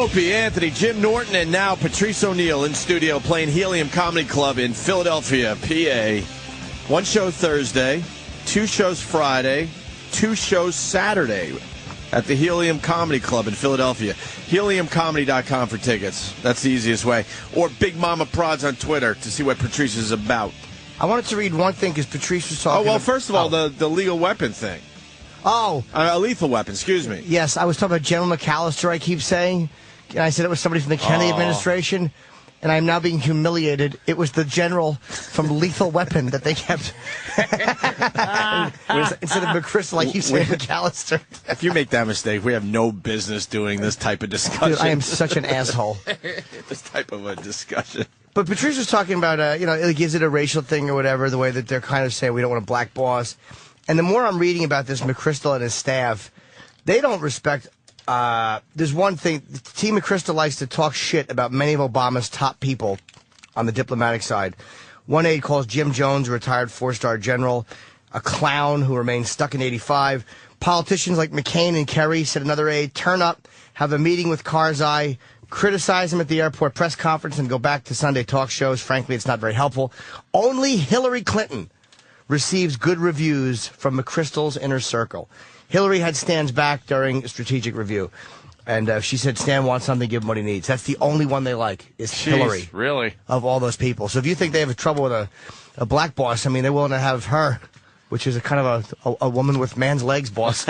Opie, Anthony, Jim Norton, and now Patrice O'Neill in studio playing Helium Comedy Club in Philadelphia, PA. One show Thursday, two shows Friday, two shows Saturday at the Helium Comedy Club in Philadelphia. HeliumComedy.com for tickets. That's the easiest way. Or Big Mama Prods on Twitter to see what Patrice is about. I wanted to read one thing because Patrice was talking. Oh, well, first of all, the legal weapon thing. Oh. A lethal weapon, excuse me. Yes, I was talking about General McAllister, I keep saying. And I said it was somebody from the Kennedy administration. And I'm now being humiliated. It was the general from Lethal Weapon that they kept. Instead of McChrystal, I keep saying McAllister. If you make that mistake, we have no business doing this type of discussion. Dude, I am such an asshole. This type of a discussion. But Patrice was talking about, like, is it a racial thing or whatever, the way that they're kind of saying we don't want a black boss. And the more I'm reading about this McChrystal and his staff, they don't respect. There's one thing. Team McChrystal likes to talk shit about many of Obama's top people on the diplomatic side. One aide calls Jim Jones, a retired four-star general, a clown who remains stuck in 85. Politicians like McCain and Kerry, said another aide, turn up, have a meeting with Karzai, criticize him at the airport press conference, and go back to Sunday talk shows. Frankly, it's not very helpful. Only Hillary Clinton receives good reviews from McChrystal's inner circle. Hillary had Stan's back during a strategic review. And she said Stan wants something, give him what he needs. That's the only one they like, is Hillary. Really? Of all those people. So if you think they have trouble with a black boss, I mean, they're willing to have her, which is a kind of a woman with man's legs boss.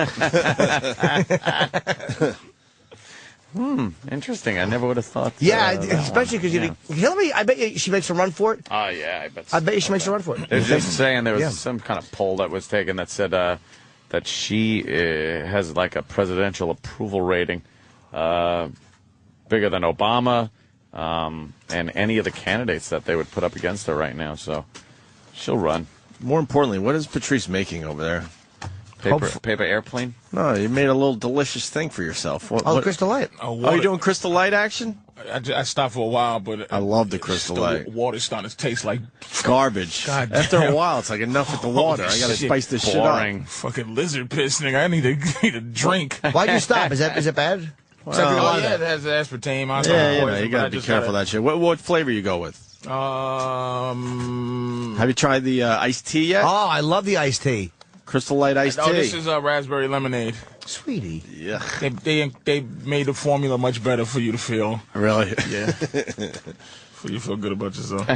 Interesting. I never would have thought. Yeah, especially because Hillary, I bet you she makes a run for it. Oh, yeah, I bet. I bet you she makes a run for it. They're just saying there was some kind of poll that was taken that said that she has like a presidential approval rating bigger than Obama and any of the candidates that they would put up against her right now. So she'll run. More importantly, what is Patrice making over there? Paper airplane? No, you made a little delicious thing for yourself. What? Crystal Light. Oh, you doing Crystal Light action? I stopped for a while, but I love the Crystal Light. The water's starting to taste like garbage. God After damn. a while, it's like enough with the water. I gotta spice this shit up. Fucking lizard piss, nigga. I need a drink. Why'd you stop? Is it bad? Well, it has aspartame. You gotta be careful of that shit. What flavor you go with? Have you tried the iced tea yet? Oh, I love the iced tea. Crystal Light iced tea. Oh, this is raspberry lemonade. Sweetie. Yeah. They made the formula much better for you to feel. Really? Yeah. For you to feel good about yourself.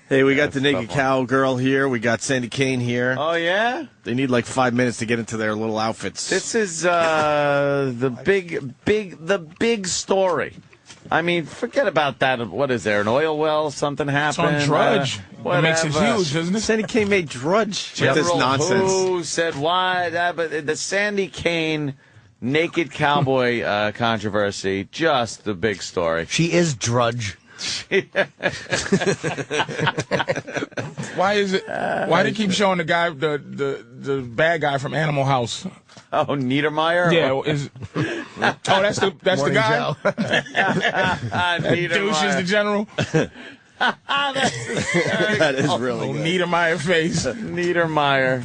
Hey, we got the Naked Cowgirl here. We got Sandy Kane here. Oh, yeah? They need like 5 minutes to get into their little outfits. This is the big story. I mean, forget about that. What is there? An oil well? Something happened? It's on Drudge. It makes it huge, doesn't it? Sandy Kane made Drudge with this nonsense. Who said why? But the Sandy Kane naked cowboy controversy, just the big story. She is Drudge. Why is it? Why do they keep showing the guy, the bad guy from Animal House? Oh, Niedermeyer? Yeah, that's the guy. That douche is the general. That is really good. Niedermeyer face. Niedermeyer.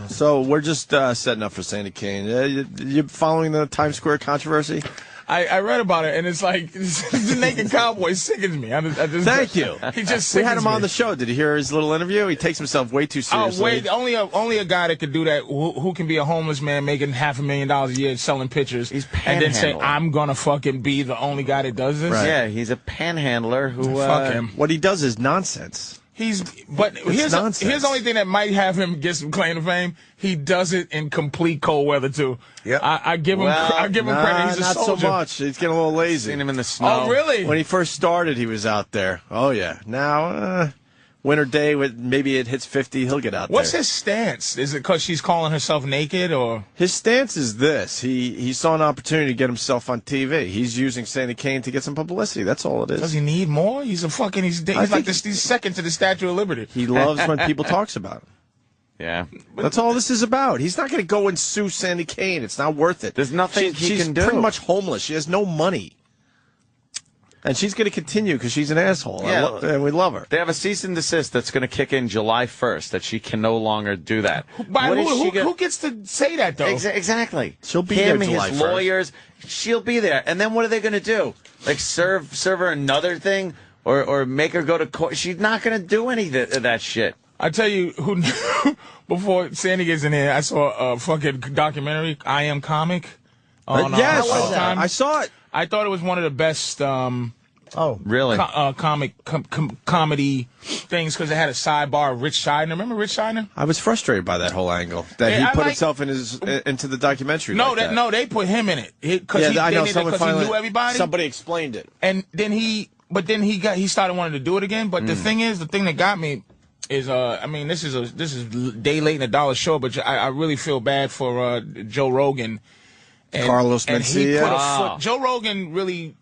So we're just setting up for Sandy Kane. You following the Times Square controversy? I read about it, and it's like the naked cowboy sickens me. Thank you. He just we had him sickens on the show. Did you hear his little interview? He takes himself way too seriously. Oh, wait, only a guy that could do that, who can be a homeless man making $500,000 a year selling pictures, He's and then say, panhandling. I'm gonna fucking be the only guy that does this. Right. Yeah, he's a panhandler who. Fuck him. What he does is nonsense. Here's the only thing that might have him get some claim to fame. He does it in complete cold weather too. Yep. I give him credit. He's a not soldier. so much. He's getting a little lazy. Seen him in the snow. Oh, really? When he first started, he was out there. Oh yeah. Now, winter day, maybe it hits 50, he'll get out What's there. his stance? Is it because she's calling herself naked, or? His stance is this. He saw an opportunity to get himself on TV. He's using Sandy Kane to get some publicity. That's all it is. Does he need more? He's he's second to the Statue of Liberty. He loves when people talks about him. Yeah. That's all this is about. He's not going to go and sue Sandy Kane. It's not worth it. There's nothing he she's can do. She's pretty much homeless. She has no money. And she's going to continue because she's an asshole. Yeah. And we love her. They have a cease and desist that's going to kick in July 1st that she can no longer do that. Who gets to say that, though? Exactly. She'll be there July his 1st. lawyers, she'll be there. And then what are they going to do? Like serve her another thing or make her go to court? She's not going to do any of that shit. I tell you who. Before Sandy gets in here, I saw a fucking documentary, I Am Comic. Yes, I saw it. I thought it was one of the best. Really? Comedy things because it had a sidebar of Rich Scheidner. Remember Rich Scheidner? I was frustrated by that whole angle that he put himself into the documentary. No, like they put him in it because he knew everybody. Somebody explained it, and then he started wanting to do it again. But the thing that got me is this is day late in a dollar show, but I really feel bad for Joe Rogan and Carlos Mencia. And he put a foot. Joe Rogan really.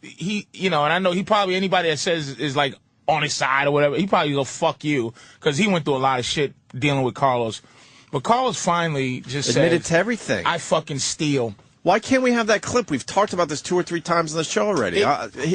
And I know he probably, anybody that says is like on his side or whatever, he probably go fuck you because he went through a lot of shit dealing with Carlos. But Carlos finally just admitted said, to everything. I fucking steal. Why can't we have that clip? We've talked about this 2 or 3 times on the show already.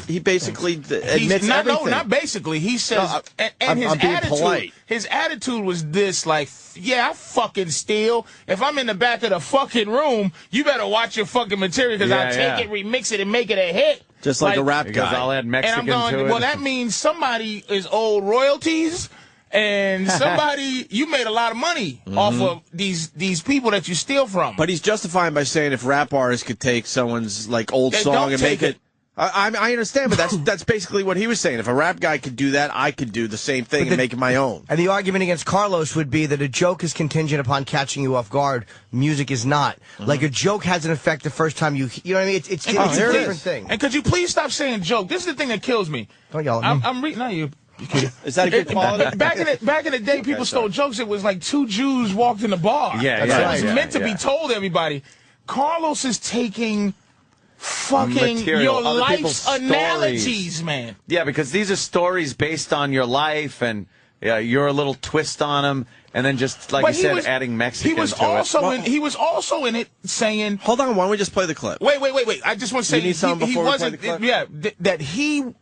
He basically admits everything. No, not basically. He says, I'm being polite. His attitude was this, like, yeah, I fucking steal. If I'm in the back of the fucking room, you better watch your fucking material because I'll take it, remix it, and make it a hit. Just like a rap guy. I'll add Mexican and I'm going, to it. well, that means somebody is owed royalties. And you made a lot of money off of these people that you steal from. But he's justifying by saying if rap artists could take someone's like old song and make it. I understand, but that's basically what he was saying. If a rap guy could do that, I could do the same thing and make it my own. And the argument against Carlos would be that a joke is contingent upon catching you off guard. Music is not. Like a joke has an effect the first time you know what I mean? It's a different thing. And could you please stop saying joke? This is the thing that kills me. Don't yell at me. I'm reading. No, you. Is that a good quality? Back in the day, people stole jokes. It was like 2 Jews walked in the bar. Yeah, It was meant to be told to everybody. Carlos is taking fucking your life's analogies, man. Yeah, because these are stories based on your life, and you're a little twist on them, and then just like you said, adding Mexican to it. He was also in it saying. Hold on, why don't we just play the clip? Wait. I just want to say he wasn't. That he.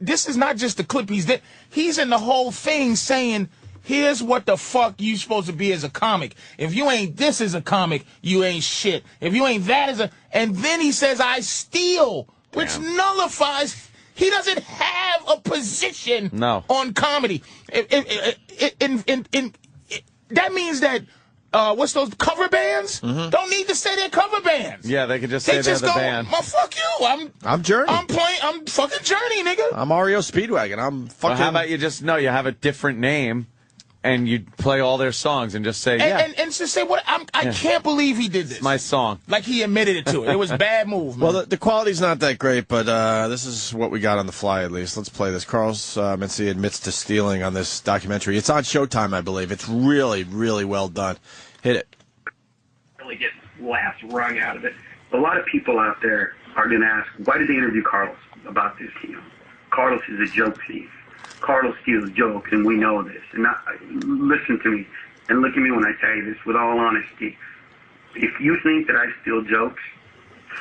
This is not just the clip he's in the whole thing saying, here's what the fuck you supposed to be as a comic. If you ain't this as a comic, you ain't shit. If you ain't that as a... And then he says, I steal, which nullifies... He doesn't have a position on comedy. That means that... what's those cover bands? Don't need to say they're cover bands. Yeah, they could just say they're the band. Well, fuck you. I'm Journey. I'm fucking Journey, nigga. I'm REO Speedwagon. I'm fucking. Well, how about you just you have a different name, and you play all their songs and just say and just say what I can't believe he did this. It's my song. Like he admitted it to it. It was a bad move, man. Well, the quality's not that great, but this is what we got on the fly, at least. Let's play this. Carlos Mencia admits to stealing on this documentary. It's on Showtime, I believe. It's really, really well done. Hit it. Really get laughs wrung out of it. A lot of people out there are going to ask, why did they interview Carlos about this? Carlos is a joke thief. Carlos steals jokes, and we know this. And listen to me, and look at me when I tell you this with all honesty. If you think that I steal jokes,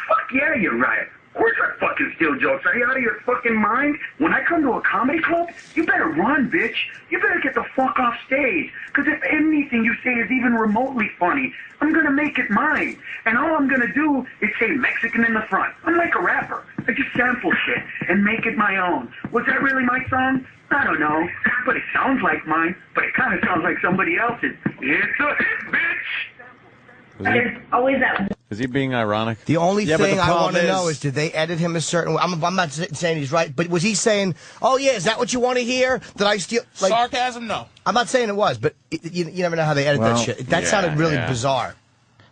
fuck yeah, you're right. Of course I fucking steal jokes. Are you out of your fucking mind? When I come to a comedy club, you better run, bitch. You better get the fuck off stage. Because if anything you say is even remotely funny, I'm going to make it mine. And all I'm going to do is say Mexican in the front. I'm like a rapper. I just sample shit and make it my own. Was that really my song? I don't know. But it sounds like mine. But it kind of sounds like somebody else's. It's a hit, bitch. Always that. Is he being ironic? The only thing I want to know is, did they edit him a certain way? I'm not saying he's right, but was he saying, oh, yeah, is that what you want to hear? Did I steal? Like, sarcasm? No. I'm not saying it was, but you never know how they edit that shit. That sounded really bizarre.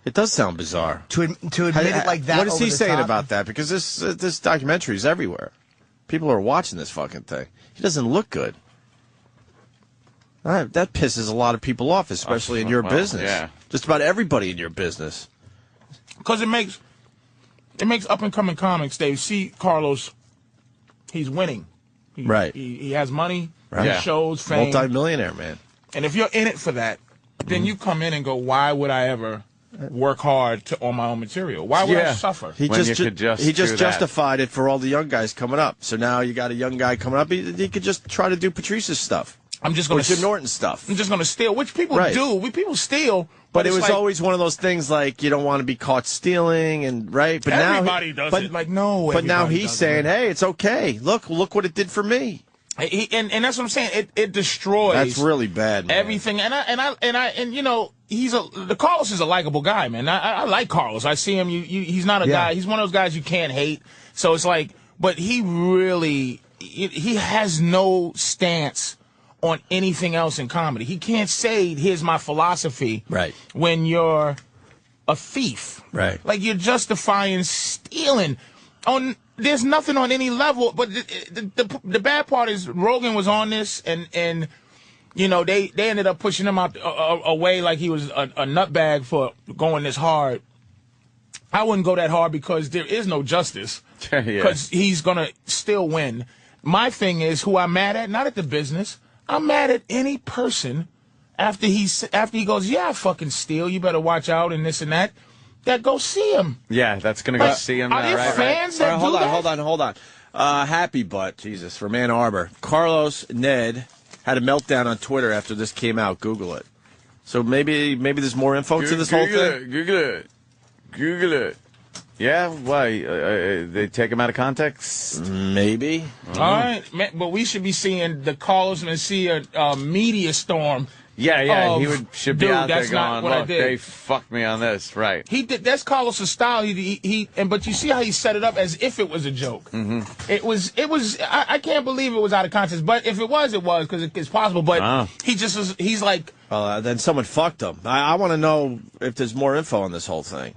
It does sound bizarre. To admit it like that. What is he saying about that? Because this documentary is everywhere. People are watching this fucking thing. He doesn't look good. That pisses a lot of people off, especially in your business. Yeah. Just about everybody in your business. Because it makes up and coming comics. They see Carlos, he's winning. He has money, shows, fame, multi-millionaire, man. And if you're in it for that, then you come in and go, why would I ever work hard on my own material. Why would I suffer? He just justified it for all the young guys coming up. So now you got a young guy coming up. He could just try to do Patrice's stuff. I'm just going to Jim Norton's stuff. I'm just going to steal, which people do. People steal, but it was like, always one of those things like you don't want to be caught stealing, and right. But everybody does it. Like no. But now he's saying, "Hey, it's okay. Look what it did for me." And that's what I'm saying. It destroys. That's really bad, man. Everything. And you know, the Carlos is a likable guy, man. I like Carlos. I see him. He's not a guy. He's one of those guys you can't hate. So it's like, but he really he has no stance on anything else in comedy. He can't say, "Here's my philosophy." Right. When you're a thief. Right. Like you're justifying stealing. There's nothing on any level. But the bad part is Rogan was on this, and you know they ended up pushing him out away like he was a nutbag for going this hard. I wouldn't go that hard because there is no justice. Because he's gonna still win. My thing is who I'm mad at, not at the business. I'm mad at any person after he goes, "Yeah, I fucking steal. You better watch out," and this and that. That go see him. Yeah, that's gonna go see him. Are there fans that do that? Hold on. Happy butt, Jesus, from Ann Arbor. Carlos Ned had a meltdown on Twitter after this came out. Google it. So maybe there's more info to this whole thing. Google it. Yeah, why? They take him out of context? Maybe. All right, but we should be seeing the Carlos and see a media storm. Yeah, he should be out there that's going, not what I "Look, did." they fucked me on this." Right. He did. That's Carlos' style. But you see how he set it up as if it was a joke. Mm-hmm. It was. I can't believe it was out of context. But if it was, it was because it's possible. But he just was. He's like. Then someone fucked him. I want to know if there's more info on this whole thing.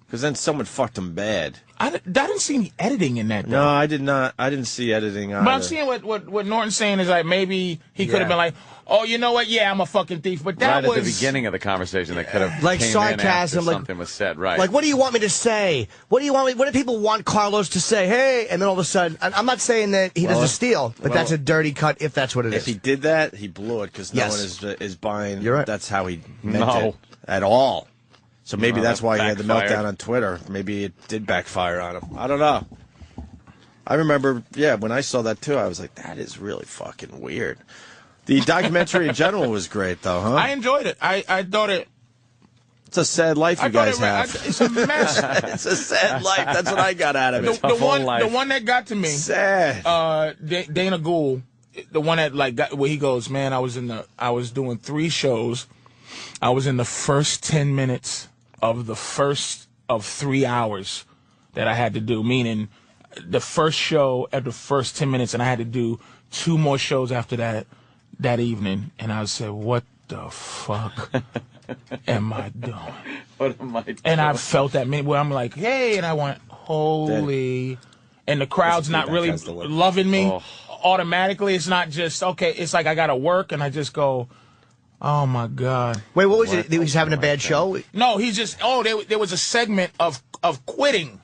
Because then someone fucked him bad. I didn't see any editing in that, though. No, I did not. I didn't see editing either. But I'm seeing what Norton's saying is like maybe he could have been like, "Oh, you know what? Yeah, I'm a fucking thief." But that was at the beginning of the conversation. That could have like came sarcasm, in after something was said. Right. Like, what do you want me to say? What do people want Carlos to say? Hey, and then all of a sudden, I'm not saying that he doesn't steal, but that's a dirty cut if that's what it is. If he did that, he blew it because no one is buying. You're right. That's how he meant it at all. So maybe that's why he had the meltdown on Twitter. Maybe it did backfire on him. I don't know. I remember, when I saw that too, I was like, that is really fucking weird. The documentary in general was great, though, huh? I enjoyed it. I thought it. It's a sad life you guys have. It's a mess. It's a sad life. That's what I got out of it. The one that got to me. Sad. Dana Gould, the one that where he goes, "Man, I was doing 3 shows. I was in the first 10 minutes of the first of 3 hours that I had to do, meaning the first show at the first 10 minutes, and I had to do 2 more shows after that evening." And I said, "What the fuck am I doing?" What am I doing? And I felt that minute where I'm like, "Hey," and I went, "Holy," and the crowd's not really loving me automatically. It's not just, okay, it's like I got to work, and I just go, "Oh my God!" Wait, what was it? He was having a bad show? No, he's just. There was a segment of quitting.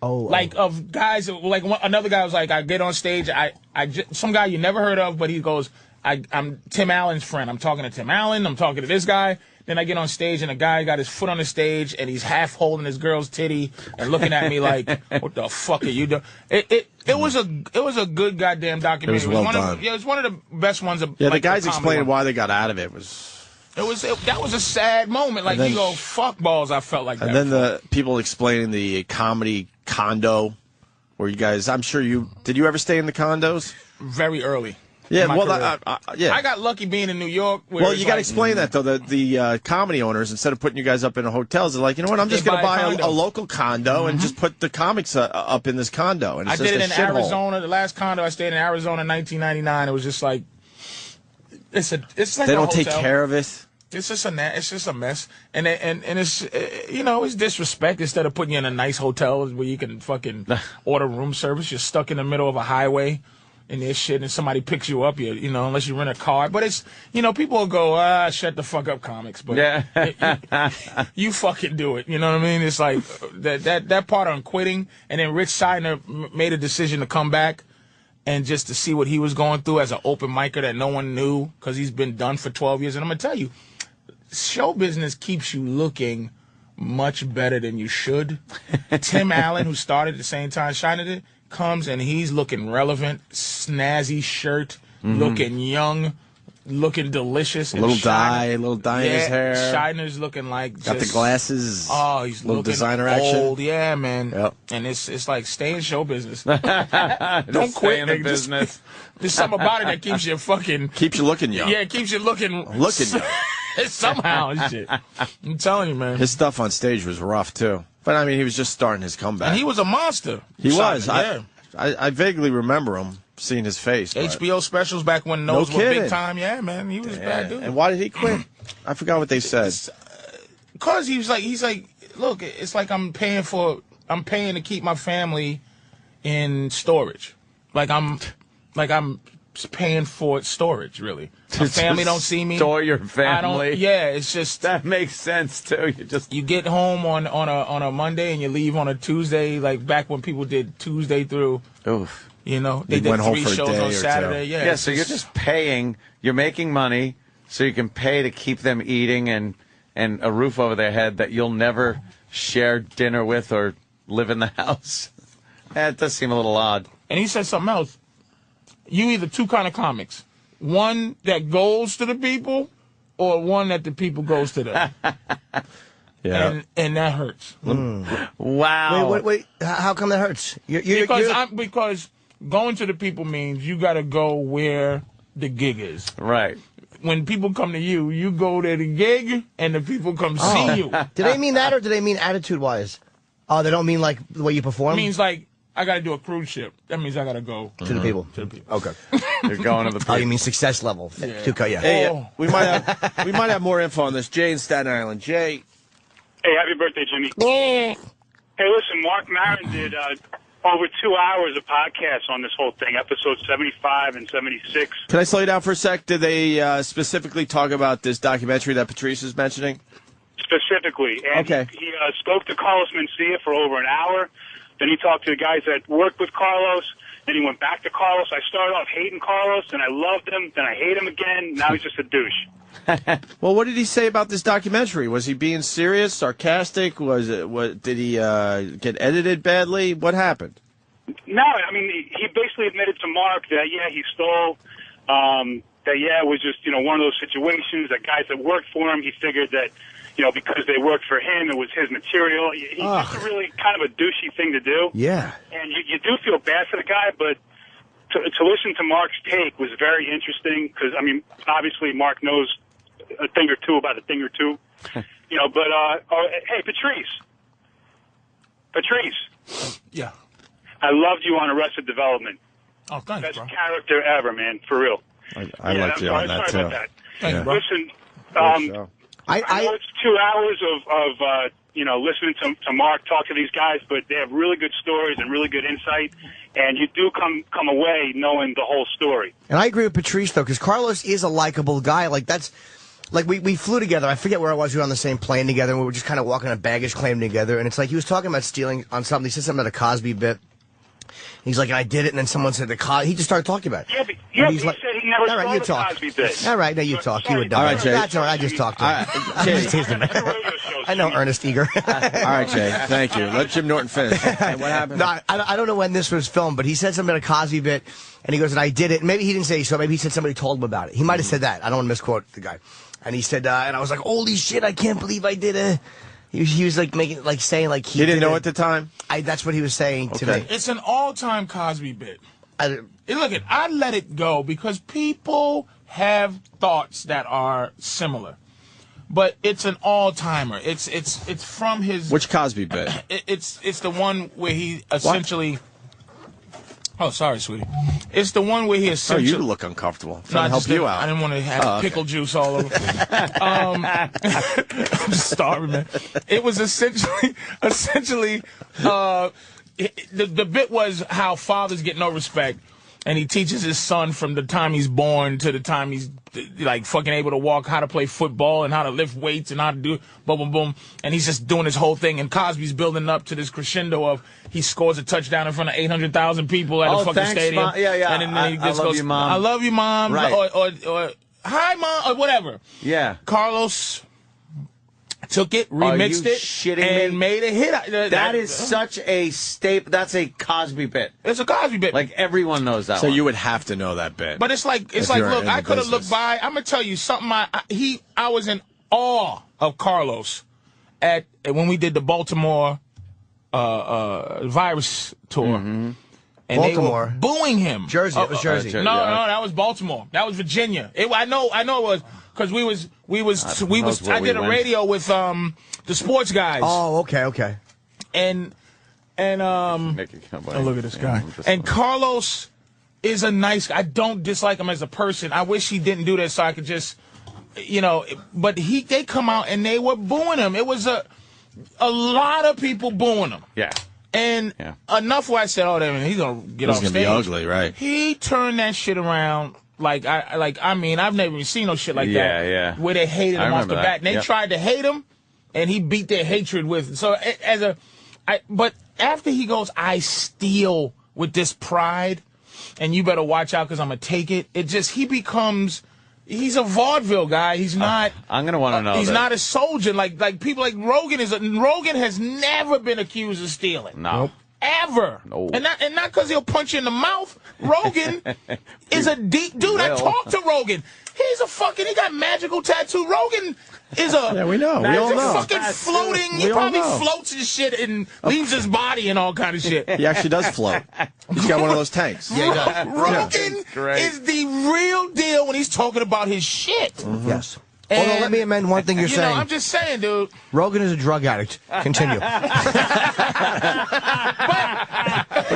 Of guys. Like another guy was like, I get on stage. Some guy you never heard of, but he goes, I'm Tim Allen's friend. I'm talking to Tim Allen. I'm talking to this guy. Then I get on stage, and a guy got his foot on the stage, and he's half holding his girl's titty and looking at me like, "What the fuck are you doing?" It was a good goddamn documentary. It was well done. It was one of the best ones. The guys explaining why they got out of it that was a sad moment. Like, you go, fuck balls, I felt like that. And then the people explaining the comedy condo, where you guys, I'm sure did you ever stay in the condos? Very early. Yeah, well, I got lucky being in New York. Well, you got to explain that, though. The comedy owners, instead of putting you guys up in hotels, they're like, you know what, I'm just going to buy a local condo and just put the comics up in this condo. And I did it in Arizona. The last condo I stayed in Arizona in 1999, it was just like, it's like they don't take care of it. It's just a mess, and it's it's disrespect. Instead of putting you in a nice hotel where you can fucking order room service, you're stuck in the middle of a highway, and this shit, and somebody picks you up. Unless you rent a car, but it's people will go, shut the fuck up, comics. But you fucking do it. You know what I mean? It's like that part on quitting, and then Rich Seidner made a decision to come back. And just to see what he was going through as an open micer that no one knew because he's been done for 12 years. And I'm going to tell you, show business keeps you looking much better than you should. Tim Allen, who started at the same time Shiner did, comes and he's looking relevant, snazzy shirt, looking young, looking delicious. A little dye in his hair. Shiner's looking like got the glasses. Oh, he's little looking designer old. action. Yeah, man. Yep. And it's like stay in show business. Don't quit in the nigga. business. There's something about it that keeps you fucking. Keeps you looking young. Yeah, it keeps you looking young. somehow and shit. I'm telling you, man. His stuff on stage was rough too. But I mean, he was just starting his comeback. And he was a monster. He was. Yeah. I vaguely remember him seeing his face. But... HBO specials back when those were big time. Yeah, man. He was a bad dude. And why did he quit? I forgot what they said. Because he's like, look, it's like I'm paying to keep my family in storage. Like I'm paying for storage, really. My family don't see me. Store your family. It's just that makes sense too. You get home on a Monday and you leave on a Tuesday, like back when people did Tuesday through. Oof. You know, they did 3 shows on Saturday. Yeah, so you're just paying. You're making money, so you can pay to keep them eating and a roof over their head that you'll never share dinner with or live in the house. That does seem a little odd. And he said something else. You either two kind of comics. One that goes to the people or one that the people goes to them. Yeah. And that hurts. Wow. Wait. How come that hurts? Because going to the people means you got to go where the gig is. Right. When people come to you, you go to the gig and the people come see you. Do they mean that or do they mean attitude-wise? Oh, they don't mean like the way you perform? It means like, I got to do a cruise ship. That means I got to go to the people. To the people. Okay. You're going to the people. Oh, you mean success level? Yeah. Hey, we might have more info on this. Jay in Staten Island. Jay. Hey, happy birthday, Jimmy. Hey, listen, Mark Maron did over 2 hours of podcasts on this whole thing, episodes 75 and 76. Can I slow you down for a sec? Did they specifically talk about this documentary that Patrice is mentioning? Specifically. And okay. He spoke to Carlos Mencia for over an hour. Then he talked to the guys that worked with Carlos. Then he went back to Carlos. I started off hating Carlos, and I loved him. Then I hate him again. Now he's just a douche. Well, what did he say about this documentary? Was he being serious, sarcastic? Did he get edited badly? What happened? No, I mean, he basically admitted to Mark that, yeah, he stole, that, yeah, it was just, one of those situations that guys that worked for him, he figured that, because they worked for him, it was his material. It's just a really kind of a douchey thing to do. Yeah. And you do feel bad for the guy, but to listen to Mark's take was very interesting because, I mean, obviously Mark knows a thing or two about a thing or two. Hey, Patrice. Yeah. I loved you on Arrested Development. Oh, thanks, Best bro. character ever, man, for real. I liked you on that, too. About that. Thanks, bro. Listen, I know it's 2 hours of listening to Mark talk to these guys, but they have really good stories and really good insight, and you do come away knowing the whole story. And I agree with Patrice, though, because Carlos is a likable guy. Like, that's... Like, we flew together. I forget where I was. We were on the same plane together, and we were just kind of walking a baggage claim together. And it's like he was talking about stealing on something. He said something about a Cosby bit. He's like, I did it, and then someone said the Cosby. He just started talking about it. Yeah, he said he never saw the Cosby bit. All right, now you talk. You would. All right, Jay. That's all right. I just talked to him. I know Ernest Eager. All right, Jay. Thank you. Let Jim Norton finish. What happened? No, I don't know when this was filmed, but he said something about a Cosby bit, and he goes, and I did it. And maybe he didn't say so. Maybe he said somebody told him about it. He might have said that. I don't want to misquote the guy. And he said, and I was like, holy shit, I can't believe I did it. He was like saying like he didn't know at the time. That's what he was saying to me. It's an all-time Cosby bit. I let it go because people have thoughts that are similar, but it's an all-timer. It's from his. Which Cosby bit? It's the one where he essentially. What? Oh, sorry, sweetie. It's the one where he essentially... Oh, you look uncomfortable. I'm trying to help you out. I didn't want to have pickle juice all over. I'm just starving, man. It was essentially, the bit was how fathers get no respect. And he teaches his son from the time he's born to the time he's like fucking able to walk, how to play football and how to lift weights and how to do boom, boom, boom. And he's just doing his whole thing. And Cosby's building up to this crescendo of he scores a touchdown in front of 800,000 people at a fucking stadium. Mom. Yeah. And then he just goes, you, Mom. I love you, Mom. Right. Or hi, Mom, or whatever. Yeah. Carlos took it, remixed it, and made a hit. That is such a staple. That's a Cosby bit. It's a Cosby bit. Like, everyone knows that So one. you would have to know that bit. But it's like, look, I could have looked by. I'm going to tell you something. I was in awe of Carlos when we did the Baltimore virus tour. Mm-hmm. And Baltimore. they were booing him. Jersey. It was Jersey. No, that was Baltimore. That was Virginia. I know it was because we was. I did a radio with the sports guys. Oh, okay. And look at this guy. And Carlos is a nice guy. I don't dislike him as a person. I wish he didn't do that so I could just, but they come out and they were booing him. It was a lot of people booing him. Yeah. And enough where I said, oh, he's going to get off stage. He's going to be ugly, right? He turned that shit around. I mean, I've never even seen no shit like that. Yeah. Where they hated him off the bat. And they tried to hate him, and he beat their hatred with. So but after he goes, I steal with this pride, and you better watch out because I'm going to take it. He's a vaudeville guy. He's not. I'm gonna want to know. He's not a soldier like people like Rogan is. Rogan has never been accused of stealing. No. Nope. Ever. No. And not because he'll punch you in the mouth. Rogan is a deep dude. I talked to Rogan. He got magical tattoo. Rogan is a. Yeah, we know. We all know. Fucking floating. He probably floats and shit and leaves his body and all kind of shit. He actually does float. He's got one of those tanks. Yeah, he does. Rogan is the real deal when he's talking about his shit. Mm-hmm. Yes. Although, let me amend one thing you're saying. I'm just saying, dude. Rogan is a drug addict. Continue. But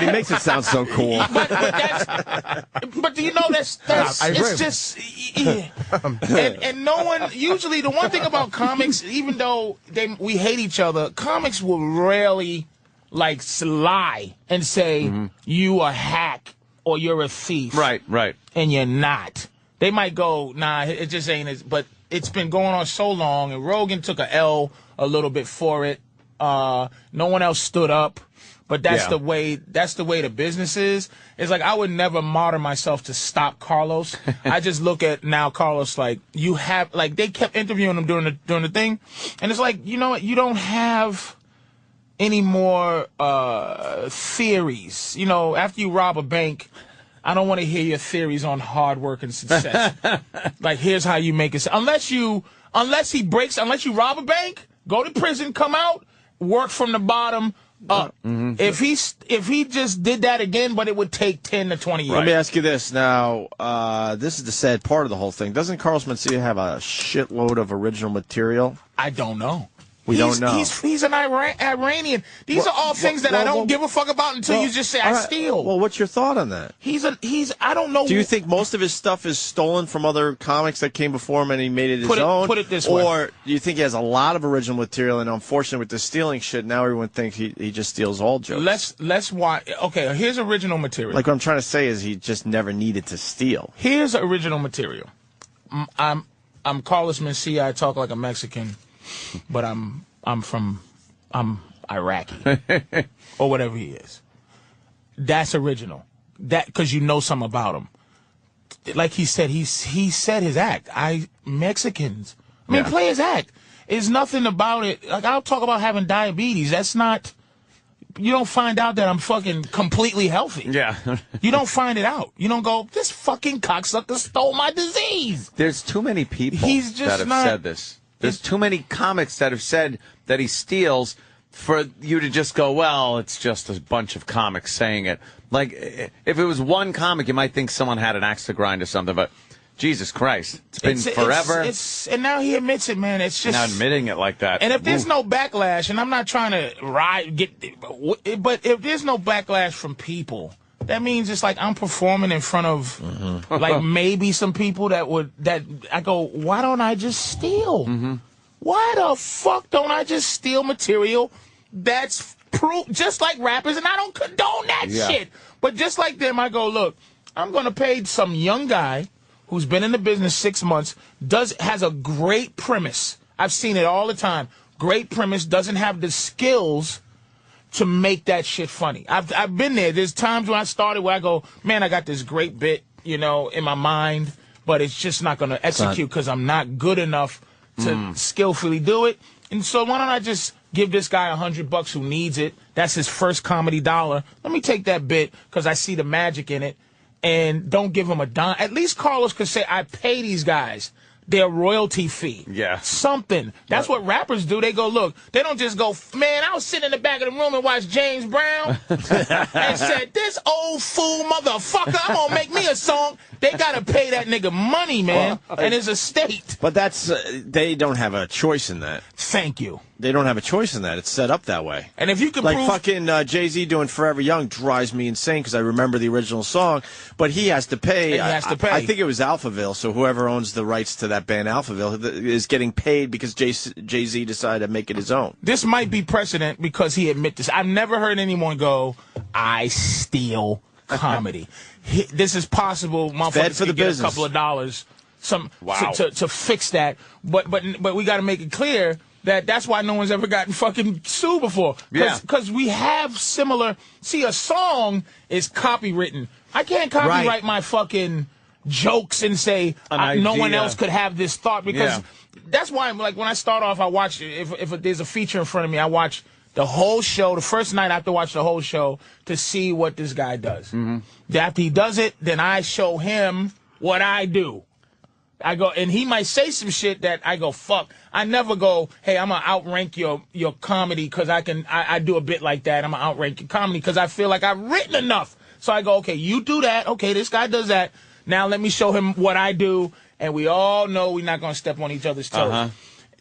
he makes it sound so cool. But do you know that's it's just and no one usually the one thing about comics, even though we hate each other, comics will rarely lie and say you a hack or you're a thief. Right. And you're not. They might go, nah, it just ain't as, but it's been going on so long, and Rogan took a L a little bit for it. No one else stood up, but that's the way the business is. It's like I would never martyr myself to stop Carlos. I just look at now Carlos like they kept interviewing him during the thing, and it's like, you know what, you don't have any more theories. After you rob a bank, I don't want to hear your theories on hard work and success. Like, here's how you make it. Unless you rob a bank, go to prison, come out, work from the bottom up. Mm-hmm. If he just did that again, but it would take 10 to 20 years. Let me ask you this now. This is the sad part of the whole thing. Doesn't Carlos Mencia have a shitload of original material? I don't know. We don't know. He's an Iranian. These are all things that I don't give a fuck about until you just say I steal. Well, what's your thought on that? I don't know. Do you think most of his stuff is stolen from other comics that came before him and he made it his own? Put it this way. Or do you think he has a lot of original material and unfortunately with the stealing shit, now everyone thinks he just steals all jokes? Let's watch. Okay, here's original material. Like what I'm trying to say is he just never needed to steal. Here's original material. I'm Carlos Mencia. I talk like a Mexican, but I'm Iraqi or whatever he is. That's original. That because you know something about him. Like he said, he said his act. Mexicans. Play his act. There's nothing about it. Like I'll talk about having diabetes. That's not. You don't find out that I'm fucking completely healthy. Yeah. You don't find it out. You don't go, this fucking cocksucker stole my disease. There's too many people that have said this. There's too many comics that have said that he steals for you to just go, well, it's just a bunch of comics saying it. Like, if it was one comic, you might think someone had an axe to grind or something, but Jesus Christ, it's been forever. And now he admits it, man. It's just... Now admitting it like that. And if there's no backlash, and I'm not trying to but if there's no backlash from people... That means it's like I'm performing in front of like maybe some people that I go, why don't I just steal? Mm-hmm. Why the fuck don't I just steal material that's just like rappers? And I don't condone that shit. But just like them, I go, look, I'm going to pay some young guy who's been in the business 6 months, has a great premise. I've seen it all the time. Great premise, doesn't have the skills to make that shit funny. I've been there. There's times when I started where I go, man, I got this great bit, in my mind, but it's just not going to execute because I'm not good enough to skillfully do it. And so why don't I just give this guy $100 who needs it? That's his first comedy dollar. Let me take that bit because I see the magic in it, and don't give him a dime. At least Carlos could say, I pay these guys their royalty fee. Yeah. Something. That's what rappers do. They go, look, they don't just go, man, I was sitting in the back of the room and watched James Brown and said, this old fool motherfucker, I'm going to make me a song. They got to pay that nigga money, man, and his estate. But that's, they don't have a choice in that. Thank you. They don't have a choice in that. It's set up that way. And if you could like prove... fucking Jay-Z doing Forever Young drives me insane because I remember the original song, but he has to pay. He has to pay. I think it was Alphaville, so whoever owns the rights to that band Alphaville is getting paid because Jay-Z decided to make it his own. This might be precedent because he admit this. I've never heard anyone go, I steal comedy. This is possible. Motherfuckers for the could get business. a couple of dollars to fix that. But we got to make it clear that's why no one's ever gotten fucking sued before. Because we have similar... See, a song is copywritten. I can't copyright my fucking jokes and say no one else could have this thought because that's why, like, when I start off, I watch... If there's a feature in front of me, I watch the whole show. The first night I have to watch the whole show to see what this guy does. After he does it, then I show him what I do. I go, and he might say some shit that I go, fuck. I never go, hey, I'm gonna outrank your comedy because I do a bit like that. I'm gonna outrank your comedy because I feel like I've written enough. So I go, okay, you do that. Okay, this guy does that. Now let me show him what I do. And we all know we're not gonna step on each other's toes.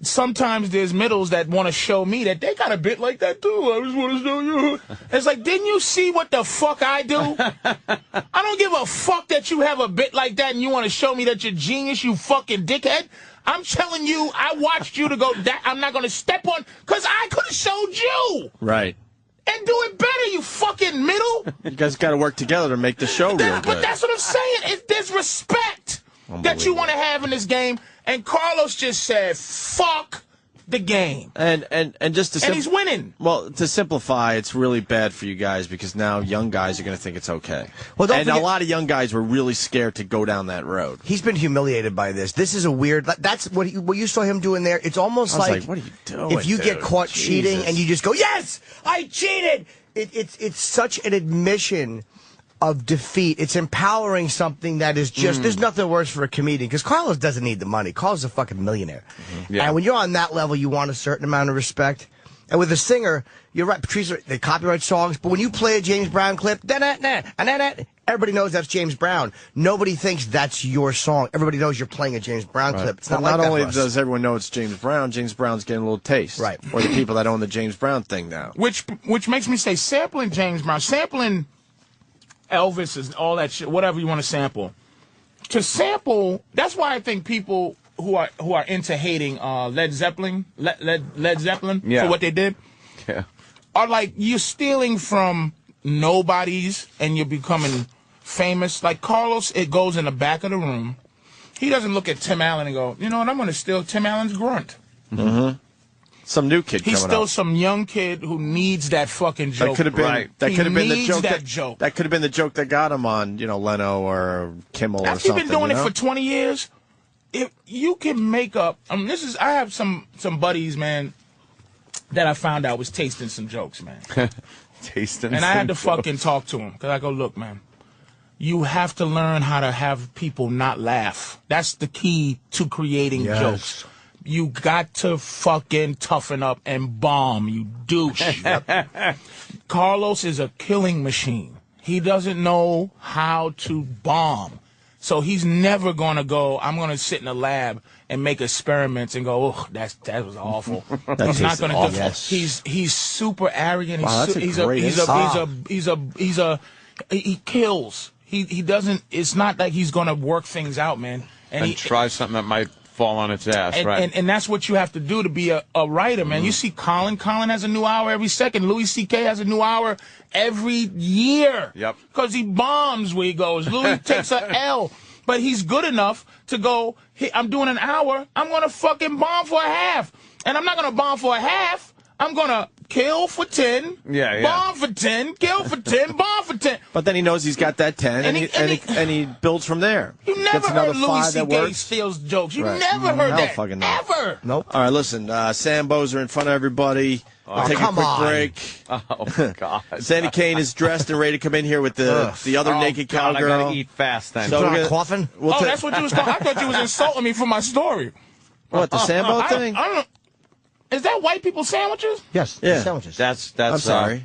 Sometimes there's middles that want to show me that they got a bit like that too. I just want to show you. It's like, didn't you see what the fuck I do? I don't give a fuck that you have a bit like that and you want to show me that you're genius, you fucking dickhead. I'm telling you, I watched you to go, that I'm not going to step on, because I could have showed you. Right. And do it better, you fucking middle. You guys got to work together to make the show real good. But that's what I'm saying. There's respect that you want to have in this game. And Carlos just said, fuck the game. And just to and he's winning. Well, to simplify, it's really bad for you guys because now young guys are going to think it's okay. Well, don't and forget, a lot of young guys were really scared to go down that road. He's been humiliated by this. This is a weird... That's what you saw him doing there. It's almost like what are you doing, if you get caught cheating and you just go, yes, I cheated. It's such an admission of defeat. It's empowering something that is just... There's nothing worse for a comedian, because Carlos doesn't need the money. Carlos is a fucking millionaire. And when you're on that level, you want a certain amount of respect. And with a singer, you're right, Patrice, they copyright songs, but when you play a James Brown clip, everybody knows that's James Brown. Nobody thinks that's your song. Everybody knows you're playing a James Brown clip. It's not like that only for us. does everyone know it's James Brown's getting a little taste. Right. Or the people that own the James Brown thing now. Which makes me say, sampling James Brown, sampling Elvis and all that shit, whatever you want to sample. To sample, that's why I think people who are into hating Led Zeppelin for what they did are like, you're stealing from nobodies and you're becoming famous. Like Carlos, it goes in the back of the room. He doesn't look at Tim Allen and go, you know what, I'm going to steal Tim Allen's grunt. Some new kid He's coming still up. some young kid who needs that fucking joke. That could have been that could have been the joke that could have been the joke that got him on, Leno or Kimmel or After something. you've been doing it for 20 years, if you can make up, I have some buddies, man, that I found out was tasting some jokes, man. Tasting. And I had to fucking talk to him, because I go, look, man, you have to learn how to have people not laugh. That's the key to creating jokes. You got to fucking toughen up and bomb, you douche. Carlos is a killing machine. He doesn't know how to bomb. So he's never going to go, I'm going to sit in a lab and make experiments and go, oh, that was awful. He's not going to do it. He's super arrogant. He kills. He doesn't, it's not like he's going to work things out, man. And try something that might fall on its ass, right? And that's what you have to do to be a writer, man. You see Colin has a new hour every second. Louis C.K. has a new hour every year. Yep. Because he bombs where he goes. Louis takes a L. But he's good enough to go, hey, I'm doing an hour, I'm going to fucking bomb for a half. And I'm not going to bomb for a half. I'm gonna kill for 10, bomb for 10, kill for 10, bomb for 10. But then he knows he's got that 10, and he builds from there. You never heard Louis C.K. steals jokes. You never heard that. Fucking no. Ever. Nope. All right, listen. Sambos are in front of everybody. We'll take a quick break. Oh, God. Sandy Kane is dressed and ready to come in here with the other naked God, cowgirl. I gotta eat fast then. So Put on a coffin? That's what you was talking. I thought you was insulting me for my story. What, the Sambo thing? I don't. Is that white people sandwiches? Yes. Yeah. Sandwiches. That's. I'm sorry.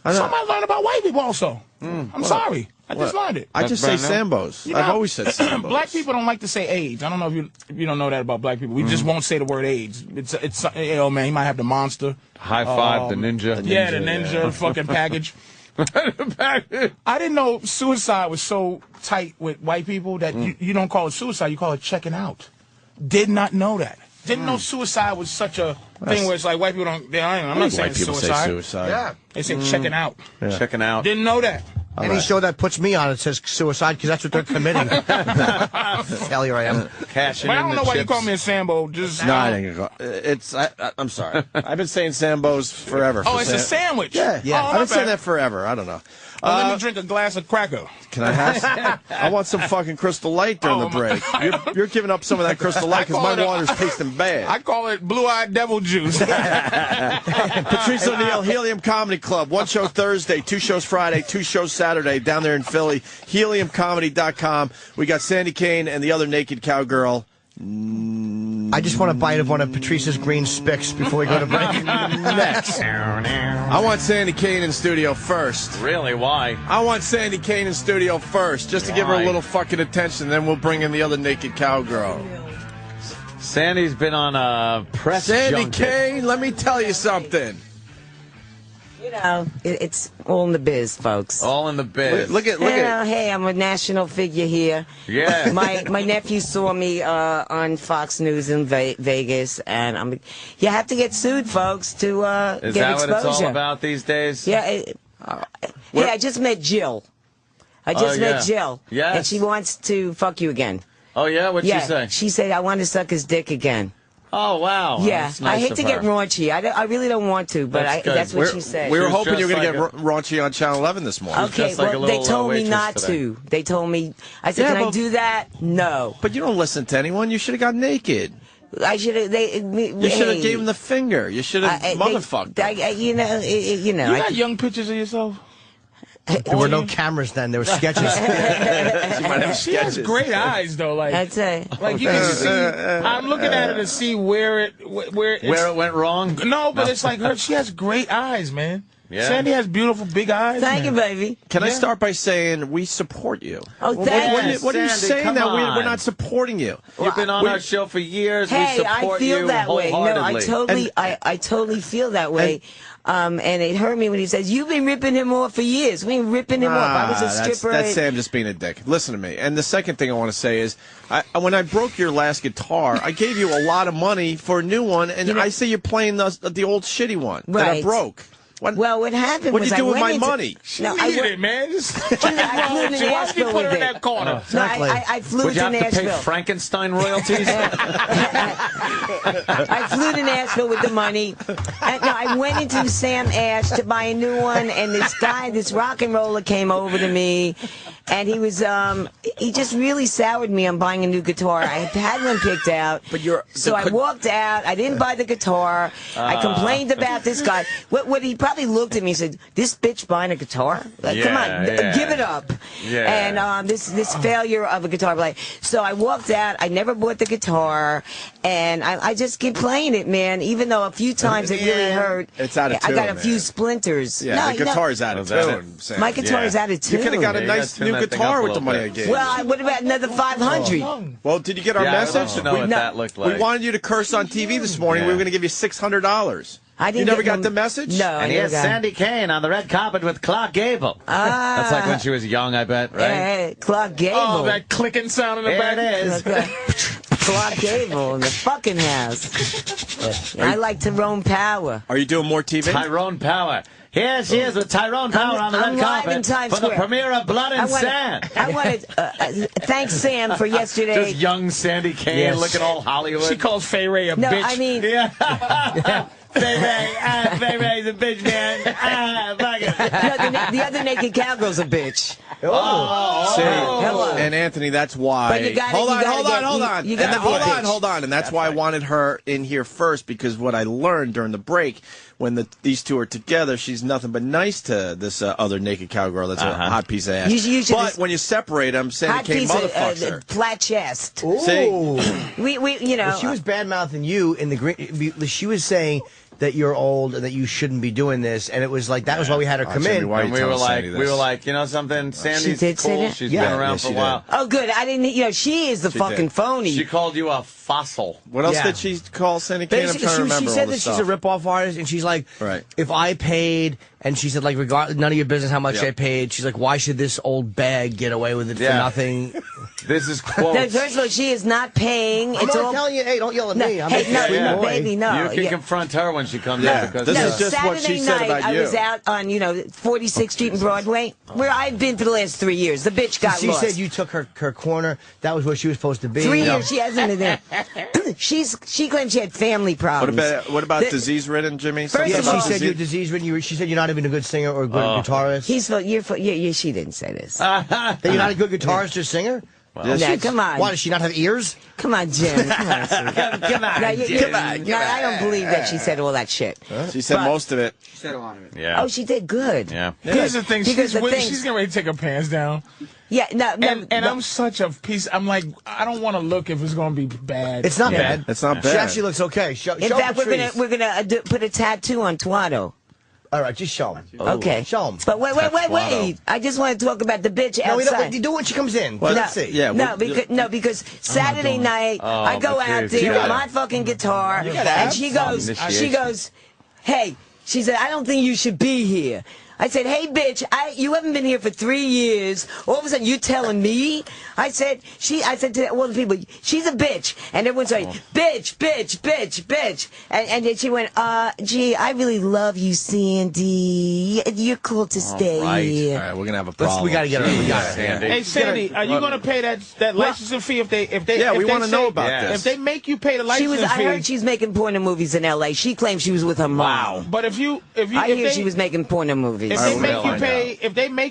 Somebody learned about white people also. I'm sorry. I just learned it. I just say Sambos. You know, I've always said Sambos. Black people don't like to say AIDS. I don't know if you don't know that about black people. We just won't say the word AIDS. It's man, he might have the monster. High five, the ninja. The ninja fucking package. I didn't know suicide was so tight with white people that you don't call it suicide, you call it checking out. Did not know that. Didn't know suicide was such a thing where it's like white people don't. I'm not saying white people suicide. say suicide. Yeah. They say checking out. Yeah. Checking out. Didn't know that. Any show that puts me on it says suicide because that's what they're committing. Hell, here I am. Cashing But I in don't the know why you chips. call me a Sambo. Just No, I ain't gonna go. I'm sorry. I've been saying Sambos forever. Oh, it's a sandwich. Yeah. Oh, I've my been saying bad. that forever. I don't know. Let me drink a glass of cracker. Can I have some? I want some fucking Crystal Light during the break. You're giving up some of that Crystal Light because my water's tasting bad. I call it blue-eyed devil juice. Patrice O'Neill, Helium Comedy Club. 1 show Thursday, 2 shows Friday, 2 shows Saturday down there in Philly. HeliumComedy.com. We got Sandy Kane and the other naked cowgirl. I just want a bite of one of Patrice's green spicks before we go to break. Next. I want Sandy Kane in studio first. Really? Why? I want Sandy Kane in studio first, just to give her a little fucking attention. Then we'll bring in the other naked cowgirl. Sandy's been on a press Sandy junket. Kane, let me tell you something. You know, it's all in the biz, folks. All in the biz. Look at. Hey, I'm a national figure here. Yeah. My nephew saw me on Fox News in Vegas, and you have to get sued, folks, to Is get that exposure. what it's all about these days? Yeah. Hey, I just met Jill. Met Jill. Yes. And she wants to fuck you again. Oh, yeah? What'd she say? She said, I want to suck his dick again. Oh, wow. Yeah, That's nice I hate of to her. get raunchy. I really don't want to, but That's good. that's what she said. We were She was hoping you were going to dressed get raunchy on Channel 11 this morning. Okay, just like a well, they little, told me waitress not today. to. They told me. I said, Yeah, "Can I but- do that?" No. But you don't listen to anyone. You should have got naked. I should have. You should have gave him the finger. You should have motherfucked him. You know. You got young pictures of yourself? There were no cameras then. There were sketches. She has great eyes, though. Like, I'd say. like you can see. I'm looking at her to see where it went wrong? No, but it's like her. She has great eyes, man. Yeah. Sandy has beautiful big eyes. Thank you, baby. Can I start by saying we support you? Oh, thank you. What are you Sandy, saying come that on. we're not supporting you? You've been on our show for years. Hey, we support I feel you that way. No, wholeheartedly. I totally feel that way. And it hurt me when he says, "You've been ripping him off for years. We've been ripping him off. I was a stripper." That's Sam just being a dick. Listen to me. And the second thing I want to say is, when I broke your last guitar, I gave you a lot of money for a new one, and I say you're playing the old shitty one that I Right. broke. Well, what happened What'd was you do I with went my into, money? No, I get it, man. Just keep it I flew rolling. to Why don't you Nashville put her with in that it. corner? No, Exactly. I flew Would you to have to Nashville. pay Frankenstein royalties? I flew to Nashville with the money. And, no, I went into Sam Ash to buy a new one, and this guy, this rock and roller, came over to me, and he was he just really soured me on buying a new guitar. I had one picked out, so I walked out. I didn't buy the guitar. I complained about this guy. What he probably looked at me and said, "This bitch buying a guitar? Like, come on, give it up." Yeah. And this failure of a guitar player. So I walked out. I never bought the guitar, and I just keep playing it, man. Even though a few times it really hurt. It's out of I got a tune, few man. splinters. Yeah, No, the guitar's out of tune. Sam. My guitar is out of You tune. could have got a you nice gotta tune new that thing guitar up a with the little money I bit. gave you. Well, what about another 500? Well, did you get our Yeah, I would love message? to know what that looked like. We wanted you to curse on TV this morning. We were going to give you $600. I didn't You never get got the message? No, And I never here's got it. Sandy Kane on the red carpet with Clark Gable. That's like when she was young, I bet, right? Hey, Clark Gable. Oh, that clicking sound in the Here back. it is. Clark Gable in the fucking house. I like Tyrone Power. Are you doing more TV? Tyrone Power. Here she is with Tyrone Power on the I'm red live in carpet Times for the Square. premiere of Blood and Sand. I want to thank Sam for yesterday. Just young Sandy Kane Yes. looking all Hollywood. She calls Fay Ray a No, bitch. I mean, yeah. Baby's a bitch, man. Fuck it. No, the other naked cowgirl's a bitch. See, Hello. and Anthony, that's why. But you gotta- hold you on, gotta hold get- on, hold you- on. you gotta And be a hold bitch. on, and that's why I wanted her in here first, because what I learned during the break, when these two are together, she's nothing but nice to this other naked cowgirl. That's a hot piece of ass. You should but just- when you separate them, Sandy Hot Kane piece of motherfucks her. flat chest. See? We you know. Well, she was bad mouthing you in the green. She was saying that you're old and that you shouldn't be doing this, and it was like that was why we had her come Jimmy, in. why are you And we telling were like, Sandy this? you know something? Sandy's did say cool. that? She's Yeah. been around Yeah, for she a while. Oh, good. I didn't. You know, she is the fucking did. phony. She called you a fossil. What else Yeah. did she call Sandy Kane? I'm Basically, trying to she remember said all that the she's stuff. a rip-off artist, and she's like, Right. if I paid, and she said, like, regard none of your business how much Yep. I paid. She's like, why should this old bag get away with it for Yeah. nothing? This is No, quotes. first of all, she is not paying. I'm it's not all. telling you, hey, don't yell at No, me. I'm hey, a no, sweet no, boy. baby, no. You can Yeah. confront her when she comes Yeah. in because This No, is just what Saturday she said night, about I you. was out on, 46th Street and Broadway, where I've been for the last 3 years. The bitch got She lost. said you took her corner. That was where she was supposed to be. 3 No. years she hasn't been there. she claimed she had family problems. What about The- disease-ridden, Jimmy? First Something Yeah, of about she all- said you're disease-ridden. She said you're not even a good singer or a good guitarist. She didn't say this. That you're not a good guitarist or singer? Yeah, No, she's- come on. Why, does she not have ears? Come on, Jim. Come on, sweetie. Come on, No, Jim. no, I don't believe that she said all that shit. She said But- most of it. Yeah. Oh, she did good. Yeah. Here's the thing. Because the thing- She's getting ready to take her pants down. Yeah, no, And I'm such a piece. I'm like, I don't want to look if it's going to be bad. It's not Yeah. bad. It's not She bad. actually looks okay. Show in fact, Patrice. we're gonna put a tattoo on Tuato. All right, just show him. Okay. Show him. But wait. Tuato. I just want to talk about the bitch No, we outside. don't. You do it when she comes in. Well, Let's see. yeah. No, because Saturday night I go out Patrice, you there with gotta- my fucking guitar, gotta and have she some goes, initiation. hey, she said, I don't think you should be here. I said, hey, bitch, you haven't been here for 3 years. All of a sudden, you telling me? I said to all the people, she's a bitch. And everyone's like, bitch. And then she went, gee, I really love you, Sandy. You're cool to stay right. here. All right, we're gonna have a problem. We got to get her. We got her. Sandy. Hey Sandy, are you going to pay that licensing fee if they Yeah, we if they want to know say- about Yeah. this. if they make you pay the I licensing fee? heard she's making porno movies in L.A. She claimed she was with her mom. But if I hear she was making porno movies. If I they will make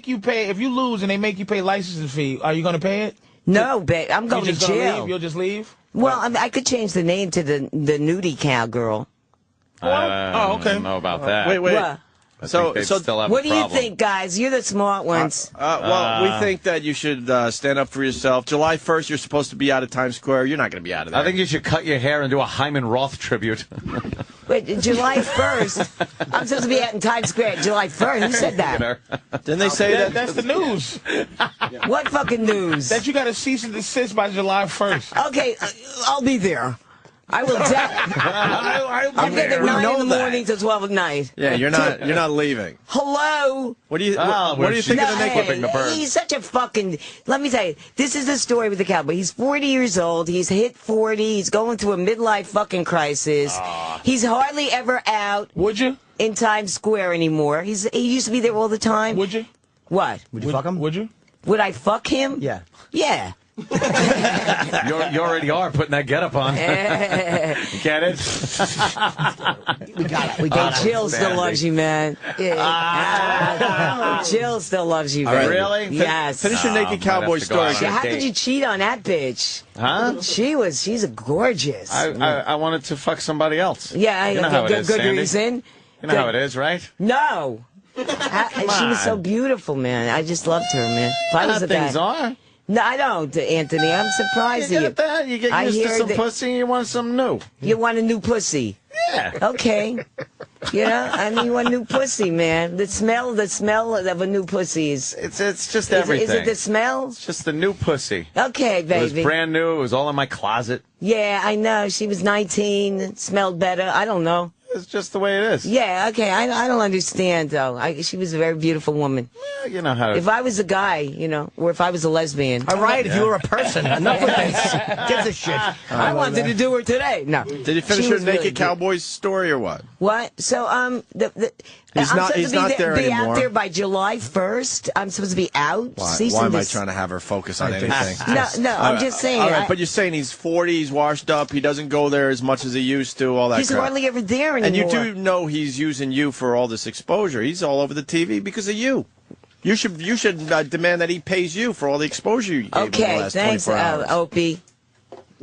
you find pay, if you lose and they make you pay licensing fee, are you going to pay it? No, babe, I'm going You to just gonna jail. leave? You'll just leave? Well, I could change the name to the nudie cowgirl. Oh, okay. I don't know about that. Wait. What? I So- think they'd so still have What a do you problem. think, guys? You're the smart ones. Well, we think that you should stand up for yourself. July 1st, you're supposed to be out of Times Square. You're not going to be out of there. I think you should cut your hair and do a Hyman Roth tribute. Wait, July 1st? I'm supposed to be out in Times Square July 1st. Who said that? Didn't they say that? That's the news. What fucking news? That you got to cease and desist by July 1st. Okay, I'll be there. I will definitely. I'll get there 9 in the morning to 12 at night. Yeah, you're not leaving. Hello? What do you Ah, what do you think she's of the naked? flipping the bird. He's such a fucking. Let me tell you, this is the story with the cowboy. He's 40 years old. He's hit 40. He's going through a midlife fucking crisis. He's hardly ever out Would you? in Times Square anymore. He used to be there all the time. Would you? What? Would you fuck him? Would you? Would I fuck him? Yeah. Yeah. You already are putting that getup on. Get it? We got it. We Hey, got it. Jill still loves you, man. Yeah. Jill still loves you, All right. baby. Really? Yes. Finish your naked might have cowboy to go story. out. Yeah, how date. could you cheat on that bitch? Huh? She's a gorgeous. I wanted to fuck somebody else. Yeah, You know how it good, is, good Sandy. reason. You know how it is, right? No. She was so beautiful, man. I just loved her, man. If I was a Things guy. are. No, I don't, Anthony. I'm surprised You at you. get that? You get I used to hear some that- pussy and you want some new. You want a new pussy. Yeah. Okay. You know, I mean, you want a new pussy, man. The smell of a new pussy is It's just is everything. it the smell? It's just the new pussy. Okay, It was baby. brand new. It was all in my closet. Yeah, I know. She was 19, smelled better. I don't know. It's just the way it is. Yeah, okay. I don't understand, though. She was a very beautiful woman. Yeah, you know how to. If I was a guy, you know, or if I was a lesbian, All right, if you were a person, enough with this. Gives a shit. I wanted to do her today. No. Did you finish She your was naked really good. cowboy story or what? What? So, He's I'm not- supposed he's to be not there be anymore. out there by July 1st. I'm supposed to be out. Cease Why and am I desist. trying to have her focus on anything? No, I'm just saying. All right, I- but you're saying he's 40, he's washed up, he doesn't go there as much as he used to, all that he's crap. hardly ever there And And you do know he's using you for all this exposure. He's all over the TV because of you. You should demand that he pays you for all the exposure you gave him the last 24 hours. Opie.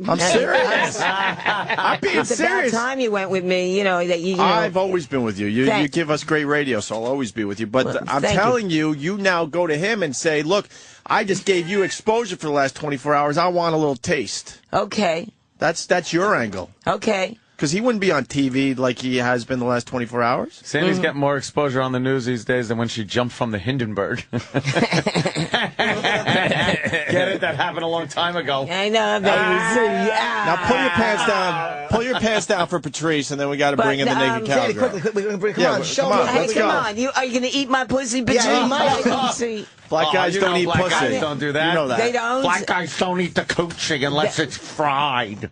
I'm serious. I'm being it's serious. It's about time you went with me. You know. I've always been with you. You give us great radio, so I'll always be with you. But I'm telling you, you now go to him and say, look, I just gave you exposure for the last 24 hours. I want a little taste. Okay. That's your angle. Okay. Because he wouldn't be on TV like he has been the last 24 hours. Sandy's getting more exposure on the news these days than when she jumped from the Hindenburg. Get it? That happened a long time ago. I know, baby. Now pull your pants down. Pull your pants down for Patrice, and then we got to bring in the naked cowgirl. Quickly, come on, show me. Let's go. Come on. Are you going to eat my pussy, Patrice? Yeah, Black guys don't eat black pussy. Guys don't do that. You know that. They don't. Black guys don't eat the coochie unless it's fried.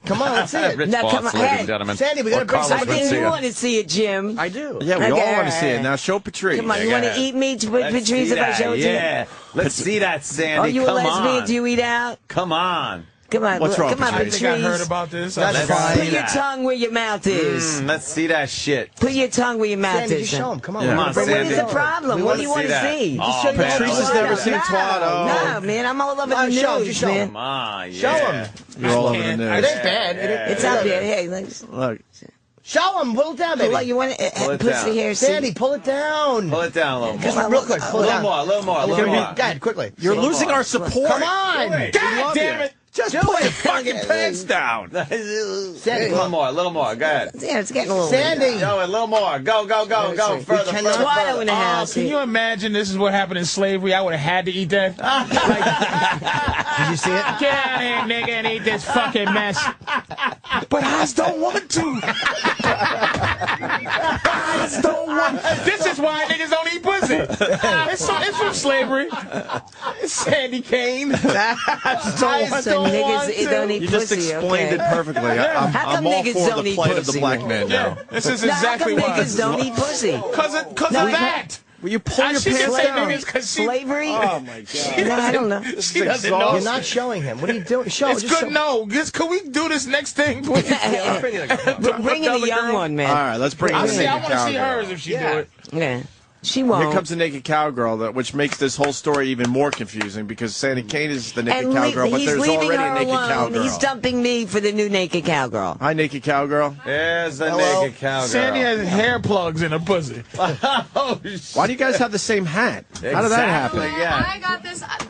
Come on, let's see it. Rich Now, boss, come on. ladies Hey, and gentlemen. Sandy, we got to bring Carlos I somebody. think you Mencia. want to see it, Jim. I do. Yeah, we all Okay, want to see it. alright. Now show Patrice. Come on, you want to eat me, Patrice, if I show it to you? Yeah. Let's see that, Sandy. Oh, you a Come lesbian? on. Do you eat out? Come on. Come on. What's wrong, Come on, I Patrice? think I heard Patrice. about this. That's Let's fine. Put see your that. tongue where your mouth is. Let's see that shit. Put your tongue where your mouth Sandy, is. just show him. Come on. Yeah. Come on, What is Sandy. the problem? What do you want to that. see? Just show you the Patrice whole has twat. never seen no, twat. Oh. No, man, I'm all over the Show him, news, just show man. him. Ah, yeah. Show him. You're all over the It news. ain't bad. It's out there. Hey, let's. Look. Show him. Pull it down, baby. Well, you want Pull it pussy down. hair? Sandy, pull it down. Pull it down a little Just more. real quick. Pull A it little down. more, a little more, a little more. Go ahead, quickly. You're losing our support. Come on. God damn it! Just pull your fucking pants down. Sandy, A little more, a little more. Go ahead. Yeah, it's getting a little. Sandy. Yo, a little more. Go, go, go, go. We Further, cannot- further, Twatto further. in the house. Can you imagine this is what happened in slavery? I would have had to eat that. Did you see it? Get out of here, nigga, and eat this fucking mess. But I just don't want to. I just don't want. This is why niggas don't eat pussy. It's from slavery. It's Sandy Kane. I So don't niggas want to. don't eat You just pussy. explained it perfectly. How I'm come all niggas for don't the eat plight of the pussy? black man now. This is Now, exactly how come why. niggas don't eat pussy? Because of that. Will you pull your She can pants say down? niggas because she. Slavery? Oh, my God. No, I don't know. She doesn't know. You're not showing him. What are you doing? Show. It's just good. show. No, can we do this next thing, please? Bring in a young one, All man. right, let's bring in I the see. I naked want to see cowgirl. hers if she do it. Yeah. She won't. Here comes the naked cowgirl, which makes this whole story even more confusing because Sandy Kane is the naked and cowgirl, but he's there's leaving already her a naked alone. cowgirl. He's dumping me for the new naked cowgirl. Hi, naked cowgirl. There's the Hello. naked cowgirl. Sandy has hair plugs in her pussy. Oh, Why do you guys have the same hat? How did that happen? Exactly, yeah.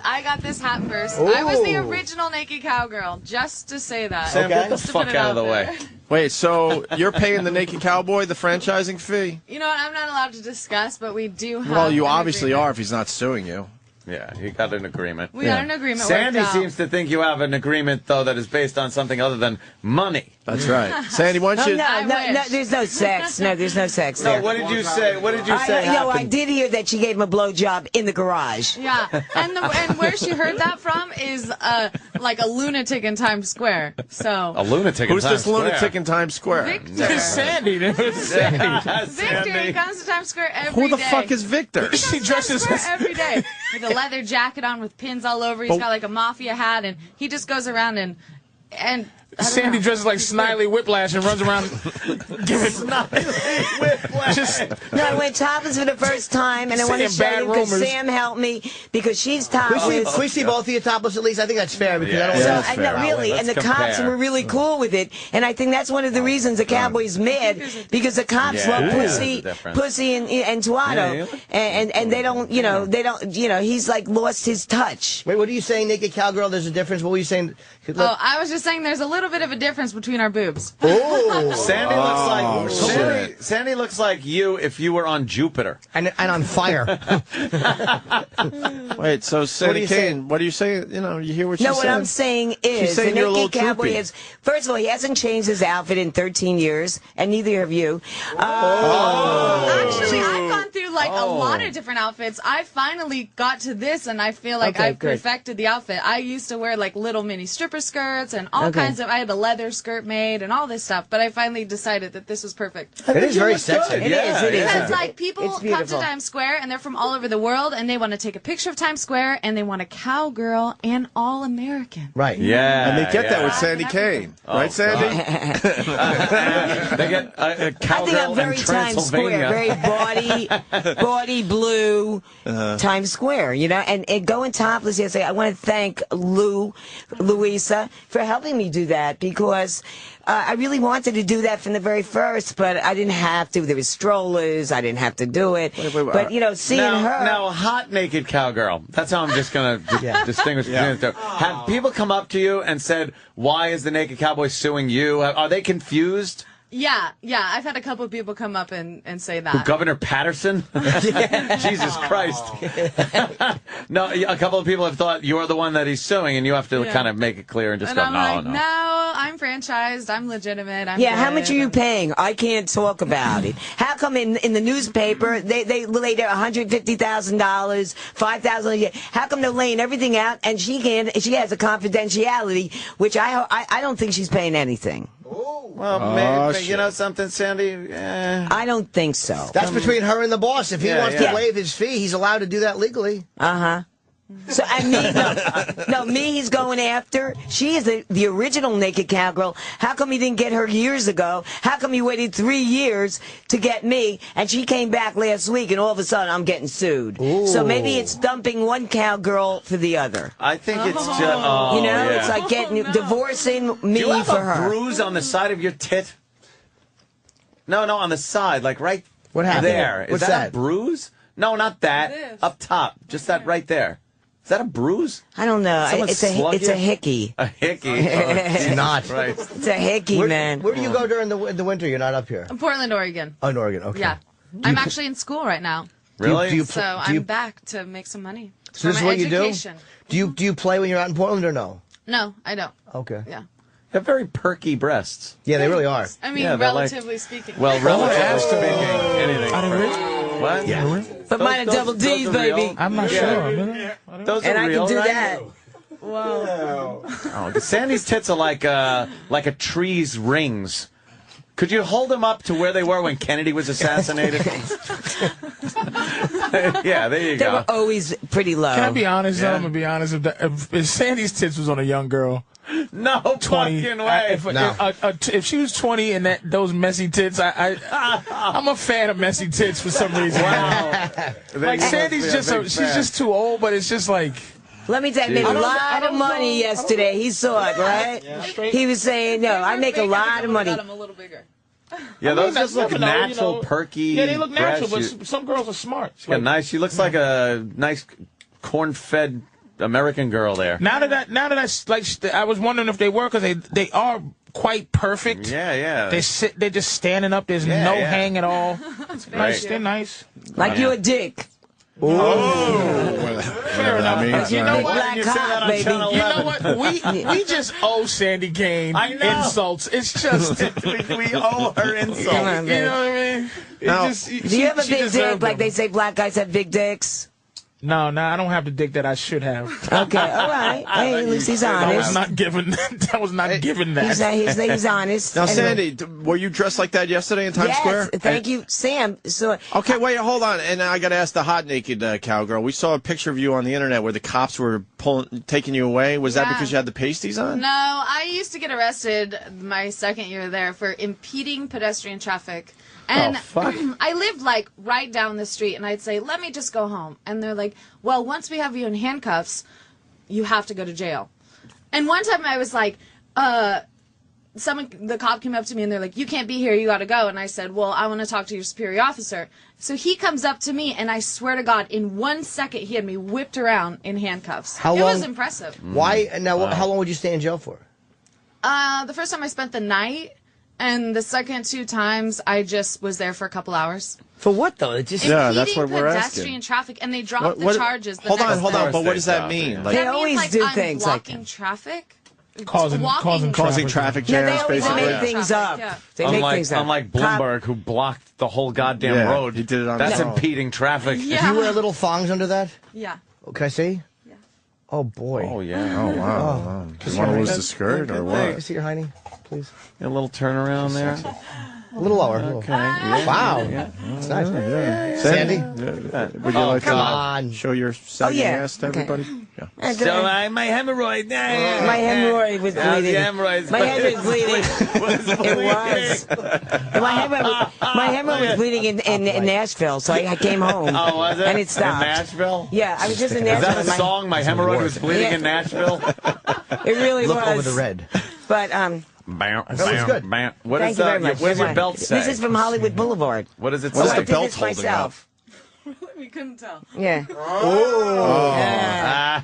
I got this hat first. I was the original naked cowgirl, just to say that. Sam, get the Just to fuck put it out of the there. way. Wait, so you're paying the naked cowboy the franchising fee? You know what? I'm not allowed to discuss, but we do have. Well, you an obviously agreement. are if he's not suing you. Yeah, you got an agreement. We got an agreement. Sandy worked out. seems to think you have an agreement, though, that is based on something other than money. That's right. Sandy, why don't Oh, you... no, I no, wish. there's no sex. No, there's no sex No, there. what did you say? What did you say I happened? did hear that she gave him a blowjob in the garage. Yeah, and where she heard that from is like a lunatic in Times Square. So A lunatic in Who's Times this lunatic Square. in Times Square? Victor, It's Sandy. It's Sandy. Victor, he comes to Times Square every day. Who the fuck is Victor? She dresses Times Square every day with a leather jacket on with pins all over. He's But- got like a mafia hat, and he just goes around and I don't Sandy know. dresses like Snidely Whiplash and runs around giving just No, I went topless for the first time, and I want to Saying show bad you because rumors. Sam helped me because she's Can topless. we see both of you topless at least? I think that's fair because I don't So, want that's I know, fair. really, Let's and the cops compare. were really cool with it, and I think that's one of the reasons the Cowboys mad because the cops Yeah, love yeah, pussy, there's a difference. pussy and Twatto, and they don't, he's like lost his touch. Wait, what are you saying, naked cowgirl? There's a difference. What were you saying? Oh, I was just saying there's a little bit of a difference between our boobs. Oh, Sandy looks like Sandy looks like you if you were on Jupiter. and on fire. Wait, so Sandy you Kane, saying? what are you saying? You know, you hear what No, she's what saying? I'm saying is She's saying the you're a little naked cowboy droopy. is. First of all, he hasn't changed his outfit in 13 years, and neither have you. Actually, I've gone through like a lot of different outfits. I finally got to this, and I feel like I've perfected the outfit. I used to wear like little mini stripper skirts and all kinds of. I had a leather skirt made and all this stuff, but I finally decided that this was perfect. It is very sexy. It is. Because like people come to Times Square and they're from all over the world, and they want to take a picture of Times Square, and they want a cowgirl and all American. Right. Yeah. And they get that with Sandy Kane. Right, Sandy? They get a cowgirl I think I'm very in Times Square, Transylvania. very body blue Times Square, you know. And going topless yesterday, I want to thank Louisa, for helping me do that, because I really wanted to do that from the very first, but I didn't have to. There was strollers. I didn't have to do it. But, you know, seeing her. Now, a hot naked cowgirl. That's how I'm just going to distinguish between the two. Have people come up to you and said, why is the naked cowboy suing you? Are they confused? Yeah. I've had a couple of people come up and say that. Governor Patterson? Jesus Christ. No, a couple of people have thought you're the one that he's suing, and you have to kind of make it clear and just go, I'm like, no, I'm franchised. I'm legitimate. I'm how much are you paying? I can't talk about it. How come in the newspaper they laid out $150,000, $5,000 a year? How come they're laying everything out and she has a confidentiality, which I don't think she's paying anything. Well, maybe, you know something, Sandy? I don't think so. That's between her and the boss. If he wants to waive his fee, he's allowed to do that legally. So me he's going after. She is the original naked cowgirl. How come he didn't get her years ago? How come he waited 3 years to get me? And she came back last week, and all of a sudden I'm getting sued. Ooh. So maybe it's dumping one cowgirl for the other. I think it's just, it's like divorcing me Do you have for a her. bruise on the side of your tit? No, on the side, like right there. What's Is that that? a bruise? No, not that. This. Up top, just that right there. Is that a bruise? I don't know. Someone It's slug a you? hickey. A hickey. It's not. Right. It's a hickey, man. Where do you go during the winter? You're not up here. Portland, Oregon. Oh, in Oregon. Okay. Yeah. I'm actually in school right now. Really? So I'm back to make some money. So this is what you do? Do you play when you're out in Portland or no? No, I don't. Okay. Yeah. They have very perky breasts. Yeah, they really are. I mean, Yeah, they're relatively speaking. Well, relatively speaking, anything. What? Yeah. But mine are double D's, baby. I'm not sure. Those And are I real, can do right? that. Whoa. Oh, Sandy's tits are like a tree's rings. Could you hold them up to where they were when Kennedy was assassinated? Yeah, there you They go. were always pretty low. Can I be honest? I'm gonna be honest. If Sandy's tits was on a young girl, No 20, fucking way. if she was 20 and those messy tits, I'm a fan of messy tits for some reason. Wow. Like Sandy's she's just too old, but it's just like. Let me tell you, I made a lot of money yesterday. He saw it, right? Yeah. He was saying, no, I make a lot of money. I'm a little bigger. Yeah, those that's just look nothing, though, natural, perky. Yeah, they look natural, breasts. but some girls are smart. Yeah, nice. She looks like a nice corn-fed American girl there. Now that I was wondering if they were, because they are quite perfect. Yeah. They're just standing up. There's no hang at all. Nice. They're nice. Like you a dick. Fair enough. You know what? Black cock, baby. You know what? We just owe Sandy Kane insults. It's just we owe her insults. Come on, you know what I mean? Do you have a big dick like they say black guys have big dicks? No, I don't have the dick that I should have. Okay, all right. Hey, at least he's honest. I was not given that. He's honest. Now, Anyway. Sandy, were you dressed like that yesterday in Times Square? Yes, thank you, Sam. So, Okay, wait, hold on. And I got to ask the hot naked cowgirl. We saw a picture of you on the internet where the cops were taking you away. Was that because you had the pasties on? No, I used to get arrested my second year there for impeding pedestrian traffic. And I lived like right down the street, and I'd say, let me just go home. And they're like, well, once we have you in handcuffs, you have to go to jail. And one time I was like, the cop came up to me and they're like, you can't be here, you got to go. And I said, well, I want to talk to your superior officer. So he comes up to me, and I swear to God, in 1 second, he had me whipped around in handcuffs. It was impressive. Why? Now, how long would you stay in jail for? The first time I spent the night. And the second 2 times, I just was there for a couple hours. For what, though? It just that's what we're pedestrian asking. traffic, and they dropped the charges. Hold on. day. But what does that mean? They always do I'm things like blocking that. traffic. causing traffic Yeah, jams, they always basically. make things up. Yeah. They make things up. Unlike Bloomberg, who blocked the whole goddamn road. He did it on That's his own. impeding traffic. Yeah. Do you wear little thongs under that? Yeah. Oh, can I see? Yeah. Oh, boy. Oh, yeah. Oh, wow. You want to lose the skirt or Can what? I see your hiney, please? A little turnaround there. A little lower. Okay. Wow. That's nice. Sandy? Would you like come to on. show your sagging yeah. ass to Okay. everybody? Yeah. So my hemorrhoid. My hemorrhoid was bleeding. The hemorrhoids. My head was bleeding. It was. My hemorrhoid was bleeding in Nashville, so I came home. Oh, was it? And it stopped. In Nashville? Yeah, I was just in Is Nashville. that a song? My hemorrhoid was bleeding in Nashville? It really Look was. over the red. But Bam, was good. bam. What thank is you very much. What does your belt say? This is from Hollywood Boulevard. What does it What say? is the I did belt this holding myself. We couldn't tell. Yeah. Ah.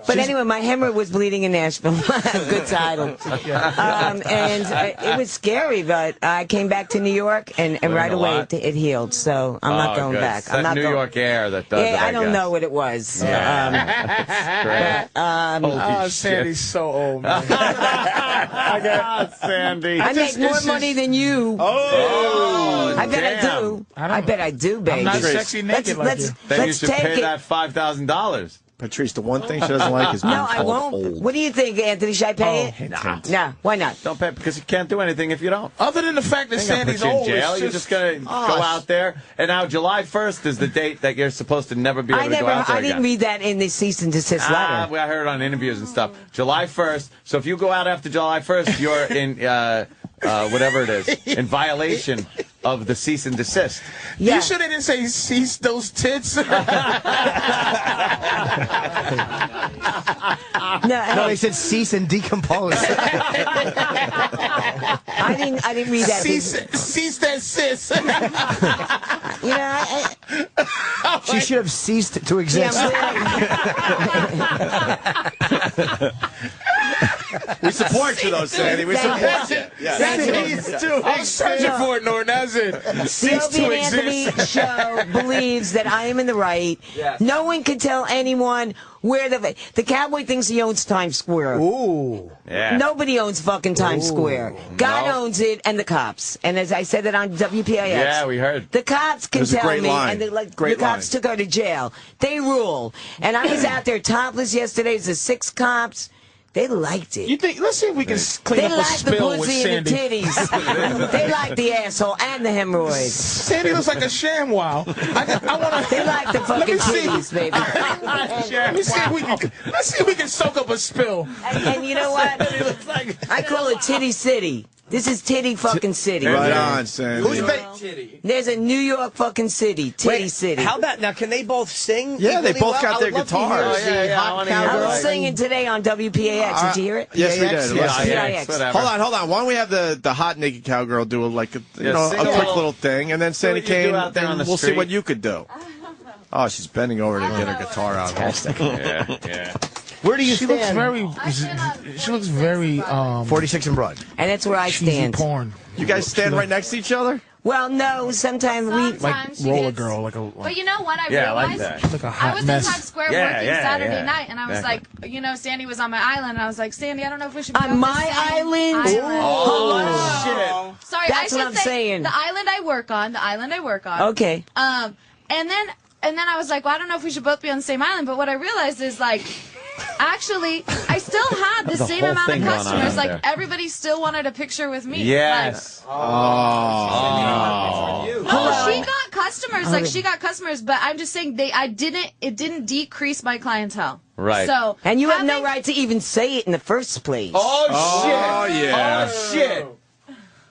But anyway, my hemorrhoid was bleeding in Nashville. Good title. And it was scary, but I came back to New York, and right away it healed. So I'm not going good. back. It's I'm that not New going. York air that does it, Yeah, I don't guess. know what it was. Holy Sandy's so old, man. Sandy. I make more money than you. Oh, I bet I damn. do. I bet I do, baby. I'm not sexy naked like you. Then you let's should take pay it. that $5,000. Patrice, the one thing she doesn't like is being No, I called won't. old. What do you think, Anthony? Should I pay it? Nah. No, why not? Don't pay because you can't do anything if you don't. Other than the fact that They ain't gonna Sandy's put you in old, jail. it's You're just gonna go out there. And now July 1st is the date that you're supposed to never be able to go out there I didn't again. read that in the cease and desist letter. I heard it on interviews and stuff. July 1st. So if you go out after July 1st, you're in whatever it is, in violation of the cease and desist. Yeah. You sure they didn't say cease those tits? No, they said cease and decompose. I didn't read that. Cease that sis. You know, She should have ceased to yeah, exist. We support you, though, Sandy. We support you. I was searching for it, Norton. That's it. Cease Sylvia to and Anthony exist. show believes that I am in the right. Yes. No one can tell anyone where the cowboy thinks he owns Times Square. Ooh. Yeah. Nobody owns fucking Times Square. God owns it, and the cops. And as I said that on WPIX. Yeah, we heard. The cops can There's a tell great me, line. and the Great cops line. took her to jail. They rule. And I was out there topless yesterday. There's 6 cops. They liked it. You think? Let's see if we can clean They up a like the spill with pussy and the Sandy. titties. They like the asshole and the hemorrhoids. Sandy looks like a sham wow. I want They like the fucking titties, baby. Let's see if we can soak up a spill. And you know what? I call it Titty City. This is Titty fucking City. Right on, Sandy. Who's There's a New York fucking city. Titty City. How about now? Can they both sing? Yeah, they equally both well? got their I would love to hear guitars. the I hot wanna hear I cowgirl was it. singing today on WPAX. Did you hear it? Yes, we did. PIX? Let's- PIX. Whatever. Hold on. Why don't we have the hot naked cowgirl do a sing a a quick little- little thing, and then Sandy what you do Kane, out there on the we'll see street. what you could do. Oh, she's bending over to get her guitar out. Yeah. Where do you She stand? looks very. She looks very. 46 and Broad. And that's where I cheesy stand. porn. You guys stand right next to each other? Well, no, sometimes we. Sometimes she Roller gets- girl, like a. But you know what? I Yeah, I like realized that. Like a I hot was mess. in Times Square Yeah, working yeah, Saturday yeah. night, and I was Exactly. like, Sandy was on my island, and I was like, Sandy, I don't know if we should be On my the same island? Oh, shit. Sorry, That's I what should I'm say saying. the island I work on. Okay. And then I was like, well, I don't know if we should both be on the same island. But what I realized is like, actually, I still had the There's a same whole amount of thing going on customers. out Like there. everybody still wanted a picture with me. Yes. Like, no, she got customers. Like she got customers. But I'm just saying it didn't decrease my clientele. Right. So And you have no having- right to even say it in the first place. Oh, shit. Oh, yeah. Oh, shit.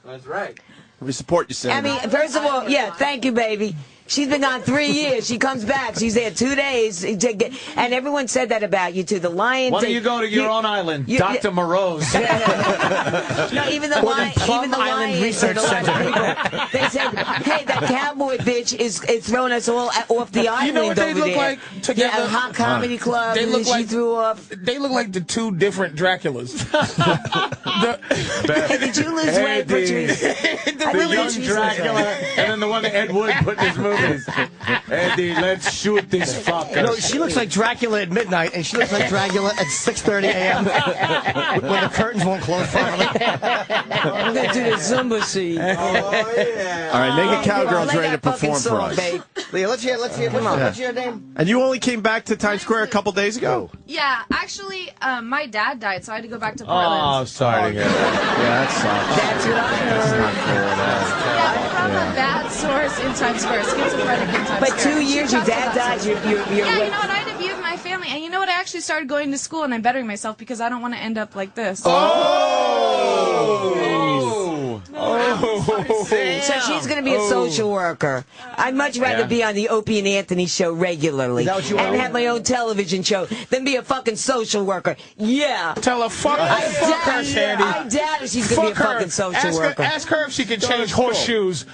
That's right. We support you, Sandy. I mean, first of all, yeah, thank you, baby. She's been gone 3 years. She comes back. She's there 2 days. And everyone said that about you, too. The Lions. Why don't you go to your own island, Dr. Moreau's? No, even the Plum Island Lions. Research Center. They said, hey, that cowboy bitch is throwing us all off the island. You know what they over look there. like together? Yeah, a hot comedy club. They look she like threw off. They look like the 2 different Draculas. Hey, did you lose weight, Patrice? The young Dracula, and then the one young Ed Wood putting his movies. Eddie, let's shoot this fucker. No, she looks like Dracula at midnight, and she looks like Dracula at 6:30 a.m. when the curtains won't close properly. I'm going to do the Zumba scene. All right, Naked Cowgirl's ready to perform for us. Babe. Leah, let's hear. Come on. What's your name? And you only came back to Times Square a couple days ago. Yeah, actually, my dad died, so I had to go back to Portland. Oh, sorry to hear that. Yeah, that sucks. That's what I heard. Yeah, from a bad source in Times Square, schizophrenic in Times But Square. 2 years your dad died, you're Yeah, you know what? I had to be with my family, and you know what? I actually started going to school, and I'm bettering myself because I don't want to end up like this. So she's going to be a social worker. I'd much rather be on the Opie and Anthony show regularly and have my own television show than be a fucking social worker. Yeah. Tell her, fuck her, Sandy. I doubt if she's going to be a fucking social worker. Ask her if she can change horseshoes.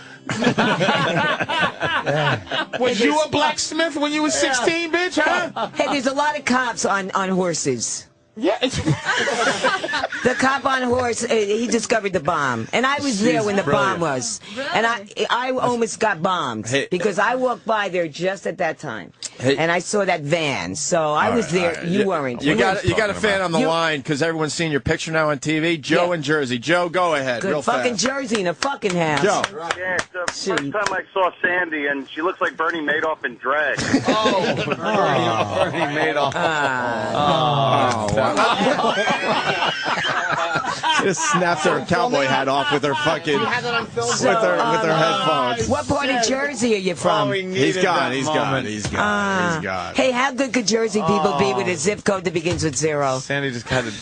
Was you a blacksmith when you were 16, bitch, huh? Hey, there's a lot of cops on horses. Yeah. The cop on horse, he discovered the bomb. And I was there when the bomb was. And I almost got bombed because I walked by there just at that time. And I saw that van. So I was there. You weren't. You got a fan on the line because everyone's seeing your picture now on TV. Joe in Jersey. Joe, go ahead. Good real fucking fast. Jersey in a fucking house. Joe. Yeah, it's the first time I saw Sandy, and she looks like Bernie Madoff in drag. Bernie Madoff. Just snaps her cowboy hat off with her fucking with her headphones. What part of Jersey are you from? He's gone. He's gone. Hey, how good could Jersey people be with a zip code that begins with 0? Sandy just had the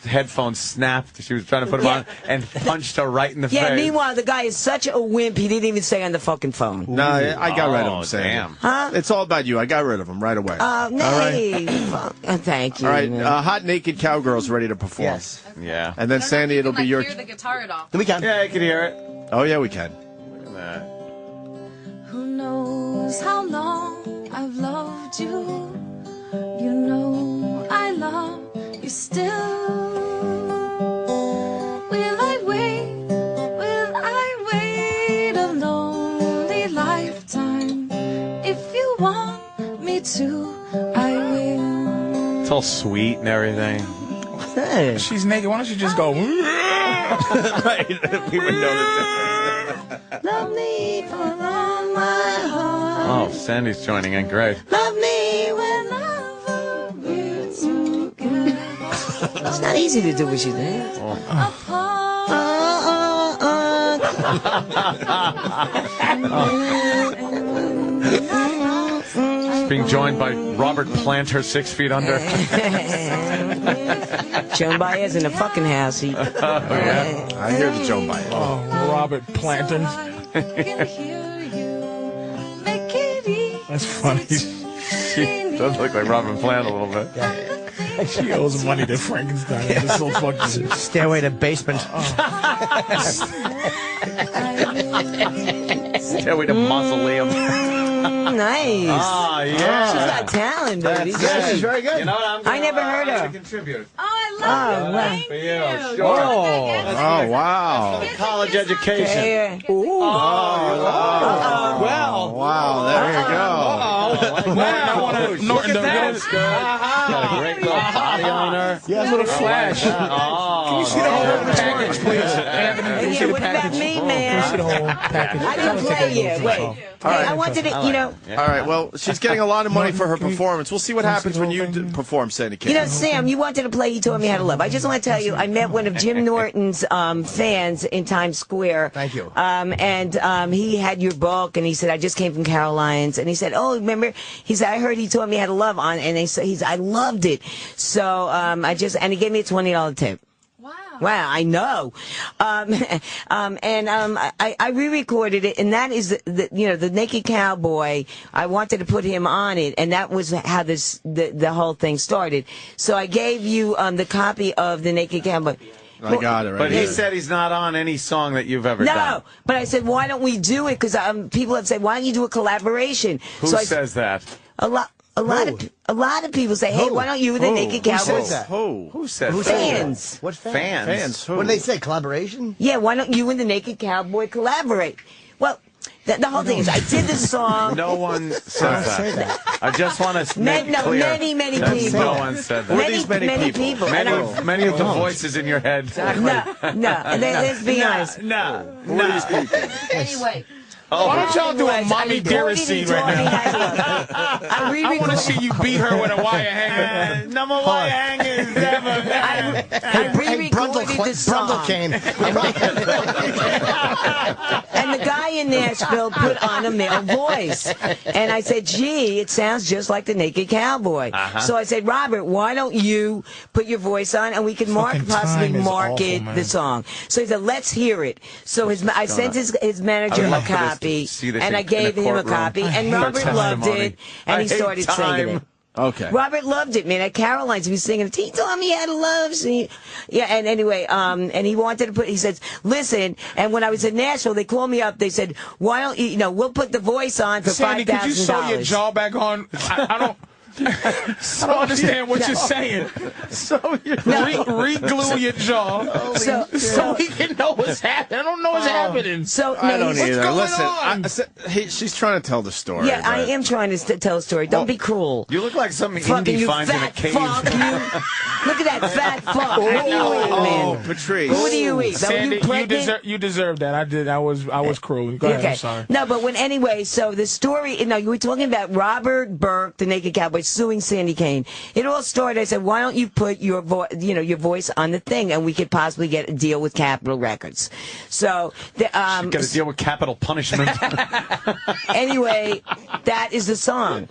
headphones snapped. She was trying to put them on and punched her right in the face. Yeah, meanwhile, the guy is such a wimp, he didn't even stay on the fucking phone. No, I got rid of him, Sandy. Damn. Huh? It's all about you. I got rid of him right away. Thank you. All right, Hot Naked Cowgirl's ready to perform. Yes. Yeah. And then, Sandy, it'll be your... hear the guitar at all. We can. Yeah, I can hear it. Oh, yeah, we can. Look at that. Who knows how long I've loved you? You know I love you still. Will I wait a lonely lifetime? If you want me to, I will. It's all sweet and everything. Hey. She's naked. Why don't you just go? Right. We would know the difference. Love me for all my heart. Oh, Sandy's joining in. Great. Love me whenever we're together. It's not easy to do what she did. She's being joined by Robert Planter, 6 feet under. Joan Baez in the fucking house. I hear the Joan Baez. Oh, Robert Planter. That's funny. She does look like Robin Plant a little bit. She owes money to Frankenstein. It's so fucking... Stairway to basement. Stairway to mausoleum. Nice. Oh, yeah. She's got talent, baby. Yeah, she's very good. You know what? I never heard her. Contribute. Oh, I love it. wow. Thank For you. you, sure. Oh, wow. College education. Hey, Wow, there you go. Look at that. Got a great little body on her. Yeah, a little flash. Oh, Can you see the whole package, please? Anthony, can you see the what about package? me, Can you man? see the whole package? I didn't play yet. Wait. Hey, I wanted to, you know. All right, well, she's getting a lot of money for her performance. We'll see what happens when you perform, Sandy Kane. You know, Sam, you wanted to play He Taught Me How to Love. I just want to tell you, I met one of Jim Norton's fans in Times Square. Thank you. And he had your book, and he said, I just came from Caroline's. And he said, oh, remember? He said, I heard He Taught Me How to Love on, and I loved it. So and he gave me a $20 tip. Wow, I know. I re-recorded it, and that is the Naked Cowboy. I wanted to put him on it, and that was how the whole thing started. So I gave you the copy of the Naked Cowboy. I got it right But he here. said he's not on any song that you've ever done. No, but I said, why don't we do it? Because people have said, why don't you do a collaboration? Who says that? A lot of people say, hey, why don't you and the Naked Cowboy? Who says that? Who says that? Fans. What fans? Fans. Who? What do they say? Collaboration? Yeah, why don't you and the Naked Cowboy collaborate? Well, The whole thing is, I did the song. No one says that. I just want to make clear. Many people. No one said that. Many people. Many of the voices in your head. No. Let's be honest. No. Who are these people? Anyway. Why don't y'all do a mommy dearest scene right now? I want to see you beat her with a wire hanger. Number wire hangers ever. I re-recorded the song. And the guy in Nashville put on a male voice. And I said, gee, it sounds just like the Naked Cowboy. So I said, Robert, why don't you put your voice on and we can possibly market the song. So he said, let's hear it. So I sent his manager a copy. And I gave him a copy, and Robert loved it, and he started singing it. Okay. Robert loved it, man. At Caroline's, he was singing it. He taught me how to love. Yeah, and anyway, and he wanted to he says, listen, and when I was in Nashville, they called me up. They said, why don't we'll put the voice on for $5,000. Sandy, could you sew your jaw back on? I don't understand what you're saying. Re-glue your jaw so we can know what's happening. I don't know what's happening. I don't either. Listen, she's trying to tell the story. Yeah, I am trying to tell a story. Don't be cruel. You look like something indie finds in a cave. Look at that fat fuck. What do you eat, man? Patrice. What do you eat? Sandy, you deserve that. I did. I was cruel. Go ahead. I'm sorry. No, but so the story. No, you were talking about Robert Burke, the Naked Cowboy, suing Sandy Kane. It all started. I said, why don't you put your voice on the thing, and we could possibly get a deal with Capitol Records. So got to deal with capital punishment. Anyway, that is the song.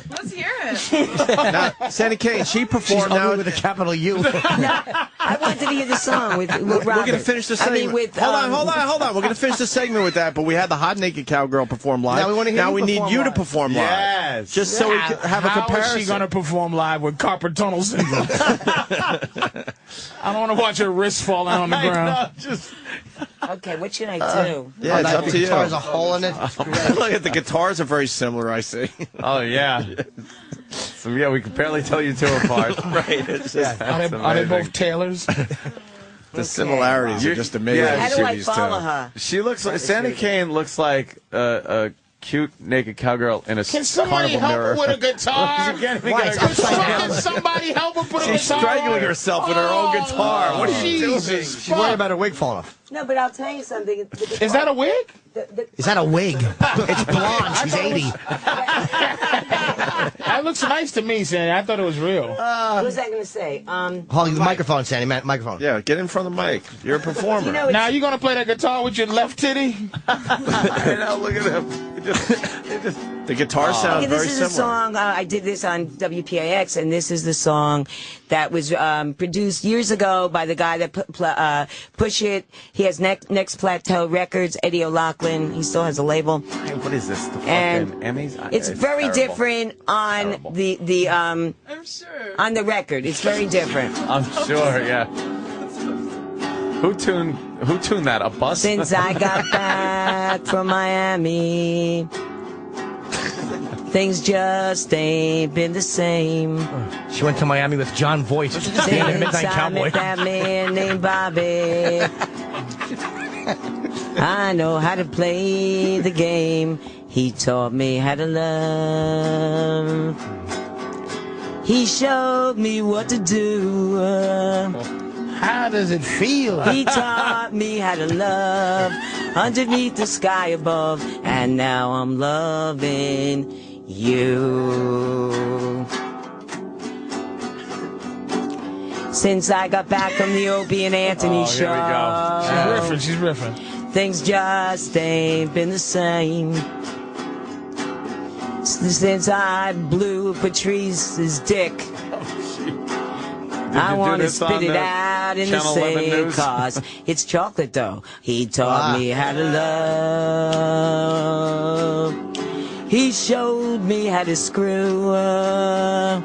Let's hear it. Now, Sandy Kane, she performed now with a capital U. I wanted to hear the song with Robert. We're going to finish the segment. I mean, with, hold on. We're going to finish the segment with that, but we had the hot naked cowgirl perform live. Now we want to hear need you to perform live. Yes. Just so we can have a comparison. How is she going to perform live with carpal tunnel syndrome? I don't want to watch her wrist falling on the ground. Okay, what should I do? Yeah, it's up to you. The guitar's a hole in it. Look at the guitars are very similar, I see. Oh, yeah. So, yeah, we can barely tell you two apart. Right. It's just, are they both Taylors? The similarities are just amazing. How do I follow her? She looks like Sandy Kane looks like a cute naked cowgirl in a Can somebody carnival help mirror. her with a guitar? Can somebody help her put a guitar? She's strangling herself with her own guitar. What are you doing? She's worried about her wig falling off. No, but I'll tell you something. Is that a wig? Is that a wig? It's blonde. She's 80. That looks nice to me, Sandy. I thought it was real. What was I going to say? Hold the microphone, Sandy. Microphone. Yeah, get in front of the mic. You're a performer. Now you going to play that guitar with your left titty? Now look at him. The guitar sounds very similar. This is a song, I did this on WPIX, and this is the song that was produced years ago by the guy that Push It. He has Next Plateau Records, Eddie O'Loughlin. He still has a label. What is this? The And fucking Emmys? It's very terrible. different on I'm sure. on the record. It's very different. I'm sure, yeah. Who tuned that? A bus? Since I got back from Miami, things just ain't been the same. She went to Miami with John Voight. Since Midnight I Cowboy. met that man named Bobby, I know how to play the game. He taught me how to love. He showed me what to do. How does it feel? He taught me how to love underneath the sky above, and now I'm loving you. Since I got back from the Opie and Anthony show, here we go. She's riffing. Things just ain't been the same. Since I blew Patrice's dick, I want to spit it out in the same cause it's chocolate dough. He taught me how to love. He showed me how to screw up.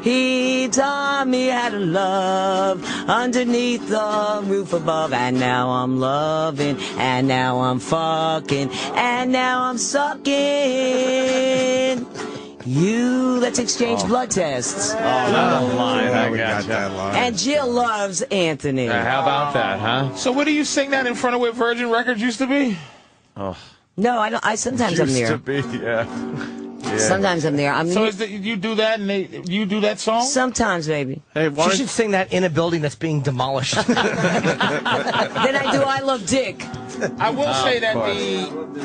He taught me how to love underneath the roof above. And now I'm loving, and now I'm fucking, and now I'm sucking. You, let's exchange blood tests. Oh, that line. I we got gotcha. that line. And Jill loves Anthony. How about that, huh? So where do you sing that in front of where Virgin Records used to be? Oh. No, I don't. Sometimes I'm there. To be, yeah. Sometimes I'm there. So you do that and you do that song? Sometimes, baby. Hey, she should sing that in a building that's being demolished. Then I do I Love Dick. I will say that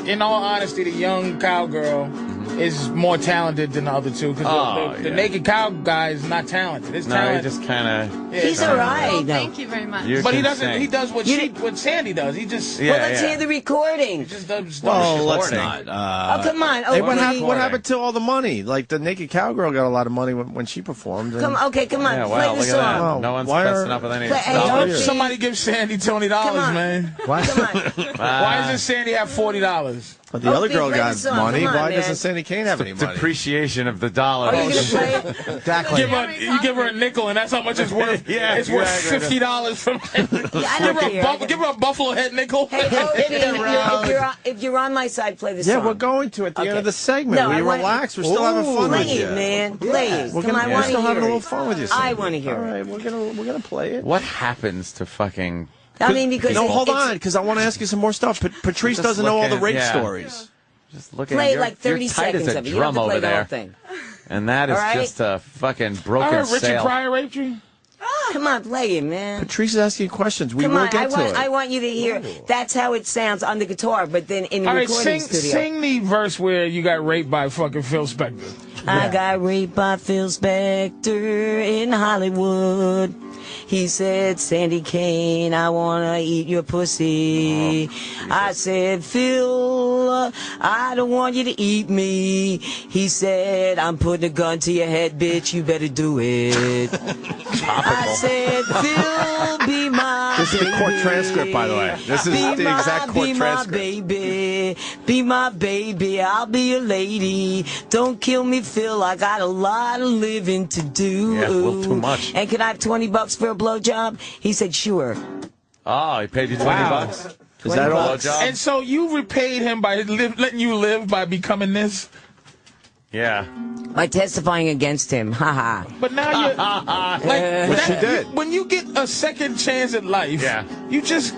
in all honesty, the young cowgirl is more talented than the other two. Because the naked cow guy is not talented. His talent, he just kind of. He's all right. Well, thank you very much. But he doesn't. He does what Sandy does. He just. Well, let's hear the recording. He just does. Well, let's not. Oh, come on. Hey, what happened to all the money? Like the naked cowgirl got a lot of money when she performed. Come on. Play the song. No one's messing up with any Hey, somebody give Sandy $20, man. What? Come on. Why doesn't Sandy have $40? But the other girl got money. On, Why man. doesn't Sandy Kane have any money? Depreciation of the dollar. Are you going to play it? Exactly. You give her a nickel, and that's how much it's worth. It's worth $50 from. Give her a buffalo head nickel. Hey, if you're on my side, play the Yeah, song. we're going to at the end of the segment. No, we relax. We're still having fun with you. Play it, man. Play it. We're Come on, I we're want to still hear having a it. little fun with you. I want to hear All it. right, we're gonna play it. What happens to fucking? I mean, because hold on, because I want to ask you some more stuff. Patrice doesn't know all the rape stories. Just look play at like 30 seconds of it. You don't have to play the whole thing. And that is just a fucking broken I heard Richard sale. Pryor raped you. Come on, play it, man. Patrice is asking questions. We Come will on, get to it. I want you to hear. That's how it sounds on the guitar, but then in the recording studio. Sing the verse where you got raped by fucking Phil Spector. I got raped by Phil Spector in Hollywood. He said, Sandy Kane, I want to eat your pussy. I said, Phil, I don't want you to eat me. He said, I'm putting a gun to your head, bitch. You better do it. I said, Phil, be my This is the court transcript, by the way. This is the exact court transcript. Be my baby. Be my baby. I'll be your lady. Don't kill me, Phil. I got a lot of living to do. Yeah, a little too much. And can I have $20 for a blowjob? He said, sure. Oh, he paid you $20? Is that all? And so you repaid him by letting you live by becoming this? Yeah. By testifying against him. Haha. But now you're Which she did. When you get a second chance at life, you just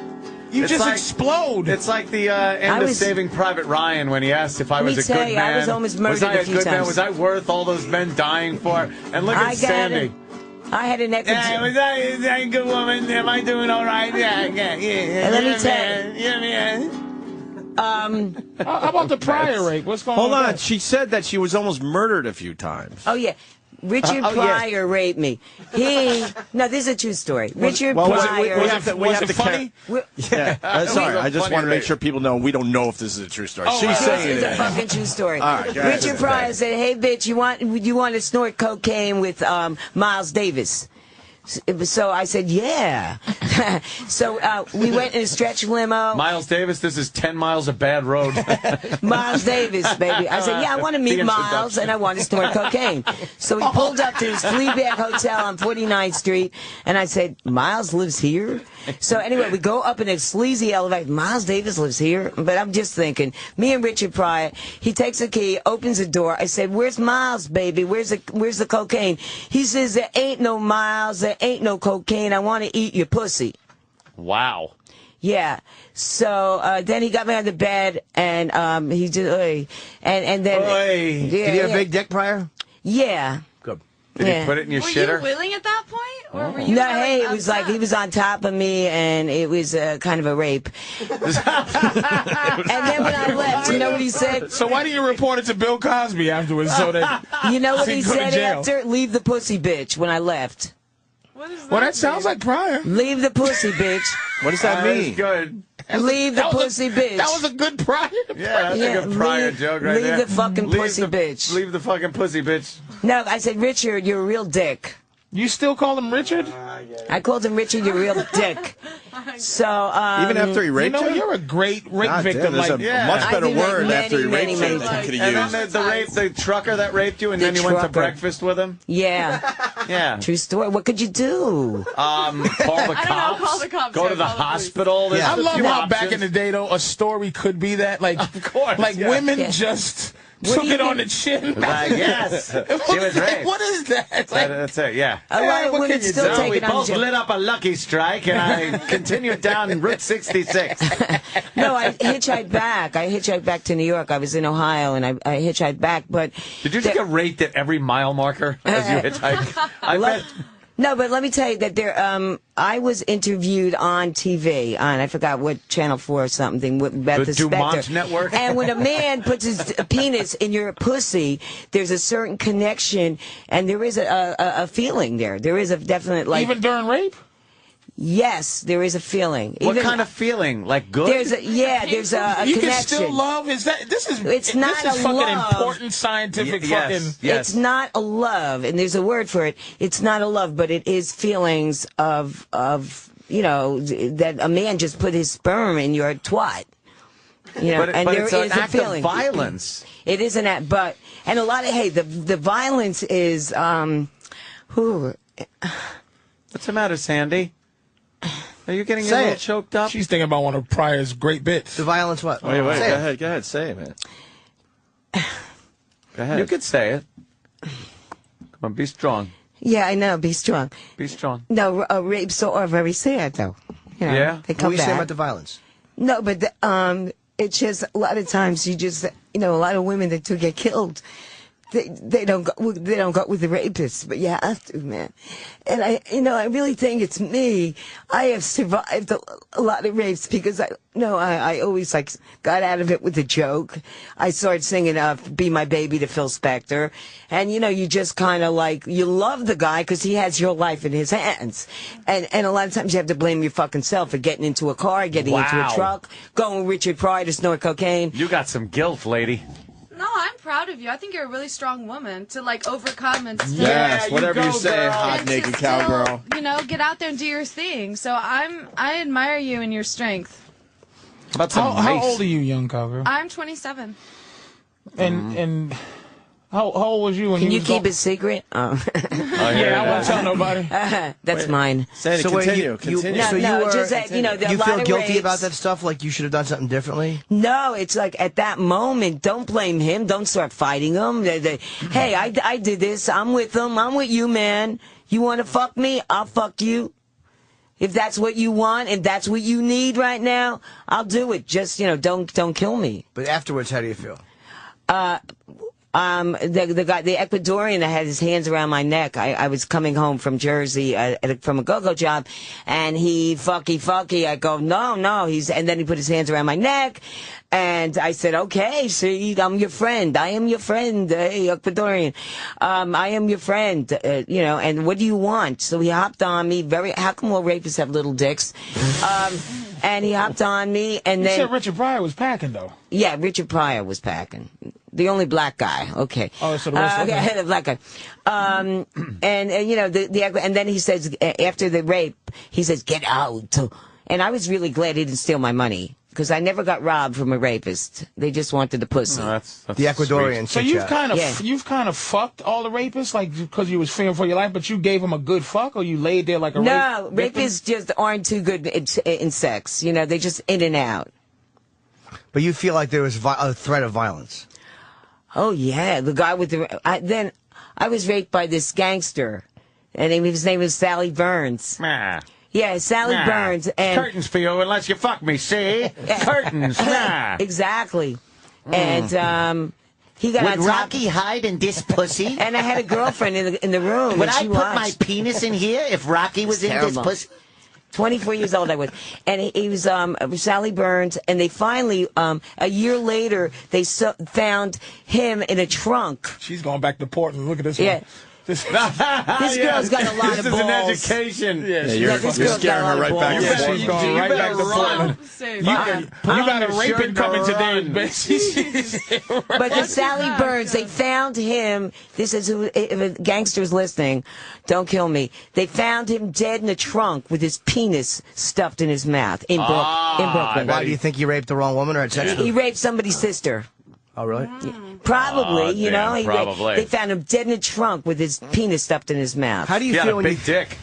explode. It's like the end of Saving Private Ryan when he asked if I was a good man. I was almost murdered a few times. Was I worth all those men dying for? And look at Sandy. I had an equity. Was I a good woman? Am I doing all right? Yeah. And let me tell you. How about the Pryor rape? What's going on? Hold on. She said that she was almost murdered a few times. Oh, yeah. Richard Pryor raped me. No, this is a true story. Richard Pryor. Was it funny? Sorry, I just want to make sure people know we don't know if this is a true story. She's saying it is. It's a fucking true story. All right, Richard Pryor said, "Hey, bitch, you want to snort cocaine with Miles Davis?" So I said, yeah. So we went in a stretch limo. Miles Davis, this is 10 miles of bad road. Miles Davis, baby. I said, yeah, I want to meet Miles, and I want to snort cocaine. So we pulled up to this Fleabag Hotel on 49th Street, and I said, Miles lives here? So anyway, we go up in a sleazy elevator. Miles Davis lives here? But I'm just thinking, me and Richard Pryor, he takes a key, opens the door. I said, where's Miles, baby? Where's the cocaine? He says, there ain't no Miles, there ain't no cocaine. I want to eat your pussy. Wow. Yeah. So then he got me on the bed, and he just, and then. Did he have a big dick, Pryor? Yeah. Good. Did he put it in your shitter? Were you willing at that point? Or were you No, really hey, it was like he was on top of me, and it was kind of a rape. And then when I left, you know what he said? So why didn't you report it to Bill Cosby afterwards so that You know what so he you go to said jail? after? Leave the pussy, bitch, when I left. What is that? Well, that sounds like Pryor. Leave the pussy, bitch. What does that mean? Good. Leave the pussy, bitch. That was a good Pryor. Yeah, that's a good Pryor joke right there. Leave the fucking pussy, bitch. Leave the fucking pussy, bitch. No, I said, Richard, you're a real dick. You still call him Richard? I called him Richard, you're a real dick. So, Even after he raped you? You're a great rape victim. There's a much better word after he raped you many that you could And have then used. the trucker that raped you, and then you went to breakfast with him? Yeah. Yeah. True story. What could you do? Call the cops. Call the cops. Go to the hospital. I love how back in the day, though, a story could be that. Like, of course. Like women just Took it on the chin. Yes. She was raped. What is that? That's it, yeah. A lot of women still take We it on both the chin. lit up a Lucky Strike, and I continued down Route 66. No, I hitchhiked back. I hitchhiked back to New York. I was in Ohio, and I hitchhiked back. But Did you just get raped at every mile marker as you hitchhiked? I bet. No, but let me tell you that I was interviewed on TV on, I forgot what Channel 4 or something, about the Dumont Spectre. Network? And when a man puts his penis in your pussy, there's a certain connection, and there is a feeling there. There is a definite, like... Even during rape? Yes, there is a feeling. What Even, kind of feeling? Like good? there's a connection. You can still love? This is fucking love. important scientific fucking... Yes. It's not a love, and there's a word for it. It's not a love, but it is feelings of that a man just put his sperm in your twat. You know, but there it's is an a act feeling. of violence. It is an act, and a lot of the violence is What's the matter, Sandy? Are you getting a little choked up? She's thinking about one of Pryor's great bits. The violence what? Wait, go ahead, say it, man. Go ahead. You could say it. Come on, be strong. Yeah, I know. Be strong. Be strong. No, rapes are very sad, though. You know, Yeah? they What come do you say back. about the violence? No, but it's just a lot of times you just a lot of women that do get killed. They don't go with the rapists, but you have to, man. And I really think it's me. I have survived a lot of rapes because I always got out of it with a joke. I started singing "Be My Baby" to Phil Spector, and you just kind of you love the guy because he has your life in his hands, and a lot of times you have to blame your fucking self for getting into a car, getting into a truck, going with Richard Pryor to snort cocaine. You got some guilt, lady. No, I'm proud of you. I think you're a really strong woman to overcome and still Yes, whatever you say, girl. hot and naked to cowgirl. Still, get out there and do your thing. So I admire you and your strength. How old are you, young cowgirl? I'm 27. And how old was you when Can you you was keep going- it secret? Oh. Yeah, I won't tell nobody. That's mine. Sandy, So wait, continue. so No, you were, just that, there are you a lot feel of guilty rapes. about that stuff? Like you should have done something differently? No, it's at that moment, don't blame him. Don't start fighting him. Hey, I did this. I'm with him. I'm with you, man. You want to fuck me? I'll fuck you. If that's what you want, if that's what you need right now, I'll do it. Just, don't kill me. But afterwards, how do you feel? The guy, the Ecuadorian that had his hands around my neck, I was coming home from Jersey, from a go-go job, and he fucky. I go, no, and then he put his hands around my neck, and I said, okay, see, I'm your friend. I am your friend, hey, Ecuadorian. I am your friend, and what do you want? So he hopped on me, how come all rapists have little dicks? And he hopped on me, and You then... said Richard Pryor was packing, though. Yeah, Richard Pryor was packing. The only black guy. Okay. Oh, so the rest of them. the black guy. And and then he says, after the rape, he says, get out. And I was really glad he didn't steal my money. Because I never got robbed from a rapist. They just wanted the pussy. No, that's The Ecuadorian. So you've kind of fucked all the rapists, because you was fearing for your life, but you gave them a good fuck, or you laid there like a No, rape victim? rapists just aren't too good in sex. They just in and out. But you feel like there was a threat of violence. Oh, yeah. The guy with then I was raped by this gangster. And his name was Sally Burns. Nah. Yeah, Sally Burns. And Curtains for you unless you fuck me, see? Curtains, nah. Exactly. And he got Would on top. Rocky hide in this pussy? And I had a girlfriend in the room. Would and I she put my watched. penis in here if Rocky was in this Terrible. pussy? 24 years old I was. And he was Sally Burns, and they finally, a year later, they found him in a trunk. She's going back to Portland. Look at this Yeah. one. This This girl's got a lot of balls. This is an education. Yeah, you're this girl's scaring got a her lot right of back. balls. She's going right back to Portland. You got a raping coming today, bitch. But the Sally Burns, they found him. This is who, if a gangster's listening, don't kill me. They found him dead in a trunk with his penis stuffed in his mouth in Brooklyn. Why do you think you raped the wrong woman or had sex with her? He raped somebody's sister. Oh, really? Probably, damn, probably. They found him dead in a trunk with his penis stuffed in his mouth. How do you He had feel a when big dick.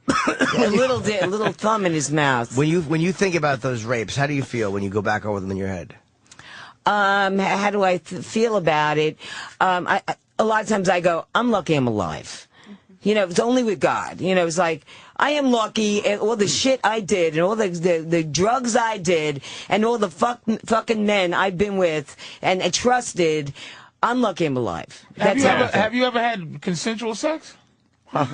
a little thumb in his mouth. when you think about those rapes? How do you feel when you go back over them in your head? How do I feel about it? A lot of times I go, I'm lucky I'm alive. You know, it's only with God. You know, it's like, I am lucky and all the shit I did and all the drugs I did and all the fucking men I've been with and trusted. I'm lucky I'm alive. Have you ever had consensual sex? Are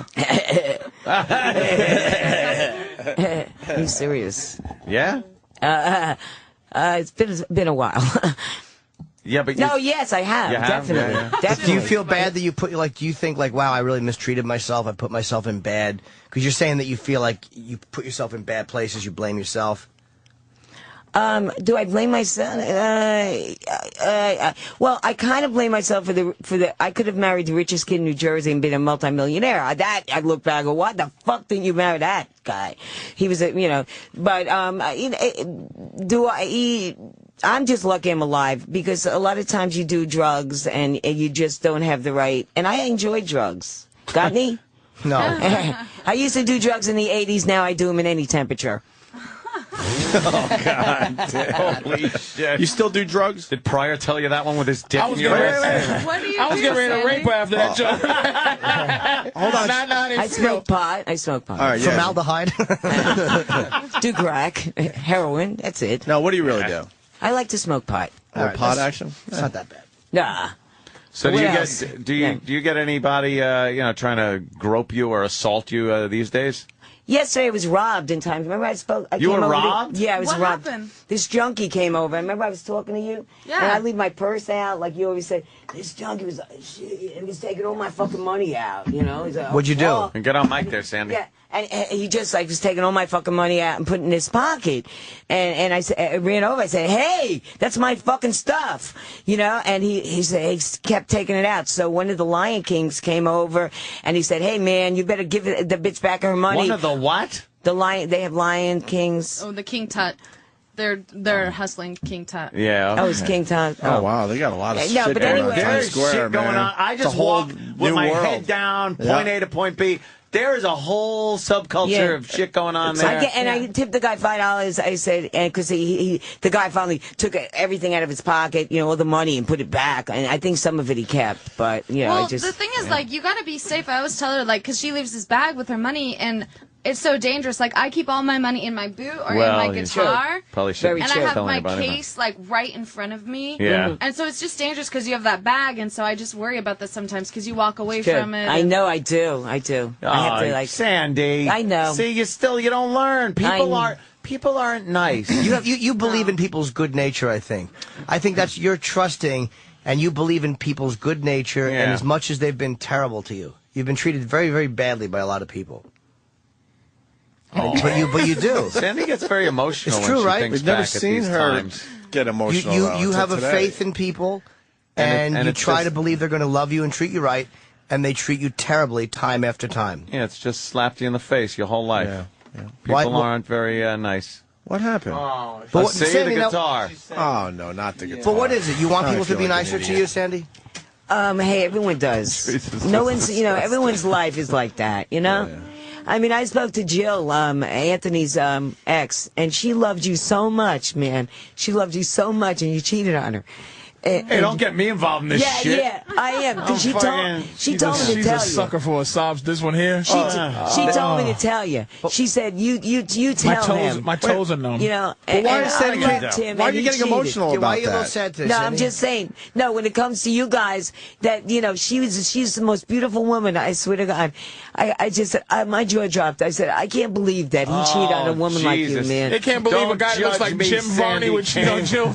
you serious? Yeah? It's been a while. Yeah, but no, yes, I have. Definitely. Yeah. Definitely. Do you feel bad that you do you think like, wow, I really mistreated myself, I put myself in bad, because you're saying that you feel like you put yourself in bad places, you blame yourself? Do I blame myself? Well, I kind of blame myself for the. I could have married the richest kid in New Jersey and been a multimillionaire. I look back and go, what the fuck didn't you marry that guy? He was but do I? I'm just lucky I'm alive, because a lot of times you do drugs and you just don't have the right. And I enjoy drugs. Got any? No. I used to do drugs in the 80s. Now I do them in any temperature. Oh, God. Holy shit. You still do drugs? Did Pryor tell you that one with his dick I was in your getting ready to rape her after that joke. Hold on. I smoke pot. All right, yeah. Formaldehyde. Do crack, heroin. That's it. No, what do you really do? I like to smoke pot. Pot action? It's not that bad. Nah. So What do else? you get anybody trying to grope you or assault you these days? Yesterday I was robbed in time. Remember I spoke? You came were over robbed? Yeah, I was What robbed. happened? This junkie came over. Remember I was talking to you? Yeah. And I leave my purse out, like you always say. This junkie was taking all my fucking money out. You know? He's like, What'd you do? "Oh." And get on mic there, Sandy. Yeah. And he just was taking all my fucking money out and putting it in his pocket. And I ran over. I said, "Hey, that's my fucking stuff," you know. And he kept taking it out. So one of the Lion Kings came over and he said, "Hey man, you better give the bitch back her money." One of the what? They have Lion Kings. Oh, the King Tut. They're hustling King Tut. Yeah. Oh, it's King Tut. Oh, wow. They got a lot of No, shit but going anyway, on in Times There's Square, shit going man. on. I It's a just whole walk with new my world. head down, Yeah. point A to point B. There is a whole subculture Yeah. of shit going on there. I tipped the guy $5. I said, and because the guy finally took everything out of his pocket, you know, all the money, and put it back. And I think some of it he kept, but you know, Well, the thing is, like, you gotta be safe. I always tell her, like, because she leaves his bag with her money, and it's so dangerous. Like, I keep all my money in my boot or in my guitar. Probably should. And I have my case, like, right in front of me. Yeah. And so it's just dangerous because you have that bag, and so I just worry about this sometimes because you walk away from it. I know, I do. I have to, like... Sandy. I know. See, you don't learn. People aren't nice. You believe in people's good nature, I think. I think that's you're trusting, and you believe in people's good nature, Yeah. and as much as they've been terrible to you. You've been treated very, very badly by a lot of people. Oh. But you do. Sandy gets very emotional. It's true, when she right? thinks We've never back at seen these her times. get emotional. You though, have a until faith today. in people, And and you it's try just- to believe they're going to love you and treat you right, and they treat you terribly time after time. Yeah, it's just slapped you in the face your whole life. Yeah. People aren't very nice. What happened? But See, Sandy, the now- guitar. Oh, no, not the guitar. But what is it? You want I people to feel be like an nicer to idiot. you, Sandy? Hey, everyone does. Jesus, No this one's, is you know, disgusting. everyone's life is like that, you know? Yeah. I mean, I spoke to Jill, Anthony's ex, and she loved you so much, man. She loved you so much, and you cheated on her. Hey, don't get me involved in this shit. Yeah, I am. Because she told me to She's tell a you. sucker for a sobs. This one here. She told me to tell you. She said, you tell him. My toes are numb. You know, But why and is I Sandy- loved him, Why are and you he getting cheated. emotional Yeah, about why are you a little that? sad today, No, Sandy? I'm just saying. No, when it comes to you guys, that you know, she's the most beautiful woman. I swear to God, my jaw dropped. I said, I can't believe that he cheated on a woman like you, Jesus. man. They can't believe a Don't guy that looks judge like me, Jim Varney Sandy would cheat on Kane. Jill.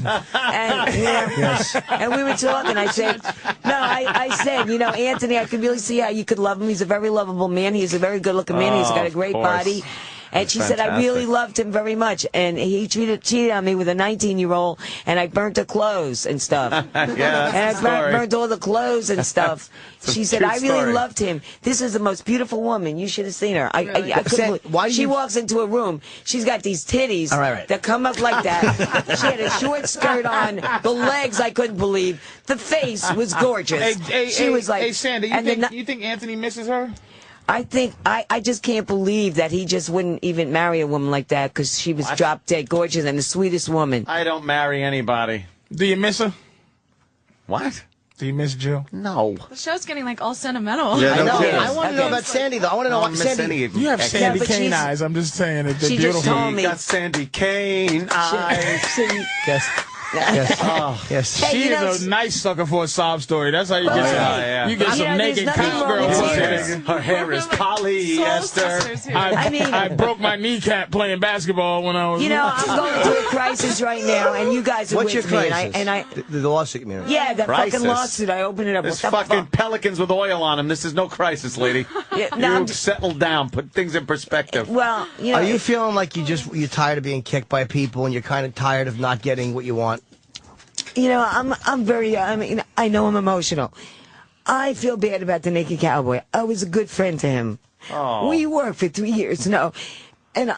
And we were talking. I said, I said, you know, Anthony, I could really see how you could love him. He's a very lovable man. He's a very good-looking man. He's got a great of course. body. And That's she said, I really fantastic. loved him very much. And he cheated on me with a 19-year-old, and I burnt her clothes and stuff. Yeah, And that's I the story. burnt all the clothes and stuff. It's a She said, true I really story. loved him. This is the most beautiful woman. You should have seen her. I couldn't Sam, believe- why do she you- walks into a room. She's got these titties All right. that come up like that. She had a short skirt on. The legs, I couldn't believe. The face was gorgeous. She was like, hey, Sandy, and you think Anthony misses her? I think I just can't believe that he just wouldn't even marry a woman like that because she was drop dead gorgeous and the sweetest woman. I don't marry anybody. Do you miss her? What? Do you miss Jill? No. The show's getting like all sentimental. Yeah, I know. kidding. I want to know about Sandy, though. I want to know what Sandy. You have Sandy but Kane she's- eyes. I'm just saying that they're She beautiful. just told me. Got Sandy Kane eyes. Yes. Yes. Yes. Hey, She you know, is a nice sucker for a sob story. That's how you get yeah. you get You some know, there's naked nothing cop wrong girl with pussy. tears. Her hair is polyester. I broke my kneecap playing basketball when I was. You know, I'm going through a crisis right now, and you guys are What's with your me. crisis? And I The lawsuit, you mean? yeah, that Crisis? fucking lawsuit. I opened it up. There's What the fucking fuck? pelicans with oil on them. This is no crisis, lady. Yeah, no, I'm You just- settle down. Put things in perspective. Well, you know, Are you feeling like you're tired of being kicked by people and you're kind of tired of not getting what you want? you know, I'm very. I mean, I know I'm emotional. I feel bad about the Naked Cowboy. I was a good friend to him. Oh. We worked for 3 years. No, and.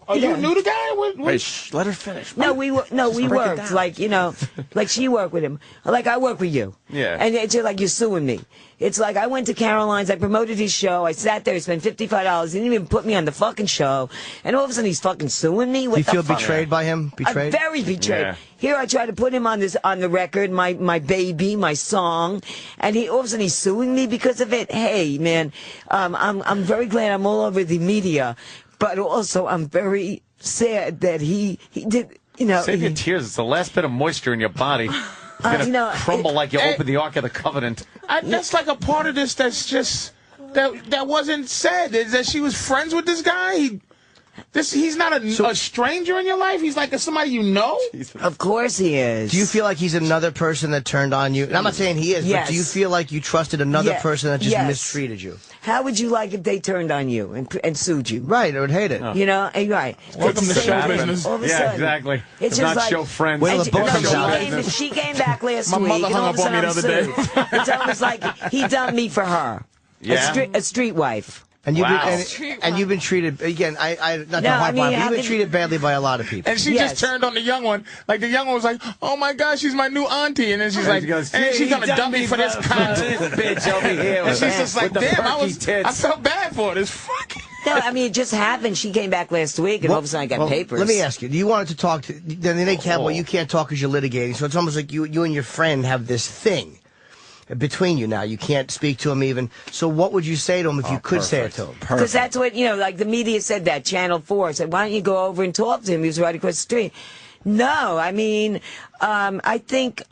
Oh, you knew the guy? Wait, let her finish. No, we worked. Like, you know, like she worked with him. Like I work with you. Yeah. And it's like you're suing me. It's like I went to Caroline's. I promoted his show. I sat there, spent $55. He didn't even put me on the fucking show. And all of a sudden, he's fucking suing me. What Do you the feel fuck? betrayed by him? I'm Betrayed? very betrayed. Yeah. Here I try to put him on the record, my baby, my song, and all of a sudden he's suing me because of it. Hey, man, I'm very glad I'm all over the media, but also I'm very sad that he did. You know, Save your tears. It's the last bit of moisture in your body. It's gonna you know, crumble like you open the Ark of the Covenant. That's like a part of this that's just that wasn't said. Is that she was friends with this guy? He's not a stranger in your life. He's like somebody you know. Of course he is. Do you feel like he's another person that turned on you? And I'm not saying he is, Yes. but do you feel like you trusted another Yes. person that just Yes. mistreated you? How would you like if they turned on you and sued you? Right, I would hate it. You know, and right. Welcome It's to the show same thing. business. All of a Yeah, sudden, exactly. It's If just not like, show friends. Well, and the book no, comes out. she came back last My week. mother and hung all up of a on me sudden the I'm other sued. It's almost like he dumped me for her. Yeah? A street wife. And you've Wow. and you've been treated again. I not to No, harp I mean, on, but how you've been can- treated badly by a lot of people. And she Yes. just turned on the young one. Like the young one was like, "Oh my God, she's my new auntie," and then she's like, she goes, "And she's "He gonna dump me for this cunt." bitch over here. And with she's the- just like, with the "Damn, perky tits." I felt bad for this fucking." No, I mean, it just happened. She came back last week, and all of a sudden I got Well, papers. Let me ask you: do you want to talk to? Then they can't. Well, you can't talk because you're litigating. So it's almost like you and your friend have this thing between you now. You can't speak to him even. So what would you say to him if you could say it to him? Because that's what, you know, like the media said that, Channel 4 said, why don't you go over and talk to him? He was right across the street. No, I mean, I think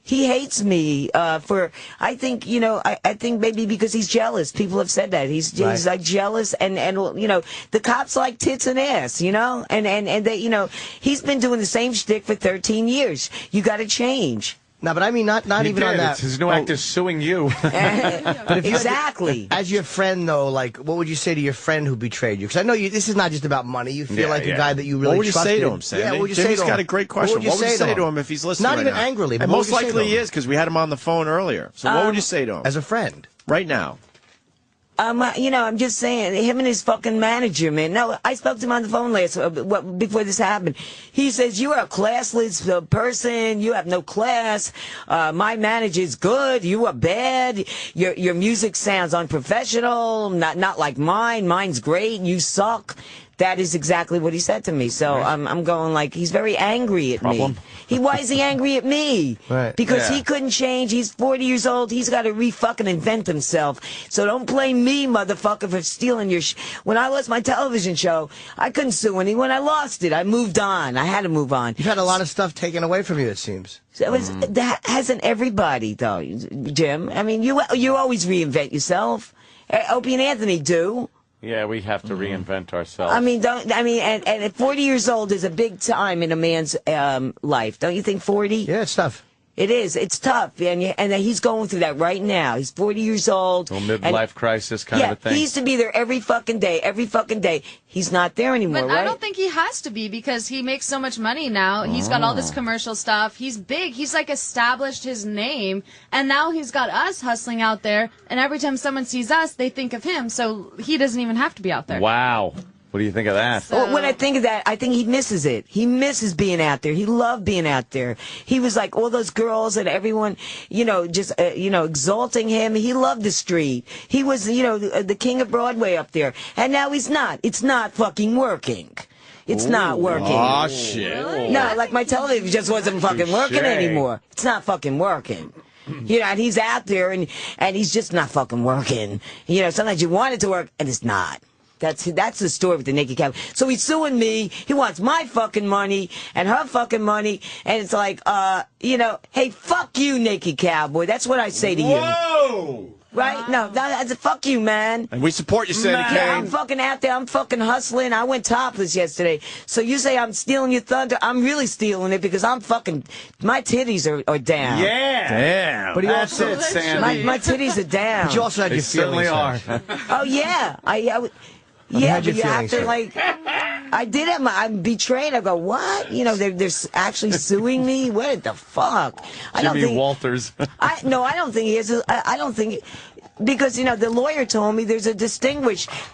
he hates me I think, you know, I think maybe because he's jealous. People have said that. He's like jealous and, you know, the cops like tits and ass, you know? And they, you know, he's been doing the same shtick for 13 years. You got to change. No, but I mean, not He even on did. that. It's his new act is suing you. But if you Exactly. as your friend, though, like, what would you say to your friend who betrayed you? Because I know this is not just about money. You feel Yeah, like a yeah. guy that you really What would you trusted. say to him, Sandy? Yeah, what would you Jimmy's say to got him? a great question. What would you say to him if he's listening Not right even now? angrily, but And what most would you say likely to he him? is because we had him on the phone earlier. So what would you say to him? As a friend. Right now. You know, I'm just saying, him and his fucking manager, man. No, I spoke to him on the phone before this happened. He says, you are a classless person. You have no class. My manager's good. You are bad. Your music sounds unprofessional. Not like mine. Mine's great. You suck. That is exactly what he said to me. So I'm going like, he's very angry at me. Why is he angry at me? Right. Because Yeah. he couldn't change. He's 40 years old. He's got to re-fucking invent himself. So don't blame me, motherfucker, for stealing your When I lost my television show, I couldn't sue anyone. I lost it. I moved on. I had to move on. You've had a lot of stuff taken away from you, it seems. So that hasn't everybody, though, Jim. I mean, you always reinvent yourself. Opie and Anthony do. Yeah, we have to reinvent ourselves. I mean, and at 40 years old is a big time in a man's life. Don't you think 40? Yeah, it's tough. It is. It's tough. And he's going through that right now. He's 40 years old. a midlife crisis kind Yeah, of a thing. he used to be there every fucking day. He's not there anymore, But right? I don't think he has to be because he makes so much money now. He's got all this commercial stuff. He's big. He's like established his name. And now he's got us hustling out there. And every time someone sees us, they think of him. So he doesn't even have to be out there. Wow. What do you think of that? So- Well, when I think of that, I think he misses it. He misses being out there. He loved being out there. He was like all those girls and everyone, you know, just, exalting him. He loved the street. He was, the king of Broadway up there. And now he's not. It's not fucking working. It's not working. Oh, shit. Really? No, like my television just wasn't fucking working anymore. It's not fucking working. You know, and he's out there and he's just not fucking working. You know, sometimes you want it to work and it's not. That's the story with the naked cowboy. So he's suing me. He wants my fucking money and her fucking money. And it's like, you know, hey, fuck you, naked cowboy. That's what I say to you. Whoa! Right? No, that's a fuck you, man. And we support you, Sandy Kane. Yeah, I'm fucking out there. I'm fucking hustling. I went topless yesterday. So you say I'm stealing your thunder. I'm really stealing it because I'm fucking, my titties are down. Yeah. Damn. But he That's also, it, Sandy. My titties are down. but you also had They your certainly feelings are. hurt. Oh, yeah. Yeah, had but your you have feelings to, hurt. like, I did it. I'm betrayed. I go, what? You know, they're actually suing me? What the fuck? I don't Jimmy think, Walters. I don't think he is. I don't think, because, you know, the lawyer told me there's a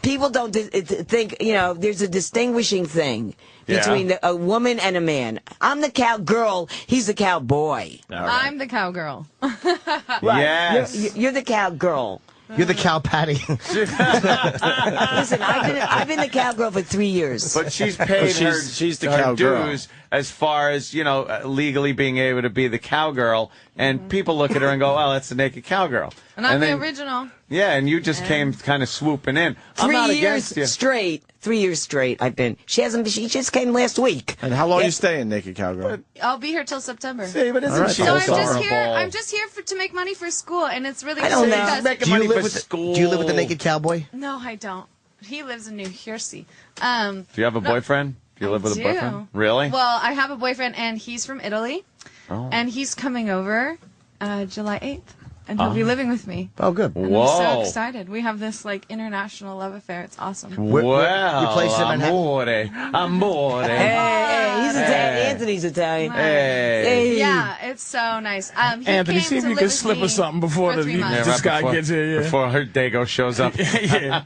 people don't think, you know, there's a distinguishing thing between a woman and a man. I'm the cowgirl. He's the cowboy. Right. I'm the cowgirl. Right. Yes. You're the cowgirl. You're the cow patty. Listen, I've been the cowgirl for 3 years. But she's paid she's the her cowgirl. dues as far as, you know, legally being able to be the cowgirl. And people look at her and go, well, that's the naked cowgirl. And I'm the then, original. Yeah, and you just came kind of swooping in. I'm not 3 against you. years straight. 3 years straight I've been. She just came last week. And how long are you staying, naked cowgirl? I'll be here till September. See, but isn't All right. she So also I'm horrible? just here to make money for school, and it's really I don't cool know. because Making Do you money live for with school. Do you live with the naked cowboy? no, I don't. He lives in New Jersey. Do you have a boyfriend? Do you live with a boyfriend? Really? Well, I have a boyfriend, and he's from Italy, and he's coming over July 8th, and he'll be living with me. Oh, good. And Whoa. I'm so excited. We have this like international love affair. It's awesome. Well, your place in Manhattan? amore. Hey, he's Italian. Hey. Anthony's Italian. Hey. Yeah, it's so nice. He Anthony, came see if to you live can with slip me or something before for the 3 months. this guy gets here. Yeah. Before her Dago shows up. Yeah.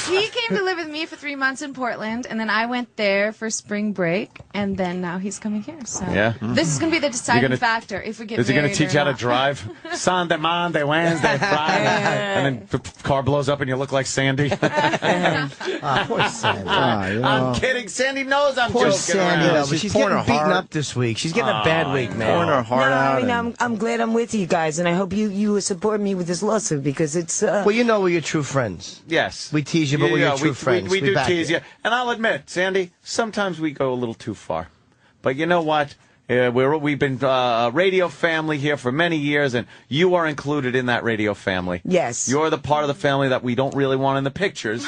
He came to live with me for 3 months in Portland, and then I went there for spring break, and then now he's coming here. So Yeah. this is going to be the deciding gonna- factor if we get Is he married going to teach or you how to not. drive? Sunday, Monday, Wednesday, Friday. And then the car blows up and you look like Sandy. Poor Sandy. I'm kidding. Sandy knows I'm Poor joking Sandy, around. though, but She's she's pouring getting her beaten heart. up this week. She's getting a bad week, man. Pouring her heart No, out. I mean, and- I'm glad I'm with you guys, and I hope you support me with this lawsuit because it's. Well, you know we're your true friends. Yes. We tease you, but we're your true friends. We We do back tease you. you. And I'll admit, Sandy, sometimes we go a little too far. But you know what? We've been a radio family here for many years, and you are included in that radio family. Yes. You're the part of the family that we don't really want in the pictures.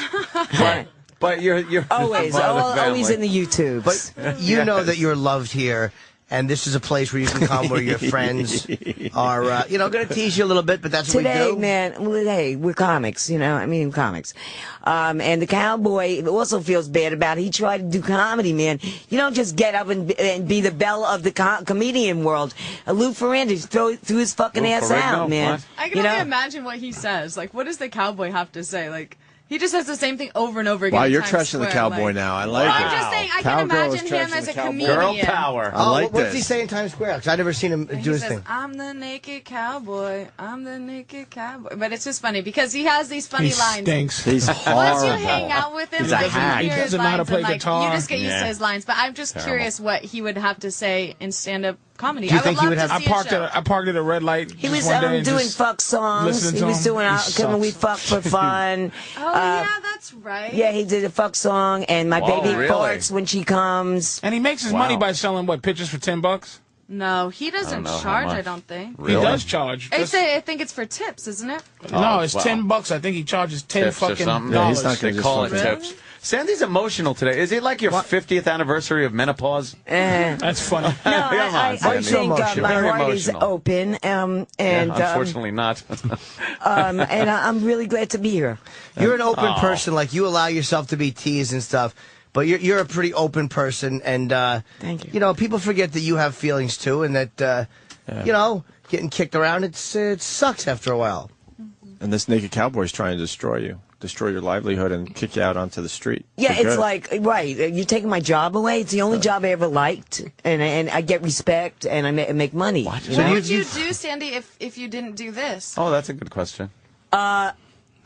but you're always, part of the always family. in the YouTubes. But you know that you're loved here, and this is a place where you can come where your friends are, going to tease you a little bit, but that's what Today, we do. man, well, hey, we're comics, you know. I mean, comics. And the cowboy also feels bad about it. He tried to do comedy, man. You don't just get up and be the belle of the comedian world. Lou Ferrandis threw his fucking Lou ass Ferrigno, out, man. what? I can You only know? imagine what he says. Like, what does the cowboy have to say? Like, he just says the same thing over and over again. Wow, in you're Times trashing the Square, cowboy like- now. I like I'm it. just saying, I Cowgirl can is imagine him trashing as the a cowboy. comedian. Girl power. Oh, like what's he this. say in Times Square? Because I've never seen him do He his says, thing. I'm the naked cowboy. I'm the naked cowboy. But it's just funny because he has these funny He lines. stinks. He's Once horrible. you hang out with him, He's a like, hack. you He hear his doesn't know how to lines play and, like, guitar. you just get used Yeah. to his lines. But I'm just Terrible. curious what he would have to say in stand-up comedy. Do you I think would he love would to have- see a show. I parked at a red light. He just was one day and doing just fuck songs. listening He to was him. doing He Can We sucks. Fuck for Fun. Oh, yeah, that's right. Yeah, he did a fuck song, and my Oh, baby really? farts when she comes. And he makes his Wow. money by selling what pictures for $10. No, he doesn't know how charge, much. I don't think. Really? He does charge. I think it's for tips, isn't it? No, it's wow. $10. I think he charges 10 Tips or fucking something. Yeah, he's dollars. not They gonna call it just Really? tips. Sandy's emotional today. Is it like your 50th anniversary of menopause? That's funny. No, Come on, I Sandy. think emotional. my Very heart is emotional. open, and Unfortunately not. and I'm really glad to be here. You're an open person. Like, you allow yourself to be teased and stuff. But you're a pretty open person. And, Thank you. you know, people forget that you have feelings, too. And that, you know, getting kicked around, it sucks after a while. And this naked cowboy's trying to destroy you, destroy your livelihood, and kick you out onto the street. Yeah, For it's good. like, right, you're taking my job away. It's the only job I ever liked, and I get respect, and I make money. You What know? would you do, Sandy, if you didn't do this? Oh, that's a good question.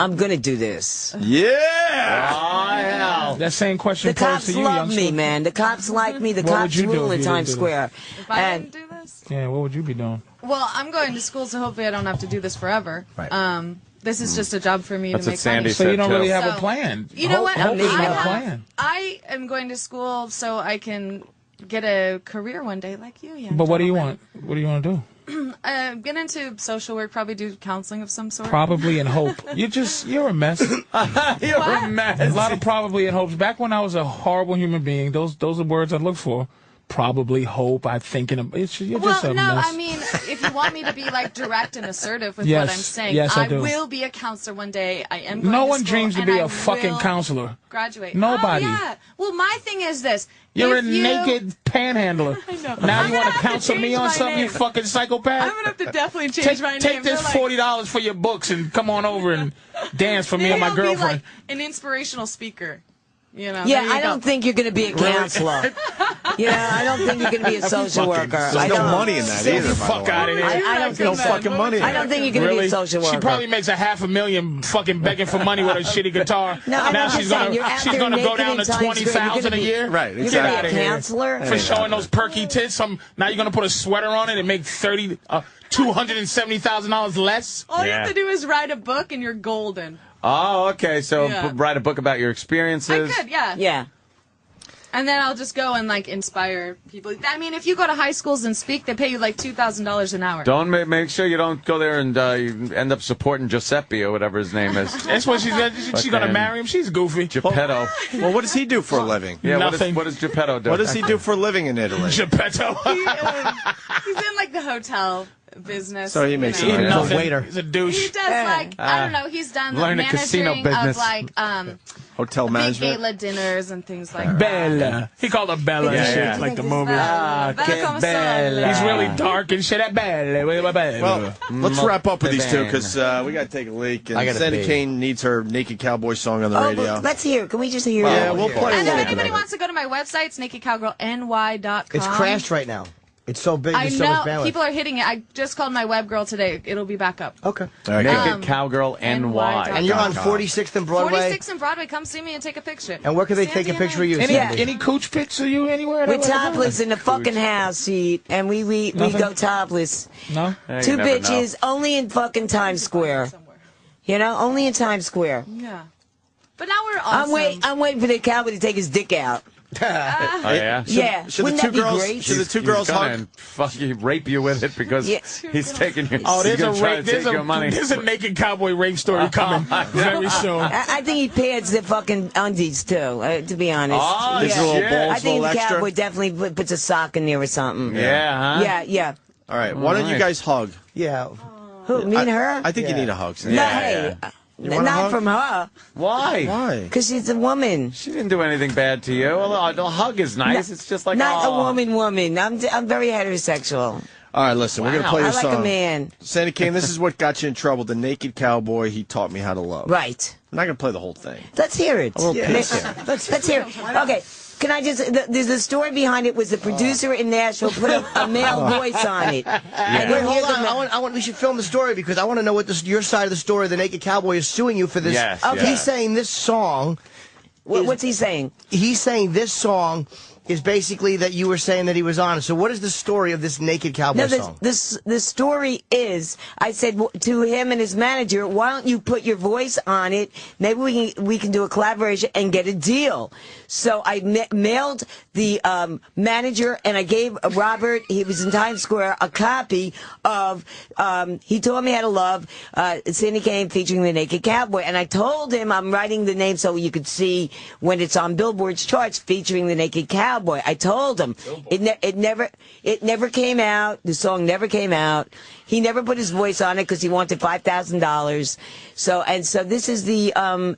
I'm gonna do this. Yeah. Oh, hell. That same question The posed cops to you, love youngster. me, man. The cops like me. The What would cops you do rule if in you Times didn't do Square. If I didn't do this? Yeah, what would you be doing? Well, I'm going to school, so hopefully I don't have to do this forever. Right. This is just a job for me That's to what make Sandy money. said. So you don't too. really have So, a plan. You know what? Hope is I not a have- plan. I am going to school so I can get a career one day like you, young But what do you gentleman. want? What do you want to do? Get into social work, probably do counseling of some sort. Probably and hope. You're a mess. You're a mess. A lot of probably and hopes. Back when I was a horrible human being, those are words I look for. Probably, hope, I think, you're just Well, a no, mess. I mean, if you want me to be like direct and assertive with Yes, what I'm saying, yes, I I do. will be a counselor one day. I am going No to one school, dreams to and be I a fucking will counselor. Graduate. Nobody. Oh, yeah. Well, my thing is this. You're If a you- naked panhandler. I know. Now I'm you gonna want to have to counsel me change on my something, you name. fucking psychopath? I'm gonna have to definitely change my name. Take this They're like, $40 for your books and come on over and dance for me maybe and my I'll be girlfriend. like an inspirational speaker. You know. Yeah, there you I go. don't think you're going to be a counselor. I don't think you're going to be a social worker. There's I no don't. money in that Get either. the by fuck the way. out of here. I don't No think fucking money. in I don't that. think you're going to Really? be a social worker. She probably makes $500,000 fucking begging for money with a shitty guitar. No, I'm now just she's saying, gonna you're out she's there gonna go naked down in to Times Square. You're 20,000 a gonna be- year. Right, You're exactly. going Outta to be a here. counselor? For showing those perky tits. Now you're gonna put a sweater on it and make $270,000 less. All you Yeah. have to do is write a book, and you're golden. Oh, okay. So Yeah. write a book about your I experiences. could, yeah. Yeah. And then I'll just go and like inspire people. I mean, if you go to high schools and speak, they pay you like $2,000 an hour. Don't make sure you don't go there and you end up supporting Giuseppe or whatever his name is. That's what she's gonna marry him. She's goofy. Geppetto. Well, what does he do for a living? Yeah, Nothing. what does Geppetto do? What does he do for a living in Italy? Geppetto. He's in like the hotel business. So he makes you some know. money. Nothing. waiter. He's a He douche. does like I don't know. He's done Learn the managing casino business. of like Hotel big management. gala dinners and things like that. Bella. He called her Bella. Yeah, and shit, yeah. like the Bella. movie. Bella che come bella. sale. He's really dark and shit. Bella. Well, let's wrap up with these two because we got to take a leak. And I gotta Sandy pee. Kane needs her Naked Cowboy song on the Oh, radio. but let's hear it. Can we just hear Yeah, it? we'll play a And little if bit anybody of it. wants to go to my website, it's nakedcowgirlny.com. It's crashed right now. It's so big. I There's so much know bandwidth. people are hitting it. I just called my web girl today. It'll be back up. Okay. All right, Naked Cowgirl NY. And you're on 46th and Broadway. 46th and Broadway. Come see me and take a picture. And where can they Sandy take a and picture I. of you? Any, Sandy? any cooch pics of you anywhere? We're topless in the fucking house, see, and we Nothing? go topless. No? Hey, Two you never bitches, only in fucking Times Square. Somewhere. You know, only in Times Square. Yeah. But now we're awesome. I'm waiting for the cowboy to take his dick out. Oh, yeah? Yeah, Should the wouldn't two that be girls? great? Should the two girls He's gonna hug? fucking rape you with it because Yeah. he's taking your. Oh, he's there's gonna a try rape. to take your money. There's a naked cowboy rape story coming very soon. I think he pads the fucking undies too. To be honest, Oh, These little shit. balls, I think little the extra. cowboy definitely puts a sock in there or something. Yeah, huh? Yeah. All right, why don't you right. guys hug? Yeah. Who? Me and her? I think you need a hug. Sandy. no, Yeah, hey, wanna not hug? from her, Why? Why? because she's a woman. She didn't do anything bad to you. Well, a hug is nice. It's just like Not oh. a woman. I'm very heterosexual. All right, listen, we're gonna Wow. play I this like song. a man. Sandy Kane, this is what got you in trouble. The Naked Cowboy, he taught me how to love. Right. I'm not gonna play the whole thing. Let's hear it. little piece. Let's hear it. Okay. Can I just? There's a story behind it. Was the producer in Nashville put a male voice on it? And Wait, then hold here's on. the- I want. We should film the story because I want to know what your side of the story. The Naked Cowboy is suing you for this. Yes, Okay. He's saying this song. What's he saying? He's saying this song is basically that you were saying that he was on. So what is the story of this Naked Cowboy No, song? the story is, I said to him and his manager, why don't you put your voice on it? Maybe we can do a collaboration and get a deal. So I mailed the manager and I gave Robert, he was in Times Square, a copy of He Taught Me How to Love, Sandy Kane featuring the Naked Cowboy. And I told him I'm writing the name so you could see when it's on Billboard's charts featuring the Naked Cowboy. I told him it never came out. The song never came out. He never put his voice on it because he wanted $5,000. So this is the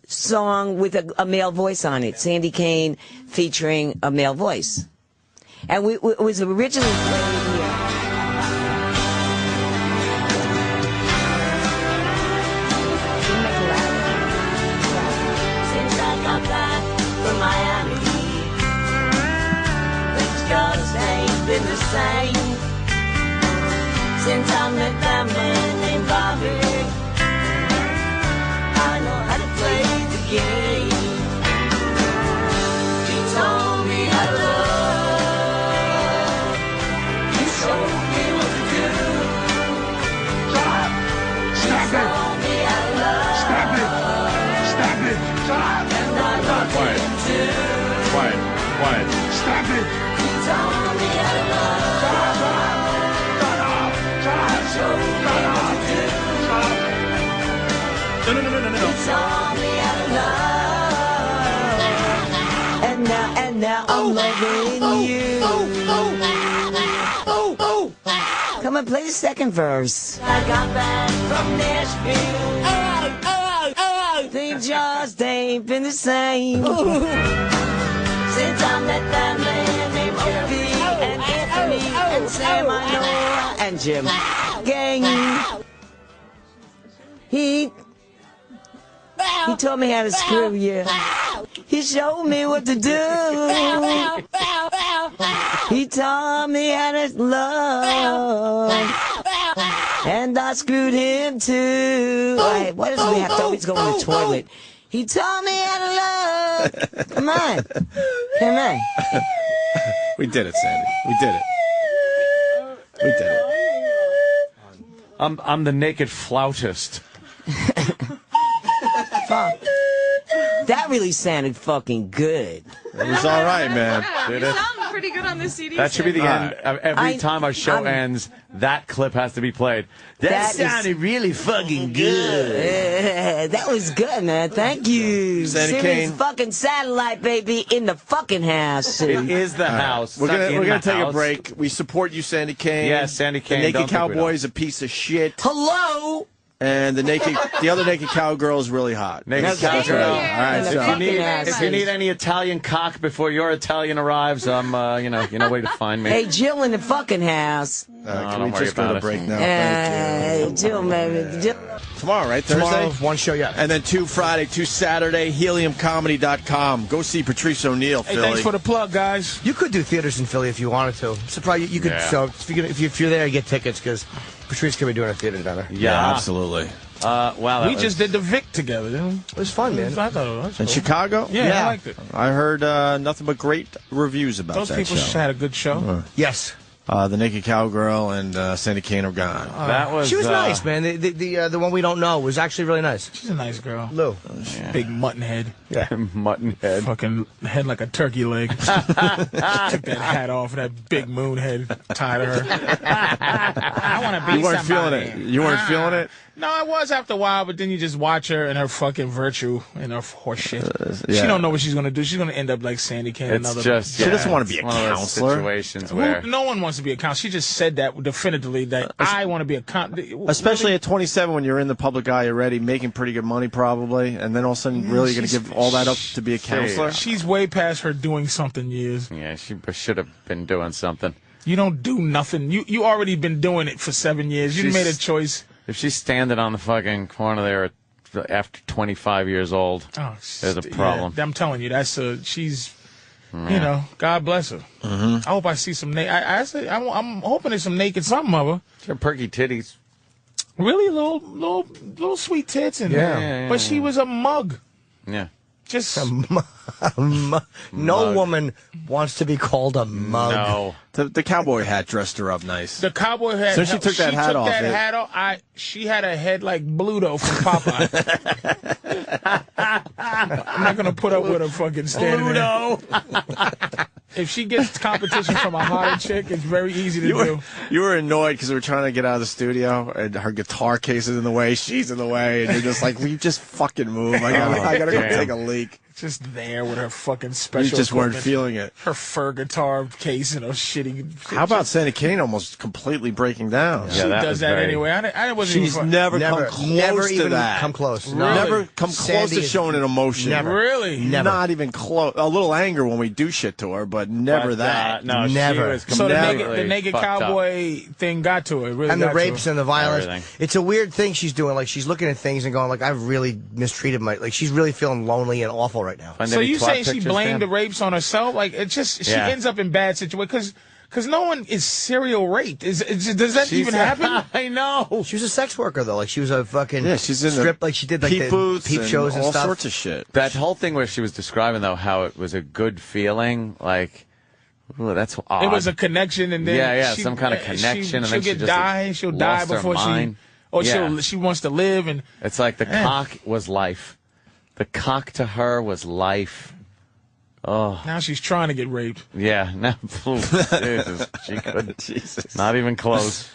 song with a male voice on it. Sandy Kane featuring a male voice, and it was originally played here. Can you make it louder? Since I got back from Miami, each girl's name's been the same. Since I met that man named Bobby, I know now I'm loving you. Come on, play the second verse. I got back from Nashville. Things just ain't been the same since I met that man named Opie and Anthony and Sam I know and Jim Gang. He told me how to screw you. He showed me what to do. He taught me how to love. And I screwed him too. Wait, why does we have to always go in the toilet? He taught me how to love. Come on. Come on. We did it, Sandy. We did it. We did it. I'm the naked flautist. Fuck. That really sounded fucking good. It was all right, man. You sound pretty good on the CD. That should be the stand. end. Every time our show ends, that clip has to be played. That sounded really fucking good. That was good, man. Thank you. Sandy Sirius Kane. fucking satellite, baby, in the fucking house. It is the house. We're gonna take house. a break. We support you, Sandy Kane. Yes, Sandy Kane. The Naked Don't think we Cowboy is a piece of shit. Hello. And the other naked cowgirl is really hot. Naked Cowgirl. All right, In the so fucking If you need any Italian cock before your Italian arrives, you know where to find me. Hey, Jill in the fucking house. can we just go to break now? Hey, Thank you. Jill, baby. Jill. Tomorrow, right? Thursday? Tomorrow, one show, yeah. And then 2 Friday, 2 Saturday, heliumcomedy.com. Go see Patrice O'Neal, Hey, Philly. thanks for the plug, guys. You could do theaters in Philly if you wanted to. So probably you could. Yeah. So if you're there, get tickets because Patrice could be doing a theater down there. Yeah, absolutely. Wow. We just did the Vic together. Didn't It was fun, man. we? I thought it was In cool. Chicago? Yeah, I liked it. I heard nothing but great reviews about Those that people show. had a good show. Yes. The Naked Cowgirl and Sandy Kane are gone. that was. She was nice, man. The one we don't know was actually really nice. She's a nice girl. Lou. Big mutton head. Mutton head. Fucking head like a turkey leg. Took that hat off, that big moon head tied to her. I want to be You weren't somebody. feeling it. You weren't feeling it? No, I was after a while, but then you just watch her and her fucking virtue and her horse shit. yeah. She don't know what she's going to do. She's going to end up like Sandy Kane. It's another. just. She doesn't wanna be it's a one of those counselor. situations where. No one wants to be a counselor. She just said that definitively that I want to be a counselor. Especially at 27 when you're in the public eye already, making pretty good money probably, and then all of a sudden really going to give all that up to be a counselor? She's way past her doing something years. Yeah, she should have been doing something. You don't do nothing. You already been doing it for 7 years. You She's- made a choice. If she's standing on the fucking corner there after 25 years old, Oh, there's a problem. Yeah, I'm telling you, she's, you know, God bless her. I hope I see some naked. I'm hoping there's some naked something of her. She had perky titties. Really little sweet tits and Yeah. but she was a mug. Yeah. Just No woman wants to be called a mug. No. The cowboy hat dressed her up nice. the cowboy hat. So she took that hat off, She had a head like Bluto from Popeye. I'm not gonna put up with her fucking standing there. If she gets competition from a hotter chick, it's very easy to do. You were annoyed because we were trying to get out of the studio, and her guitar case is in the way, she's in the way, and you're just like, will you just fucking move? I gotta go damn. take a leak. Just there with her fucking special. You just weren't equipment. feeling it. Her fur guitar case and her shitty. How about Sandy Kane almost completely breaking down? She that does was that very- anyway. I wasn't She's even. never come close to even that. come close. Really? Never come close Sandy to is- showing an emotion. Never. Really? Never. Not even close. A little anger when we do shit to her, but never But, that. no, Never. She was So the completely naked fucked up. cowboy thing got to her. It really And the got to rapes her. and the violence. Everything. It's a weird thing she's doing. Like, she's looking at things and going, like, I've really mistreated like, she's really feeling lonely and awful right now. Find So any you twat saying she pictures, blamed Dan? the rapes on herself? Like it just she Yeah. ends up in bad situations because no one is serial raped. Does that She's even happen? I know. She was a sex worker, though. Like, she was a fucking Yeah, she's in strip, the like, she did, like, peep the booths peep shows and all stuff. sorts of shit. That whole thing where she was describing, though, how it was a good feeling, like, ooh, that's odd. It was a connection, and then Yeah, some kind of connection, and she'll then she get just die. She'll die lost her before mind. she wants to live, and It's like the cock was life. The cock to her was life. Oh, now she's trying to get raped. yeah. No, Jesus, she couldn't. Jesus. Not even close.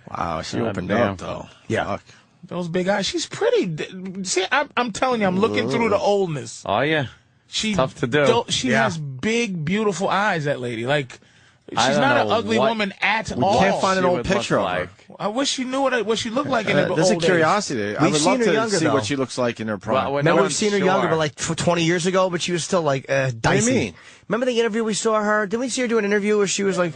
Wow, she God opened damn. up, though. Yeah. Fuck. Those big eyes. She's pretty. See, I'm telling you, I'm looking through the oldness. Oh, yeah. Tough to do. She has big, beautiful eyes, that lady. Like, she's I don't not an know ugly what woman at We all. can't find an She old would picture look of her. like. I wish she knew what she looked like in her There's old a days. curiosity. I We've would seen love her to younger, see though. what she looks like in her prime. Well, Remember, no we've seen her one's younger, sure. but like 20 years ago, but she was still like dicey. do you mean? Remember the interview we saw her? Didn't we see her do an interview where she was like...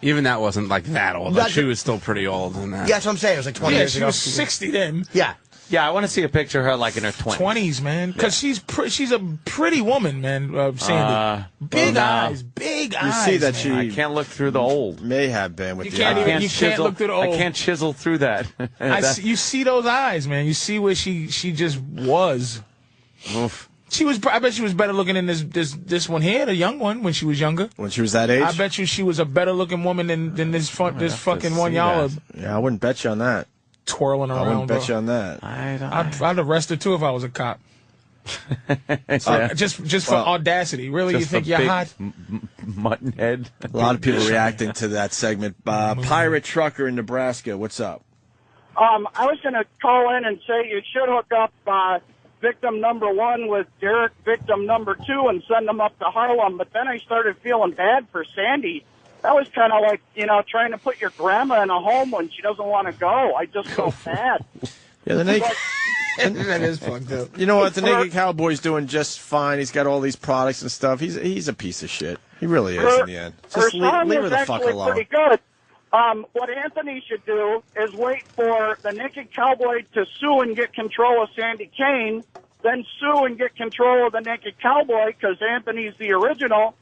Even that wasn't like that old. Like, she was still pretty old in that. Yeah, that's what I'm saying. It was like 20 Yeah, years she ago. was 60 then. Yeah. Yeah, I want to see a picture of her like in her 20s. 20s, man. Because she's a pretty woman, man, Sandy. Big eyes. Big eyes. You see that man. I can't look through the old. may have been with You the can't eyes. even- you can't look through the old. I can't chisel through that. You see those eyes, man. You see where she just was. Oof. I bet she was better looking than this one here, the young one, when she was younger. When she was that age? I bet you she was a better looking woman than this fucking one y'all are Yeah, I wouldn't bet you on that. twirling around. I wouldn't bet bro. you on that. I'd arrest her too if I was a cop. Just for audacity. Really, you Just think a you're big hot? Mutton head. A lot of people reacting to that segment. Pirate Trucker in Nebraska, what's up? I was going to call in and say you should hook up victim number 1 with Derek, victim number 2, and send them up to Harlem. But then I started feeling bad for Sandy. That was kind of like, trying to put your grandma in a home when she doesn't want to go. I just felt bad. Yeah, the naked. That is fucked up. You know what? The Naked Cowboy's doing just fine. He's got all these products and stuff. He's a piece of shit. He really is in the end. Her Just song leave her was the fuck actually alone. pretty good. What Anthony should do is wait for the Naked Cowboy to sue and get control of Sandy Kane, then sue and get control of the Naked Cowboy because Anthony's the original,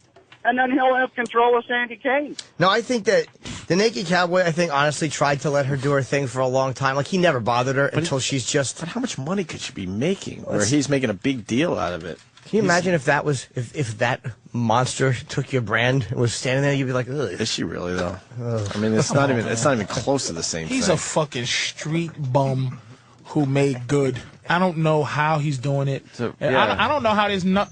and then he'll have control of Sandy Kane. No, I think that the Naked Cowboy, honestly tried to let her do her thing for a long time. Like, he never bothered her until she's just... But how much money could she be making where he's making a big deal out of it? Can you imagine if that was... If that monster took your brand and was standing there, you'd be like, ugh. Is she really, though? I mean, it's not even close to the same He's thing. a fucking street bum who made good. I don't know how he's doing it. I don't know how there's not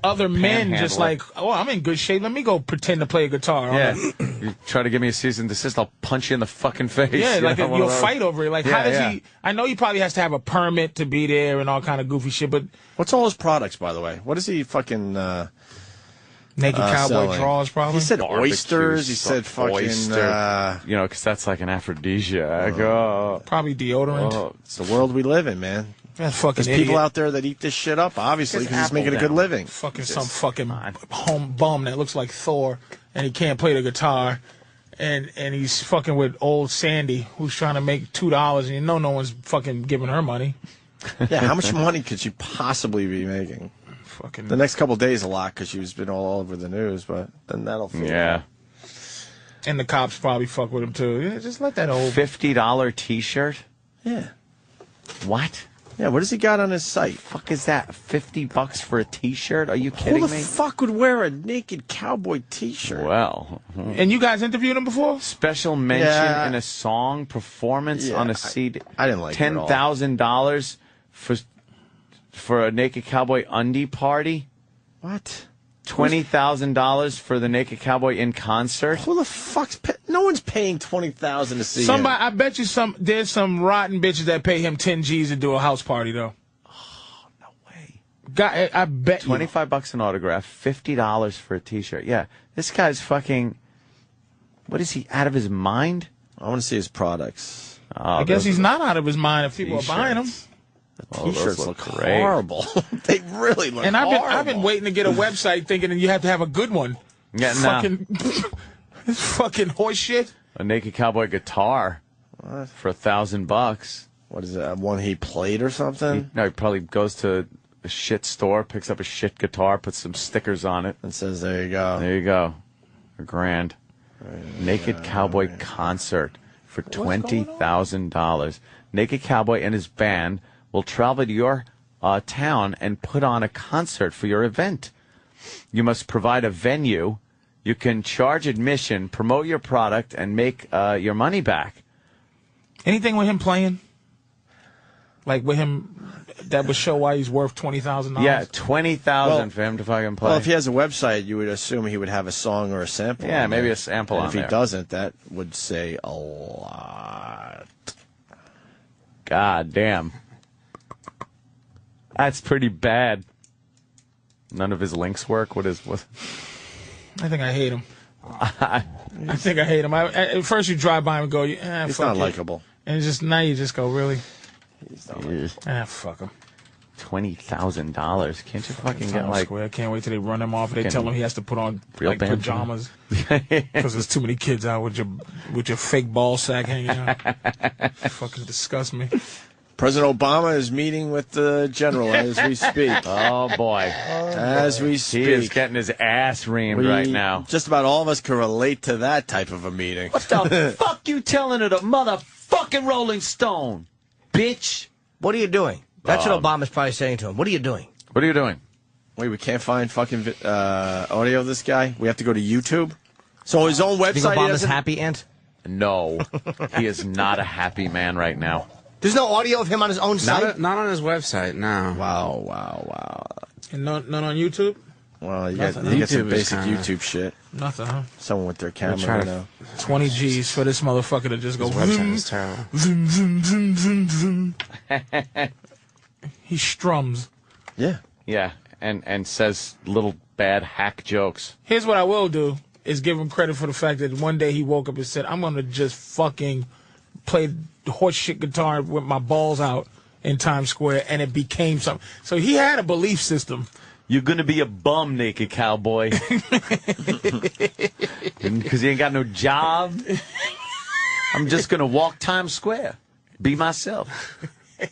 other men just like, oh, I'm in good shape. Let me go pretend to play a guitar. Yeah. You try to give me a cease and desist, I'll punch you in the fucking face. Yeah, like one you'll of those. fight over it. Like, how does he? I know he probably has to have a permit to be there and all kind of goofy shit. But what's all his products, by the way? What is he fucking? Naked Cowboy selling? draws, probably. He said Barbecue oysters. He said fucking. oyster. Because that's like an aphrodisiac. Probably deodorant. Oh. It's the world we live in, man. That fucking There's idiot. people out there that eat this shit up, obviously, because he's making a good living. Fucking some fucking home bum that looks like Thor, and he can't play the guitar, and he's fucking with old Sandy, who's trying to make $2, and no one's fucking giving her money. Yeah, how much money could she possibly be making? Fucking the next couple of days a lot because she's been all over the news, but then that'll feel Yeah. And the cops probably fuck with him too. Yeah, just let that old $50 T-shirt. Yeah. What? Yeah, what does he got on his site? Fuck is that? $50 for a T-shirt? Are you kidding Who the me? fuck would wear a Naked Cowboy T-shirt? Well, And you guys interviewed him before? special mention Yeah. in a song performance Yeah, on a CD. I didn't like it at all. $10,000 for a Naked Cowboy undie party. What? $20,000 for the Naked Cowboy in concert. Who the fuck's no one's paying $20,000 to see Somebody, him. I bet you there's some rotten bitches that pay him 10 G's to do a house party though. Oh, no way. God, I bet you. $25 an autograph, $50 for a T-shirt. Yeah, this guy's fucking. What is he, out of his mind? I want to see his products. I guess he's not out of his mind if people are buying them. The T-shirts look great. horrible. They really look And horrible. I've been waiting to get a website thinking that you have to have a good one. Yeah, no. Fucking, this fucking horse shit. A Naked Cowboy guitar for $1,000. What is that? One he played or something? No, he probably goes to a shit store, picks up a shit guitar, puts some stickers on it, and says, "There you go." There you go, $1,000. Naked Cowboy concert for $20,000. Naked Cowboy and his band will travel to your town and put on a concert for your event. You must provide a venue. You can charge admission, promote your product, and make your money back. Anything with him playing? Like with him, that would show why he's worth $20,000? Yeah, $20,000 for him to fucking play. Well, if he has a website, you would assume he would have a song or a sample. Yeah, on maybe there. a sample and on if he there. doesn't, that would say a lot. God damn. That's pretty bad. None of his links work. What? I think I hate him. I think I hate him. At first, you drive by him and go, he's not likable. And now you just go, really? He's not fuck him. $20,000. Can't you fucking get like? I can't wait till they run him off. They tell him he has to put on real like pajamas because there's too many kids out with your fake ball sack hanging out. Fucking disgust me. President Obama is meeting with the general as we speak. Oh boy, as we speak, he is getting his ass reamed right now. Just about all of us can relate to that type of a meeting. What the fuck you telling to the motherfucking Rolling Stone, bitch? What are you doing? That's what Obama's probably saying to him. What are you doing? What are you doing? Wait, we can't find fucking audio of this guy? We have to go to YouTube? So his own website. Do you think Obama's happy, Ant? No. He is not a happy man right now. There's no audio of him on his own site? Not on his website, no. Wow. And none on YouTube? Well, you get some basic YouTube shit. Nothing, huh? Someone with their camera now. 20 G's for this motherfucker to just go. His website is terrible. Vroom, vroom, vroom, vroom, vroom. He strums. Yeah. Yeah, and says little bad hack jokes. Here's what I will do, is give him credit for the fact that one day he woke up and said, I'm going to just fucking play horse shit guitar with my balls out in Times Square, and it became something. So he had a belief system. You're going to be a bum, naked cowboy. Because you ain't got no job. I'm just going to walk Times Square. Be myself.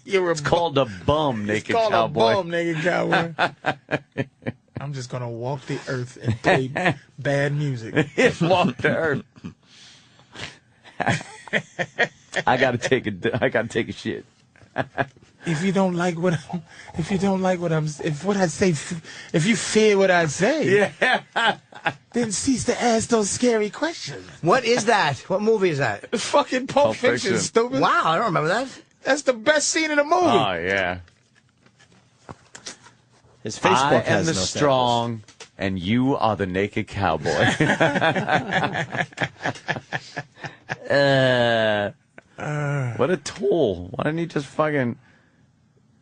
It's called a bum, naked cowboy. It's called a bum, naked cowboy. I'm just going to walk the earth and play bad music. Walk the earth. I gotta take a shit. If you don't like what I say, if you fear what I say, then cease to ask those scary questions. What is that? What movie is that? Fucking Pulp Fiction, stupid. Wow, I don't remember that. That's the best scene in the movie. Oh yeah. His Facebook I am the strong, and you are the naked cowboy. What a tool! Why didn't he just fucking?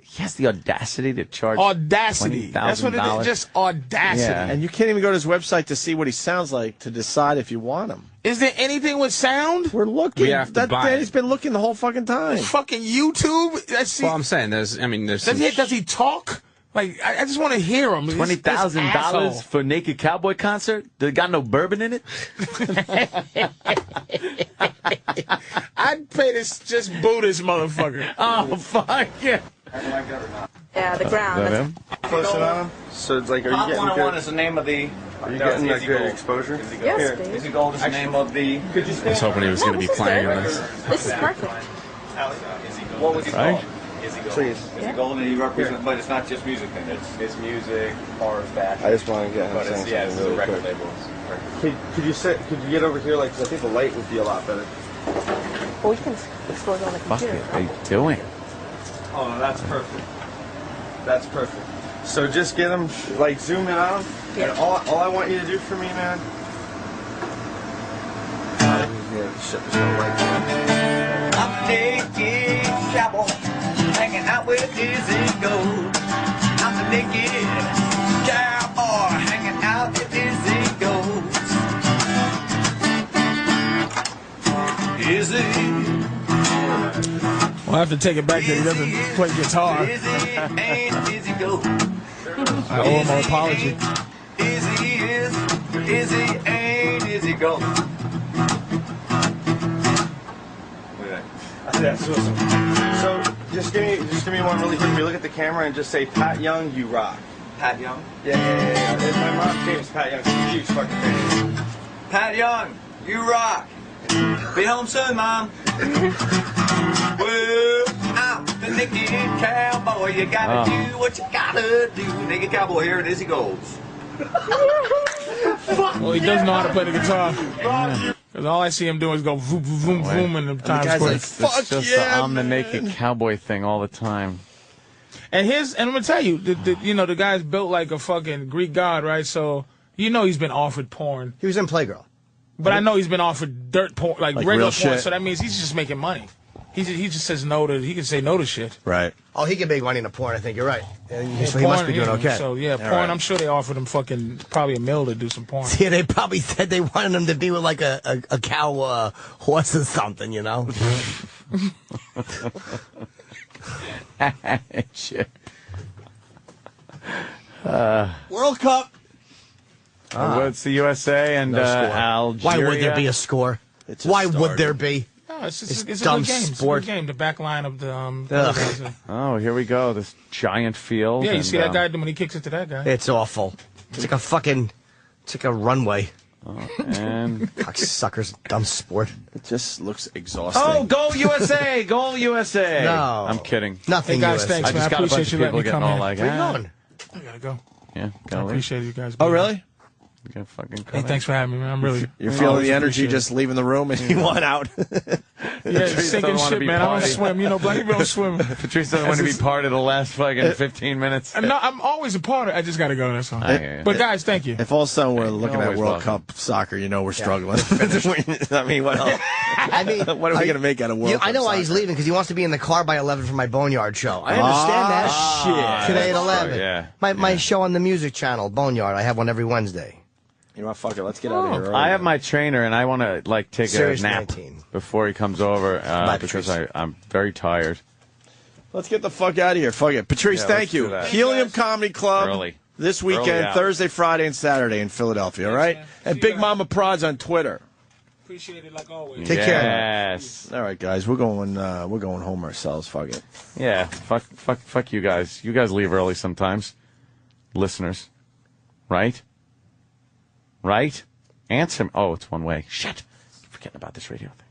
He has the audacity to charge audacity. That's what it is. Just audacity. Yeah. And you can't even go to his website to see what he sounds like to decide if you want him. Is there anything with sound? We're looking. We have to buy Danny's been looking the whole fucking time. Fucking YouTube. Well, I'm saying there's. Does he talk? Like, I just want to hear him. $20,000 for a naked cowboy concert? They got no bourbon in it? I'd pay this just boo this motherfucker. Oh, fuck yeah. Yeah, the ground. Close it on. So it's like, are you getting good? 101 is the name of the. Are you getting a good exposure? Yes, Here, Easy Gold is the name of the. I was hoping he was going to be playing on this. This is perfect. What was he called? Please. Is it gold and you represent, but it's not just music then. It's music, cars, fashion. I just want to get him saying it's something a record quick. label. Could you get over here, like, 'cause I think the light would be a lot better. Well, we can explore it on the Fuck computer. it. What are you doing? Oh, no, that's perfect. That's perfect. So just get him, like, zoom in on him. Yeah. And all I want you to do for me, man. Yeah, shit, there's no light. I'm naked cowboy, hanging out with Izzy Gold. I'm the naked cowboy, hanging out with Izzy Gold. Izzy. We'll have to take it back that he doesn't play guitar. Izzy ain't Izzy Gold. I owe him an apology. Izzy ain't Izzy Gold. That's awesome. So just give me one really quick. We look at the camera and just say, Pat Young, you rock. Pat Young? Yeah. My mom's name is Pat Young. She's a huge fucking fan. Pat Young, you rock. Be home soon, Mom. Well, I'm the naked cowboy. You gotta do what you gotta do. Naked cowboy here, and Izzy goes. Well, he does know how to play the guitar. Because all I see him doing is go vroom, vroom, vroom in the Times Square. Like, fuck yeah, I'm the naked cowboy thing all the time. And I'm gonna tell you, the guy's built like a fucking Greek god, right? So he's been offered porn. He was in Playgirl. But I know he's been offered dirt porn, like regular real porn. shit. So that means he's just making money. He just says no to. He can say no to shit. Right. Oh, he can make money in the porn. I think you're right. Yeah, So he must be doing okay. So yeah, porn. right. I'm sure they offered him fucking probably a mill to do some porn. Yeah, they probably said they wanted him to be with like a cow horse or something, you know. Shit. World Cup. It's the USA and No score. Algeria. Why would there be a score? Just Why would started. there be? No, it's a dumb good game. sport. It's a good game. The back line of the Oh, here we go. This giant field. yeah, you and, see that guy when he kicks it to that guy. It's awful. It's like a fucking. It's like a runway. And Suckers, dumb sport. It just looks exhausting. oh, go USA! Go USA! No. I'm kidding. Nothing. Hey guys, US. thanks, I man. just I got a bunch appreciate of you people letting me getting come all in. like, Where you going? I gotta go. Yeah, I go. appreciate you guys. Oh, being really? here. You can fucking come Hey, in. thanks for having me, man. I'm really. You're I feeling always the energy appreciate just leaving the room and you want out. Yeah, Patrice sinking doesn't wanna shit, be man. I don't party. swim. You know, black people don't swim. Patrice doesn't want to be part of the last fucking 15 minutes. No, I'm always a part of it. I just gotta go. That's all. I hear you. But guys, thank you. If all of a sudden we're looking at always World welcome. Cup soccer, you know we're struggling. I mean, what else? I mean, What are we going to make out of World Cup I know why he's soccer? leaving because he wants to be in the car by 11 for my Boneyard show. I understand that. Shit. Today at that's 11. true, yeah. My show on the music channel, Boneyard. I have one every Wednesday. You know what? Fuck it. Let's get out of here. early. I have my trainer, and I want to like take Serious a nap 19. before he comes over Bye, because Patrice. I'm very tired. Let's get the fuck out of here. Fuck it. Patrice, Yeah, thank let's you. do that. Helium Comedy Club. Early. This Early weekend, out. Thursday, Friday, and Saturday in Philadelphia, all right? man. And See Big you Mama Prods on Twitter. Appreciate it like always. Take care. Yes. All right, guys, we're going home ourselves. Fuck it. Yeah. Fuck you guys. You guys leave early sometimes. Listeners. Right? Right? Answer me. Oh, it's one way. Shit. Forgetting about this radio thing.